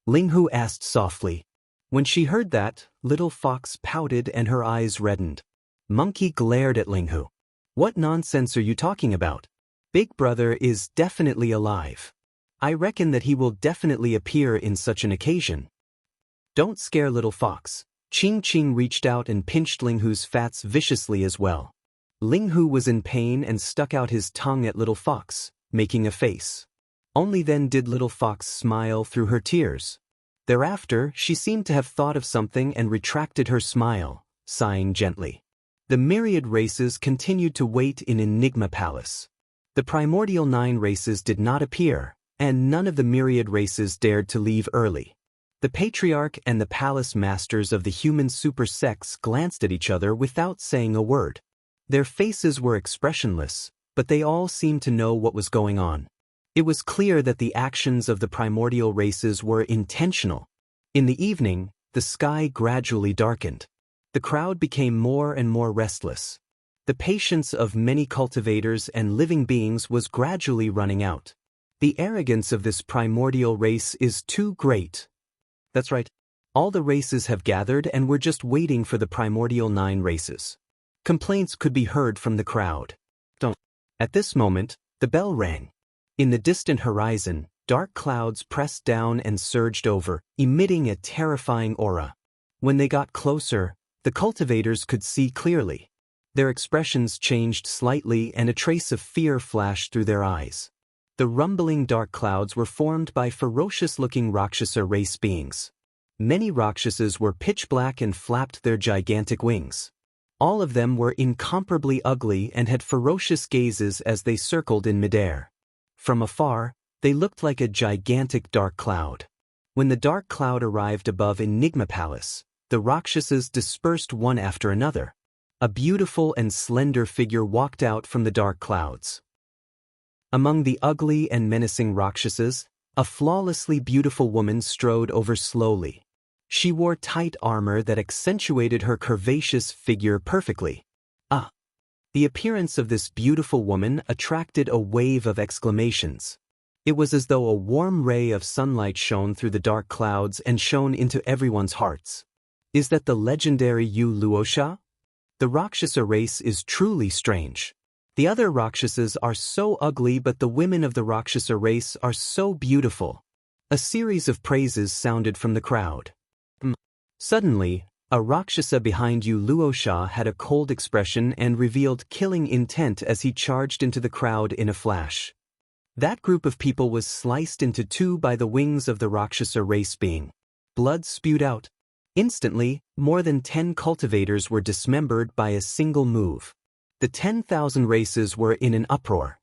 Linghu asked softly. When she heard that, Little Fox pouted and her eyes reddened. Monkey glared at Linghu. What nonsense are you talking about? Big Brother is definitely alive. I reckon that he will definitely appear in such an occasion. Don't scare Little Fox. Ching Ching reached out and pinched Linghu's fats viciously as well. Linghu was in pain and stuck out his tongue at Little Fox, making a face. Only then did Little Fox smile through her tears. Thereafter, she seemed to have thought of something and retracted her smile, sighing gently. The myriad races continued to wait in Enigma Palace. The primordial 9 races did not appear, and none of the myriad races dared to leave early. The patriarch and the palace masters of the human super sects glanced at each other without saying a word. Their faces were expressionless, but they all seemed to know what was going on. It was clear that the actions of the primordial races were intentional. In the evening, the sky gradually darkened. The crowd became more and more restless. The patience of many cultivators and living beings was gradually running out. The arrogance of this primordial race is too great. That's right. All the races have gathered and we're just waiting for the primordial 9 races. Complaints could be heard from the crowd. At this moment, the bell rang. In the distant horizon, dark clouds pressed down and surged over, emitting a terrifying aura. When they got closer, the cultivators could see clearly. Their expressions changed slightly and a trace of fear flashed through their eyes. The rumbling dark clouds were formed by ferocious-looking Rakshasa race beings. Many Rakshasas were pitch black and flapped their gigantic wings. All of them were incomparably ugly and had ferocious gazes as they circled in midair. From afar, they looked like a gigantic dark cloud. When the dark cloud arrived above Enigma Palace, the Rakshasas dispersed one after another. A beautiful and slender figure walked out from the dark clouds. Among the ugly and menacing Rakshasas, a flawlessly beautiful woman strode over slowly. She wore tight armor that accentuated her curvaceous figure perfectly. The appearance of this beautiful woman attracted a wave of exclamations. It was as though a warm ray of sunlight shone through the dark clouds and shone into everyone's hearts. Is that the legendary Yu Luosha? The Rakshasa race is truly strange. The other Rakshasas are so ugly, but the women of the Rakshasa race are so beautiful. A series of praises sounded from the crowd. Suddenly, a Rakshasa behind Yu Luosha had a cold expression and revealed killing intent as he charged into the crowd in a flash. That group of people was sliced into 2 by the wings of the Rakshasa race being. Blood spewed out. Instantly, more than 10 cultivators were dismembered by a single move. The 10,000 races were in an uproar.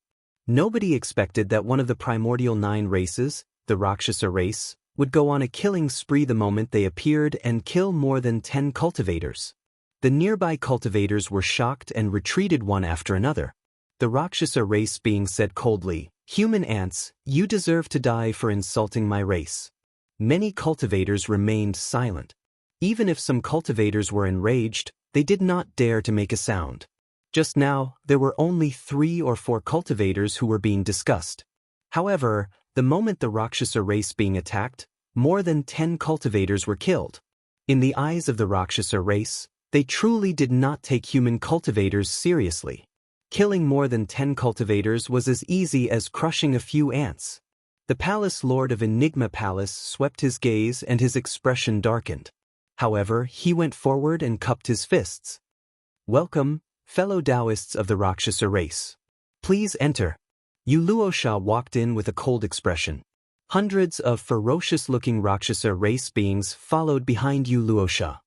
Nobody expected that one of the primordial 9 races, the Rakshasa race, would go on a killing spree the moment they appeared and kill more than 10 cultivators. The nearby cultivators were shocked and retreated one after another. The Rakshasa race being said coldly, "Human ants, you deserve to die for insulting my race." Many cultivators remained silent. Even if some cultivators were enraged, they did not dare to make a sound. Just now, there were only 3 or 4 cultivators who were being discussed. However, the moment the Rakshasa race being attacked, more than 10 cultivators were killed. In the eyes of the Rakshasa race, they truly did not take human cultivators seriously. Killing more than 10 cultivators was as easy as crushing a few ants. The palace lord of Enigma Palace swept his gaze and his expression darkened. However, he went forward and cupped his fists. "Welcome, fellow Taoists of the Rakshasa race. Please enter." Yu Luosha walked in with a cold expression. Hundreds of ferocious-looking Rakshasa race beings followed behind Yu Luosha.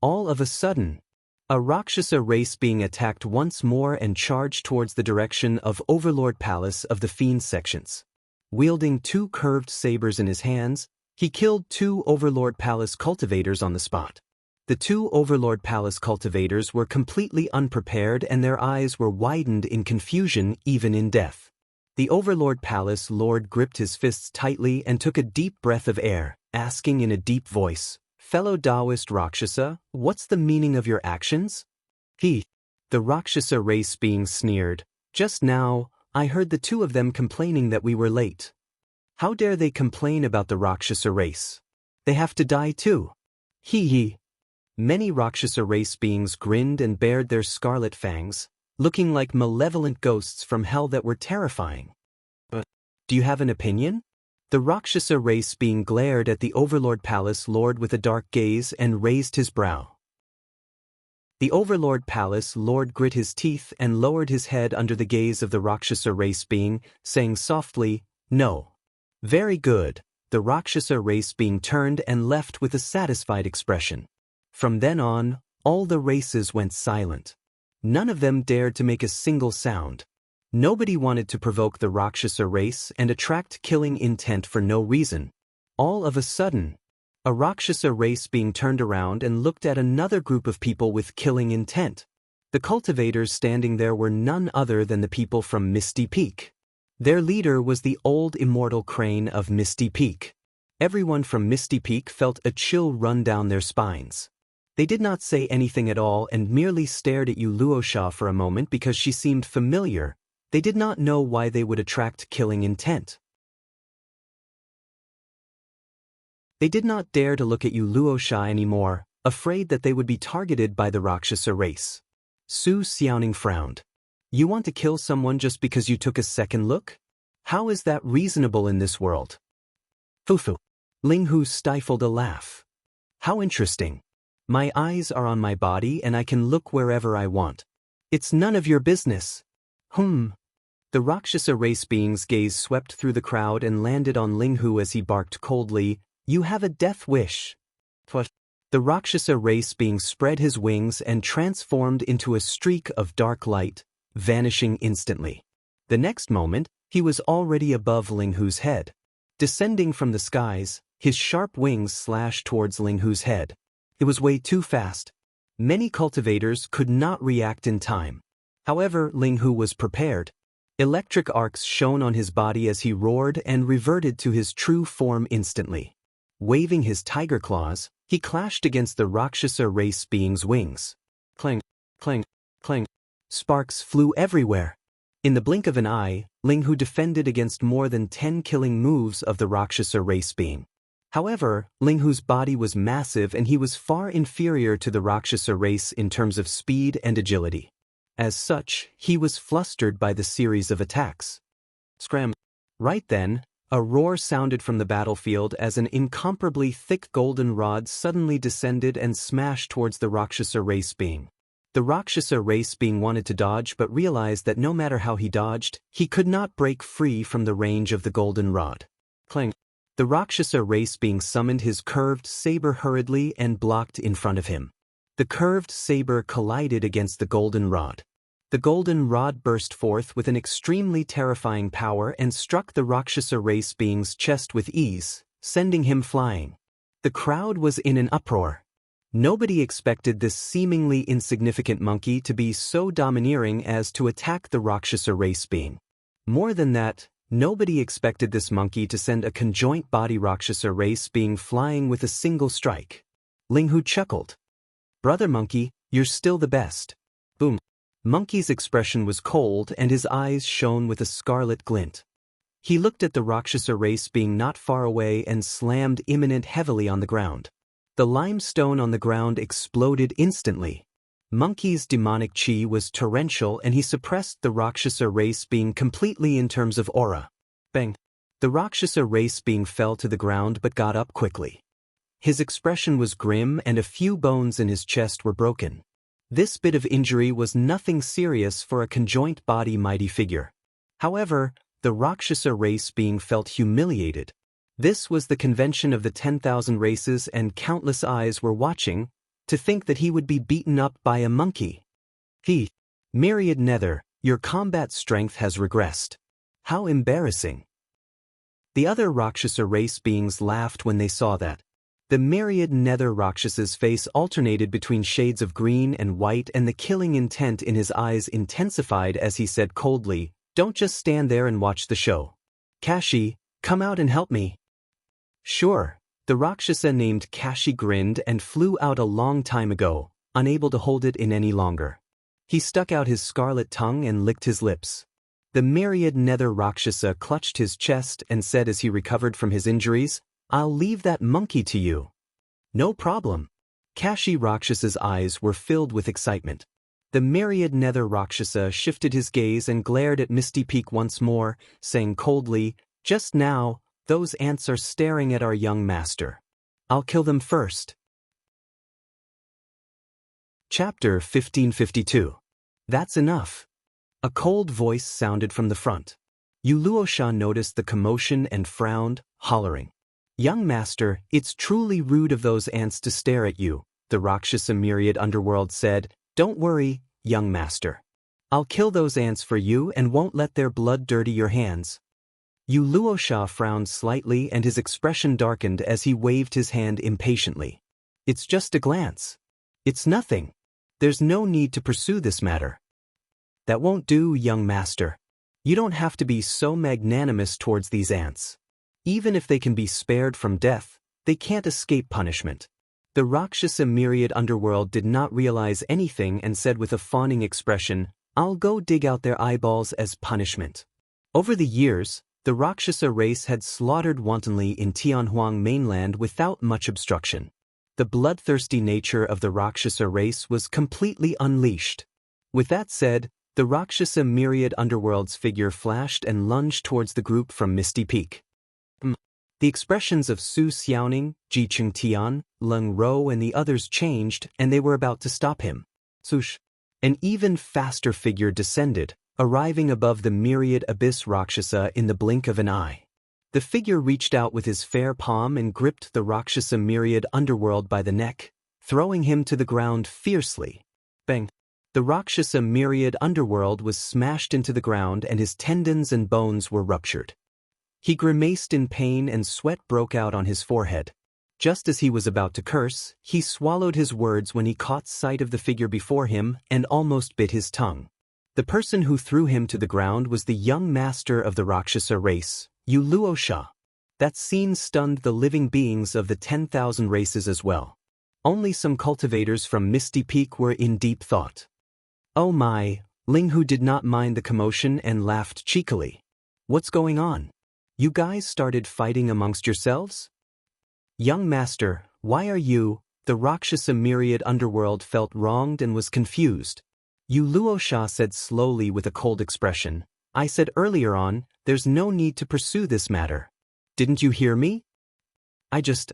All of a sudden, a Rakshasa race being attacked once more and charged towards the direction of Overlord Palace of the Fiend sections. Wielding 2 curved sabers in his hands, he killed 2 Overlord Palace cultivators on the spot. The 2 Overlord Palace cultivators were completely unprepared and their eyes were widened in confusion even in death. The Overlord Palace Lord gripped his fists tightly and took a deep breath of air, asking in a deep voice, "Fellow Taoist Rakshasa, what's the meaning of your actions?" The Rakshasa race being sneered, "Just now, I heard the 2 of them complaining that we were late. How dare they complain about the Rakshasa race? They have to die too." Many Rakshasa race beings grinned and bared their scarlet fangs, looking like malevolent ghosts from hell that were terrifying. "But do you have an opinion?" The Rakshasa race being glared at the Overlord Palace Lord with a dark gaze and raised his brow. The Overlord Palace Lord grit his teeth and lowered his head under the gaze of the Rakshasa race being, saying softly, "No." "Very good. the Rakshasa race being turned and left with a satisfied expression. From then on, all the races went silent. None of them dared to make a single sound. Nobody wanted to provoke the Rakshasa race and attract killing intent for no reason. All of a sudden, a Rakshasa race being turned around and looked at another group of people with killing intent. The cultivators standing there were none other than the people from Misty Peak. Their leader was the old immortal crane of Misty Peak. Everyone from Misty Peak felt a chill run down their spines. They did not say anything at all and merely stared at Luosha for a moment because she seemed familiar. They did not know why they would attract killing intent. They did not dare to look at Luosha anymore, afraid that they would be targeted by the Rakshasa race. Su Xiaoning frowned. You want to kill someone just because you took a second look? How is that reasonable in this world? Fufu. Ling Hu stifled a laugh. How interesting. My eyes are on my body and I can look wherever I want. It's none of your business. The Rakshasa race being's gaze swept through the crowd and landed on Ling Hu as he barked coldly, You have a death wish. The Rakshasa race being spread his wings and transformed into a streak of dark light, vanishing instantly. The next moment, he was already above Ling Hu's head. Descending from the skies, his sharp wings slashed towards Ling Hu's head. It was way too fast. Many cultivators could not react in time. However, Ling Hu was prepared. Electric arcs shone on his body as he roared and reverted to his true form instantly. Waving his tiger claws, he clashed against the Rakshasa race being's wings. Clang, clang, clang. Sparks flew everywhere. In the blink of an eye, Ling Hu defended against more than 10 killing moves of the Rakshasa race being. However, Ling Hu's body was massive and he was far inferior to the Rakshasa race in terms of speed and agility. As such, he was flustered by the series of attacks. Scram! Right then, a roar sounded from the battlefield as an incomparably thick golden rod suddenly descended and smashed towards the Rakshasa race being. The Rakshasa race being wanted to dodge but realized that no matter how he dodged, he could not break free from the range of the golden rod. Clang! The Rakshasa race being summoned his curved saber hurriedly and blocked in front of him. The curved saber collided against the golden rod. The golden rod burst forth with an extremely terrifying power and struck the Rakshasa race being's chest with ease, sending him flying. The crowd was in an uproar. Nobody expected this seemingly insignificant monkey to be so domineering as to attack the Rakshasa race being. More than that, nobody expected this monkey to send a conjoint body Rakshasa race being flying with a single strike. Ling Hu chuckled. Brother monkey, you're still the best. Boom. Monkey's expression was cold and his eyes shone with a scarlet glint. He looked at the Rakshasa race being not far away and slammed imminent heavily on the ground. The limestone on the ground exploded instantly. Monkey's demonic chi was torrential and he suppressed the Rakshasa race being completely in terms of aura. Bang! The Rakshasa race being fell to the ground but got up quickly. His expression was grim and a few bones in his chest were broken. This bit of injury was nothing serious for a conjoint body mighty figure. However, the Rakshasa race being felt humiliated. This was the convention of the 10,000 races and countless eyes were watching, to think that he would be beaten up by a monkey. Myriad Nether, your combat strength has regressed. How embarrassing. The other Rakshasa race beings laughed when they saw that. The myriad nether Rakshasa's face alternated between shades of green and white and the killing intent in his eyes intensified as he said coldly, Don't just stand there and watch the show. Kashi, come out and help me. Sure, the Rakshasa named Kashi grinned and flew out a long time ago, unable to hold it in any longer. He stuck out his scarlet tongue and licked his lips. The myriad nether Rakshasa clutched his chest and said as he recovered from his injuries, I'll leave that monkey to you. No problem. Kashi Rakshasa's eyes were filled with excitement. The myriad nether Rakshasa shifted his gaze and glared at Misty Peak once more, saying coldly, Just now, those ants are staring at our young master. I'll kill them first. Chapter 1552. That's enough. A cold voice sounded from the front. Luosha noticed the commotion and frowned, hollering. Young master, it's truly rude of those ants to stare at you, the Rakshasa myriad underworld said. Don't worry, young master. I'll kill those ants for you and won't let their blood dirty your hands. Yuluosha frowned slightly and his expression darkened as he waved his hand impatiently. It's just a glance. It's nothing. There's no need to pursue this matter. That won't do, young master. You don't have to be so magnanimous towards these ants. Even if they can be spared from death, they can't escape punishment. The Rakshasa myriad underworld did not realize anything and said with a fawning expression, I'll go dig out their eyeballs as punishment. Over the years, the Rakshasa race had slaughtered wantonly in Tianhuang mainland without much obstruction. The bloodthirsty nature of the Rakshasa race was completely unleashed. With that said, the Rakshasa myriad underworld's figure flashed and lunged towards the group from Misty Peak. The expressions of Su Xiaoning, Ji Chengtian, Leng Ro and the others changed and they were about to stop him. Swoosh! An even faster figure descended, arriving above the myriad abyss Rakshasa in the blink of an eye. The figure reached out with his fair palm and gripped the Rakshasa myriad underworld by the neck, throwing him to the ground fiercely. Bang! The Rakshasa myriad underworld was smashed into the ground and his tendons and bones were ruptured. He grimaced in pain and sweat broke out on his forehead. Just as he was about to curse, he swallowed his words when he caught sight of the figure before him and almost bit his tongue. The person who threw him to the ground was the young master of the Rakshasa race, Yuluosha. That scene stunned the living beings of the 10,000 races as well. Only some cultivators from Misty Peak were in deep thought. Oh my, Linghu did not mind the commotion and laughed cheekily. What's going on? You guys started fighting amongst yourselves? Young master, why are you? The Rakshasa myriad underworld felt wronged and was confused. Yuluosha said slowly with a cold expression, I said earlier on, there's no need to pursue this matter. Didn't you hear me? I just.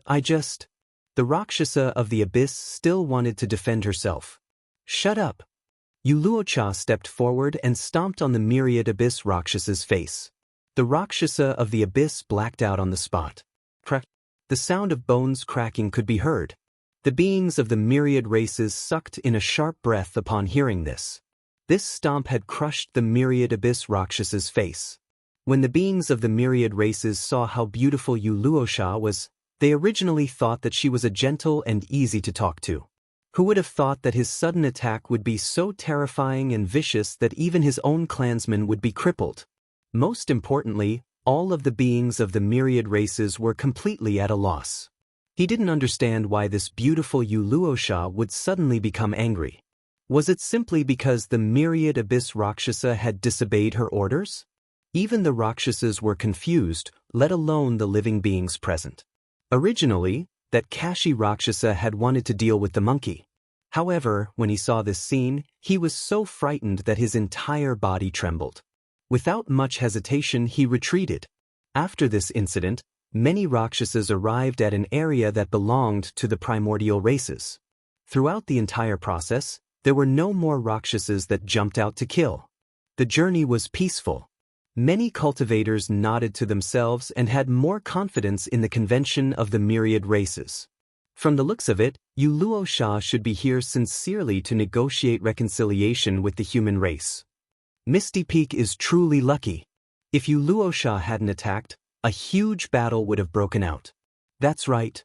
The Rakshasa of the abyss still wanted to defend herself. Shut up. Yuluosha stepped forward and stomped on the myriad abyss Rakshas's face. The Rakshasa of the abyss blacked out on the spot. Crack. The sound of bones cracking could be heard. The beings of the myriad races sucked in a sharp breath upon hearing this. This stomp had crushed the myriad abyss Rakshas's face. When the beings of the myriad races saw how beautiful Yuluosha was, they originally thought that she was a gentle and easy to talk to. Who would have thought that his sudden attack would be so terrifying and vicious that even his own clansmen would be crippled? Most importantly, all of the beings of the myriad races were completely at a loss. He didn't understand why this beautiful Yuluosha would suddenly become angry. Was it simply because the myriad abyss Rakshasa had disobeyed her orders? Even the Rakshasas were confused, let alone the living beings present. Originally, that Kashi Rakshasa had wanted to deal with the monkey. However, when he saw this scene, he was so frightened that his entire body trembled. Without much hesitation, he retreated. After this incident, many Rakshasas arrived at an area that belonged to the primordial races. Throughout the entire process, there were no more Rakshasas that jumped out to kill. The journey was peaceful. Many cultivators nodded to themselves and had more confidence in the convention of the myriad races. From the looks of it, Yuluosha should be here sincerely to negotiate reconciliation with the human race. Misty Peak is truly lucky. If Yuluosha hadn't attacked, a huge battle would have broken out. That's right.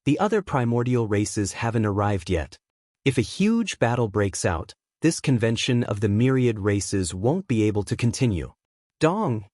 The other primordial races haven't arrived yet. If a huge battle breaks out, this convention of the myriad races won't be able to continue. Dong!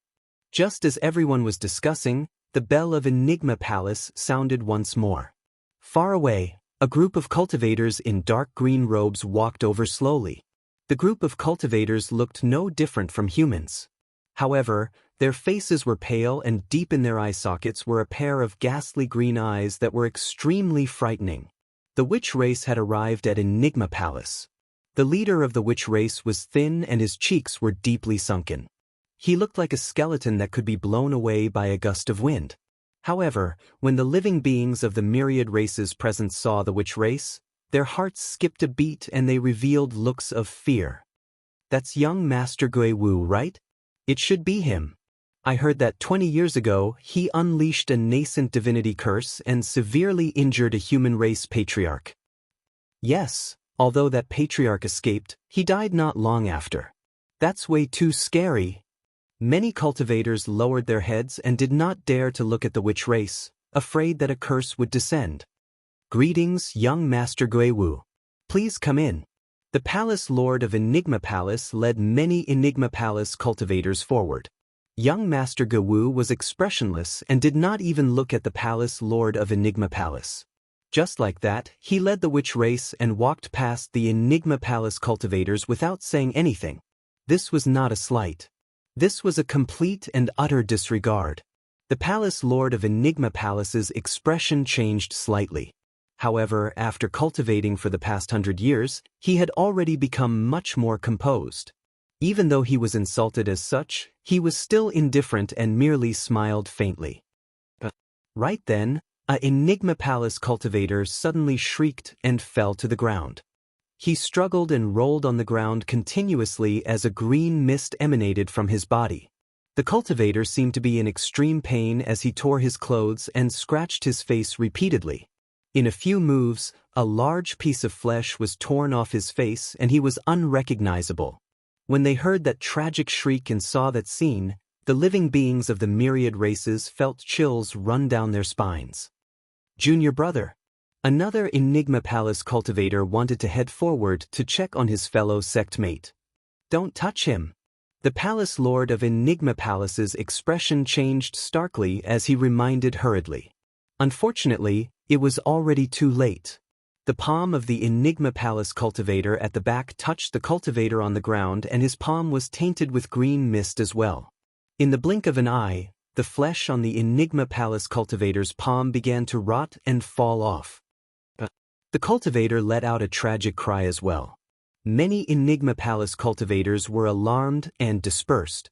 Just as everyone was discussing, the bell of Enigma Palace sounded once more. Far away, a group of cultivators in dark green robes walked over slowly. The group of cultivators looked no different from humans. However, their faces were pale and deep in their eye sockets were a pair of ghastly green eyes that were extremely frightening. The witch race had arrived at Enigma Palace. The leader of the witch race was thin and his cheeks were deeply sunken. He looked like a skeleton that could be blown away by a gust of wind. However, when the living beings of the myriad races present saw the witch race, their hearts skipped a beat and they revealed looks of fear. That's young Master Gui Wu, right? It should be him. I heard that 20 years ago he unleashed a nascent divinity curse and severely injured a human race patriarch. Yes, although that patriarch escaped, he died not long after. That's way too scary. Many cultivators lowered their heads and did not dare to look at the witch race, afraid that a curse would descend. Greetings, young Master Guiwu. Please come in. The Palace Lord of Enigma Palace led many Enigma Palace cultivators forward. Young Master Guiwu was expressionless and did not even look at the Palace Lord of Enigma Palace. Just like that, he led the witch race and walked past the Enigma Palace cultivators without saying anything. This was not a slight. This was a complete and utter disregard. The Palace Lord of Enigma Palace's expression changed slightly. However, after cultivating for the past 100 years, he had already become much more composed. Even though he was insulted as such, he was still indifferent and merely smiled faintly. Right then, an Enigma Palace cultivator suddenly shrieked and fell to the ground. He struggled and rolled on the ground continuously as a green mist emanated from his body. The cultivator seemed to be in extreme pain as he tore his clothes and scratched his face repeatedly. In a few moves, a large piece of flesh was torn off his face and he was unrecognizable. When they heard that tragic shriek and saw that scene, the living beings of the myriad races felt chills run down their spines. Junior brother. Another Enigma Palace cultivator wanted to head forward to check on his fellow sect mate. Don't touch him. The Palace Lord of Enigma Palace's expression changed starkly as he reminded hurriedly. Unfortunately, it was already too late. The palm of the Enigma Palace cultivator at the back touched the cultivator on the ground and his palm was tainted with green mist as well. In the blink of an eye, the flesh on the Enigma Palace cultivator's palm began to rot and fall off. The cultivator let out a tragic cry as well. Many Enigma Palace cultivators were alarmed and dispersed.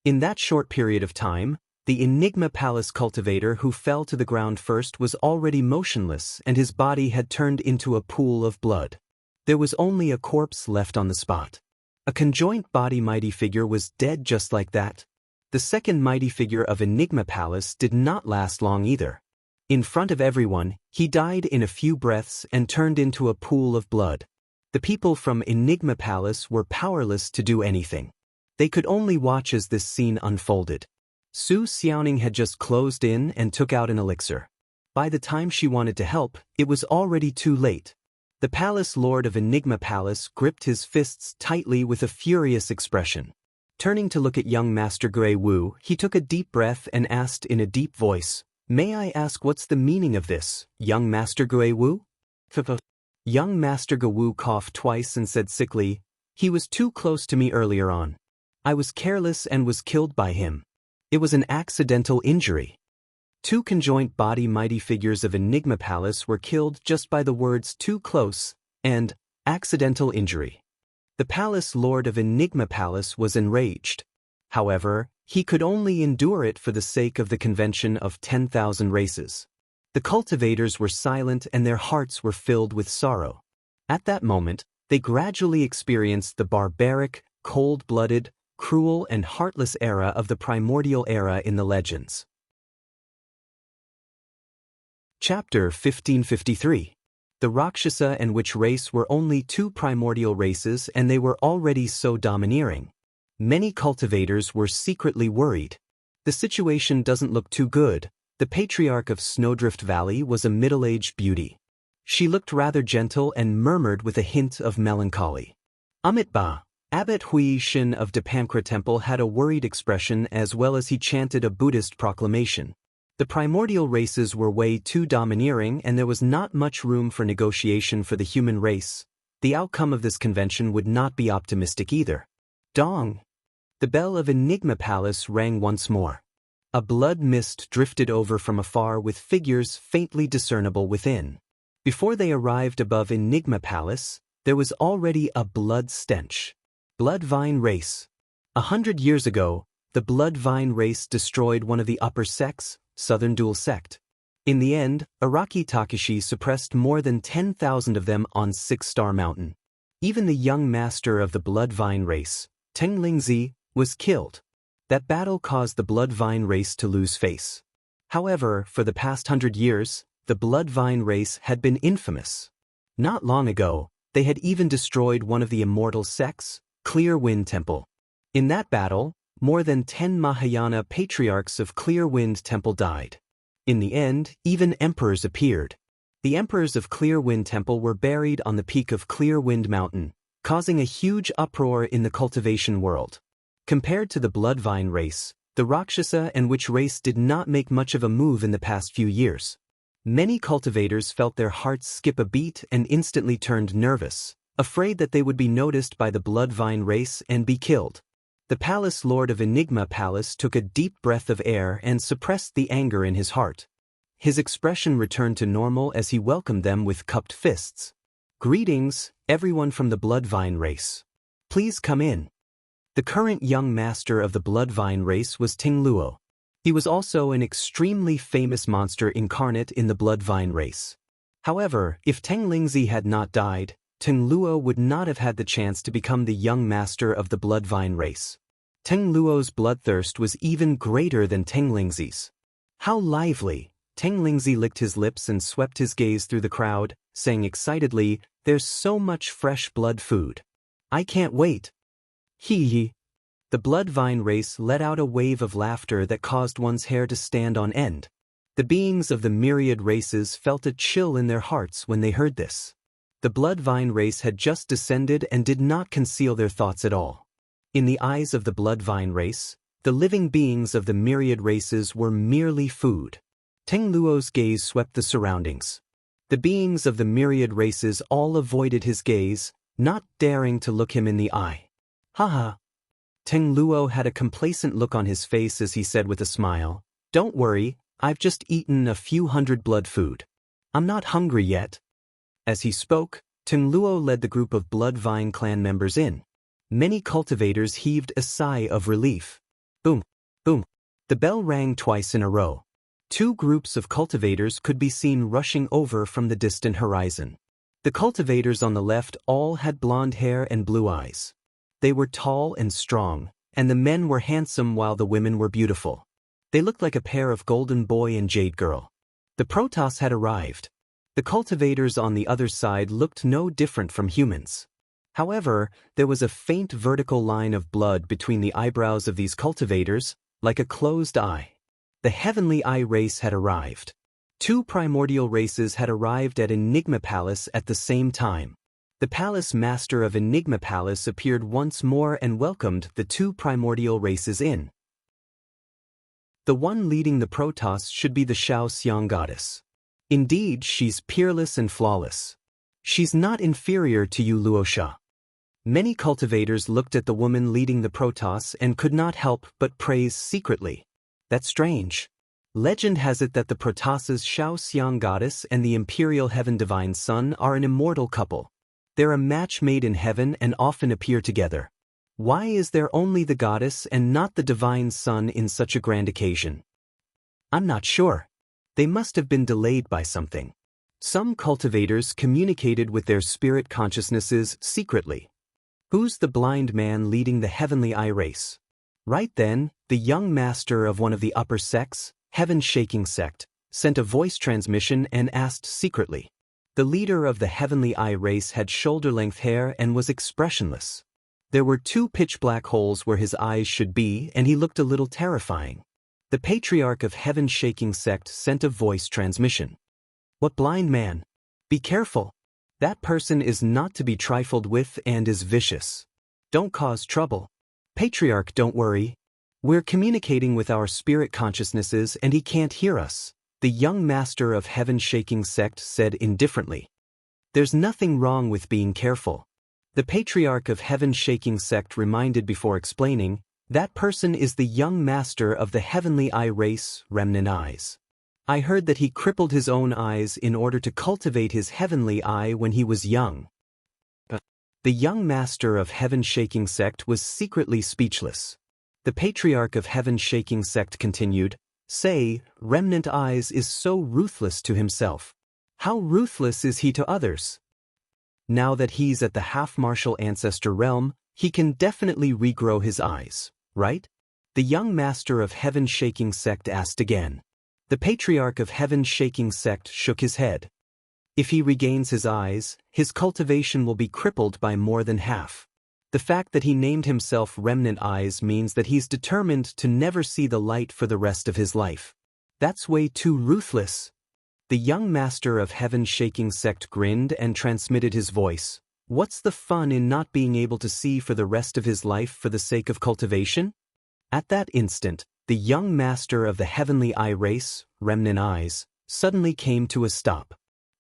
In that short period of time, the Enigma Palace cultivator who fell to the ground first was already motionless and his body had turned into a pool of blood. There was only a corpse left on the spot. A conjoint body mighty figure was dead just like that. The second mighty figure of Enigma Palace did not last long either. In front of everyone, he died in a few breaths and turned into a pool of blood. The people from Enigma Palace were powerless to do anything. They could only watch as this scene unfolded. Su Xiaoning had just closed in and took out an elixir. By the time she wanted to help, it was already too late. The Palace Lord of Enigma Palace gripped his fists tightly with a furious expression. Turning to look at young Master Guiwu, he took a deep breath and asked in a deep voice, "May I ask what's the meaning of this, young Master Guiwu?" Young Master Guiwu coughed twice and said sickly, "He was too close to me earlier on. I was careless and was killed by him. It was an accidental injury." Two conjoint body mighty figures of Enigma Palace were killed just by the words "too close" and "accidental injury." The Palace Lord of Enigma Palace was enraged. However, he could only endure it for the sake of the convention of 10,000 races. The cultivators were silent and their hearts were filled with sorrow. At that moment, they gradually experienced the barbaric, cold-blooded, cruel and heartless era of the primordial era in the legends. Chapter 1553. The Rakshasa and Witch race were only two primordial races and they were already so domineering. Many cultivators were secretly worried. The situation doesn't look too good. The patriarch of Snowdrift Valley was a middle-aged beauty. She looked rather gentle and murmured with a hint of melancholy. Amitba, Abbot Hui Shin of Dipankra Temple had a worried expression as well as he chanted a Buddhist proclamation. The primordial races were way too domineering and there was not much room for negotiation for the human race. The outcome of this convention would not be optimistic either. Dong! The bell of Enigma Palace rang once more. A blood mist drifted over from afar with figures faintly discernible within. Before they arrived above Enigma Palace, there was already a blood stench. Bloodvine race. 100 years ago, the Bloodvine race destroyed one of the upper sects, Southern Dual Sect. In the end, Araki Takashi suppressed more than 10,000 of them on 6-Star Mountain. Even the young master of the Bloodvine race, Teng Lingzi, was killed. That battle caused the Bloodvine race to lose face. However, for the past 100 years, the Bloodvine race had been infamous. Not long ago, they had even destroyed one of the immortal sects, Clear Wind Temple. In that battle, more than 10 Mahayana patriarchs of Clear Wind Temple died. In the end, even emperors appeared. The emperors of Clear Wind Temple were buried on the peak of Clear Wind Mountain, causing a huge uproar in the cultivation world. Compared to the Bloodvine race, the Rakshasa and Witch race did not make much of a move in the past few years. Many cultivators felt their hearts skip a beat and instantly turned nervous, afraid that they would be noticed by the Bloodvine race and be killed. The Palace Lord of Enigma Palace took a deep breath of air and suppressed the anger in his heart. His expression returned to normal as he welcomed them with cupped fists. "Greetings, everyone from the Bloodvine race. Please come in." The current young master of the Bloodvine race was Ting Luo. He was also an extremely famous monster incarnate in the Bloodvine race. However, if Teng Lingzi had not died, Ting Luo would not have had the chance to become the young master of the Bloodvine race. Teng Luo's bloodthirst was even greater than Teng Lingzi's. "How lively!" Teng Lingzi licked his lips and swept his gaze through the crowd, saying excitedly, "There's so much fresh blood food. I can't wait." Hee hee. The Bloodvine race let out a wave of laughter that caused one's hair to stand on end. The beings of the myriad races felt a chill in their hearts when they heard this. The Bloodvine race had just descended and did not conceal their thoughts at all. In the eyes of the Bloodvine race, the living beings of the myriad races were merely food. Teng Luo's gaze swept the surroundings. The beings of the myriad races all avoided his gaze, not daring to look him in the eye. "Haha." Teng Luo had a complacent look on his face as he said with a smile, "Don't worry, I've just eaten a few hundred blood food. I'm not hungry yet." As he spoke, Teng Luo led the group of Bloodvine clan members in. Many cultivators heaved a sigh of relief. Boom, boom. The bell rang twice in a row. Two groups of cultivators could be seen rushing over from the distant horizon. The cultivators on the left all had blonde hair and blue eyes. They were tall and strong, and the men were handsome while the women were beautiful. They looked like a pair of golden boy and jade girl. The Protoss had arrived. The cultivators on the other side looked no different from humans. However, there was a faint vertical line of blood between the eyebrows of these cultivators, like a closed eye. The Heavenly Eye race had arrived. Two primordial races had arrived at Enigma Palace at the same time. The Palace Master of Enigma Palace appeared once more and welcomed the two primordial races in. The one leading the Protoss should be the Shao Xiang goddess. Indeed, she's peerless and flawless. She's not inferior to you, Luosha. Many cultivators looked at the woman leading the Protoss and could not help but praise secretly. That's strange. Legend has it that the Protoss's Shao Xiang goddess and the Imperial Heaven Divine Sun are an immortal couple. They're a match made in heaven and often appear together. Why is there only the goddess and not the divine sun in such a grand occasion? I'm not sure. They must have been delayed by something. Some cultivators communicated with their spirit consciousnesses secretly. Who's the blind man leading the Heavenly Eye race? Right then, the young master of one of the upper sects, Heaven Shaking Sect, sent a voice transmission and asked secretly. The leader of the Heavenly Eye race had shoulder-length hair and was expressionless. There were two pitch-black holes where his eyes should be, and he looked a little terrifying. The Patriarch of Heaven Shaking Sect sent a voice transmission. "What blind man? Be careful. That person is not to be trifled with and is vicious. Don't cause trouble. Patriarch, don't worry. We're communicating with our spirit consciousnesses and he can't hear us," the young master of Heaven Shaking Sect said indifferently. "There's nothing wrong with being careful." The Patriarch of Heaven Shaking Sect reminded before explaining, "That person is the young master of the Heavenly Eye race, Remnant Eyes. I heard that he crippled his own eyes in order to cultivate his Heavenly Eye when he was young." The young master of Heaven Shaking Sect was secretly speechless. The Patriarch of Heaven Shaking Sect continued, "Say, Remnant Eyes is so ruthless to himself. How ruthless is he to others? Now that he's at the half-martial ancestor realm, he can definitely regrow his eyes, right? The young master of heaven-shaking sect asked again. The patriarch of heaven-shaking sect shook his head. If he regains his eyes, his cultivation will be crippled by more than half. The fact that he named himself Remnant Eyes means that he's determined to never see the light for the rest of his life. That's way too ruthless. The young master of heaven-shaking sect grinned and transmitted his voice. What's the fun in not being able to see for the rest of his life for the sake of cultivation? At that instant, the young master of the heavenly eye race, Remnant Eyes, suddenly came to a stop.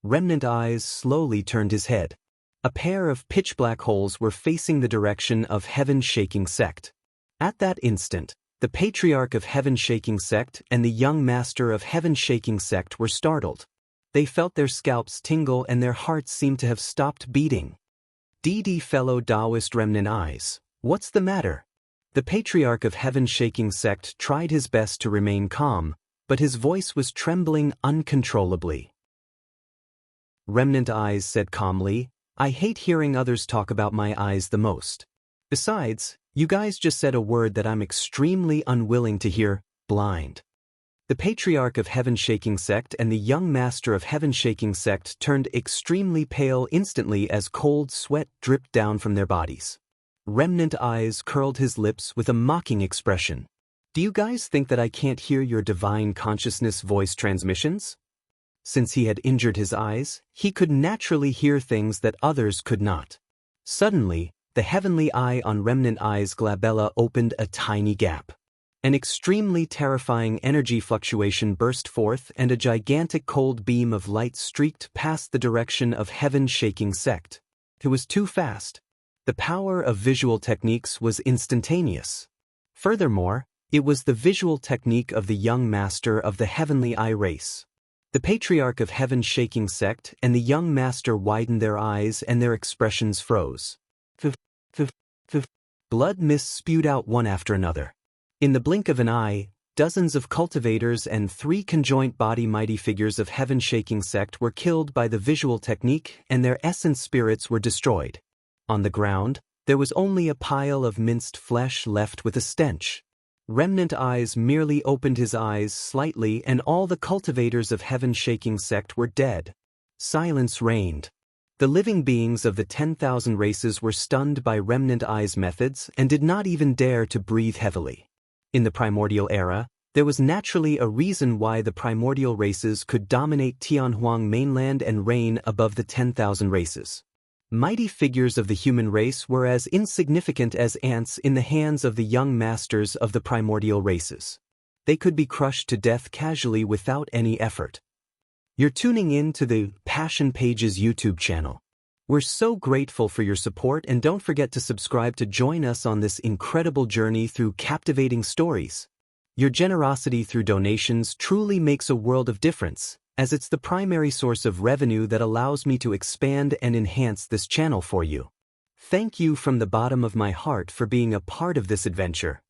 Remnant Eyes slowly turned his head. A pair of pitch-black holes were facing the direction of heaven-shaking sect. At that instant, the patriarch of heaven-shaking sect and the young master of heaven-shaking sect were startled. They felt their scalps tingle and their hearts seemed to have stopped beating. Fellow Taoist Remnant Eyes, what's the matter? The patriarch of heaven-shaking sect tried his best to remain calm, but his voice was trembling uncontrollably. Remnant Eyes said calmly, I hate hearing others talk about my eyes the most. Besides, you guys just said a word that I'm extremely unwilling to hear, blind. The patriarch of heaven-shaking sect and the young master of heaven-shaking sect turned extremely pale instantly as cold sweat dripped down from their bodies. Remnant Eyes curled his lips with a mocking expression. Do you guys think that I can't hear your divine consciousness voice transmissions? Since he had injured his eyes, he could naturally hear things that others could not. Suddenly, the heavenly eye on Remnant Eyes' glabella opened a tiny gap. An extremely terrifying energy fluctuation burst forth and a gigantic cold beam of light streaked past the direction of heaven-shaking sect. It was too fast. The power of visual techniques was instantaneous. Furthermore, it was the visual technique of the young master of the heavenly eye race. The patriarch of heaven-shaking sect and the young master widened their eyes and their expressions froze. Blood mists spewed out one after another. In the blink of an eye, dozens of cultivators and 3 conjoint body mighty figures of heaven-shaking sect were killed by the visual technique and their essence spirits were destroyed. On the ground, there was only a pile of minced flesh left with a stench. Remnant Eyes merely opened his eyes slightly and all the cultivators of heaven-shaking sect were dead. Silence reigned. The living beings of the 10,000 races were stunned by Remnant Eyes' methods and did not even dare to breathe heavily. In the primordial era, there was naturally a reason why the primordial races could dominate Tianhuang mainland and reign above the 10,000 races. Mighty figures of the human race were as insignificant as ants in the hands of the young masters of the primordial races. They could be crushed to death casually without any effort. You're tuning in to the Passion Pages YouTube channel. We're so grateful for your support and don't forget to subscribe to join us on this incredible journey through captivating stories. Your generosity through donations truly makes a world of difference, as it's the primary source of revenue that allows me to expand and enhance this channel for you. Thank you from the bottom of my heart for being a part of this adventure.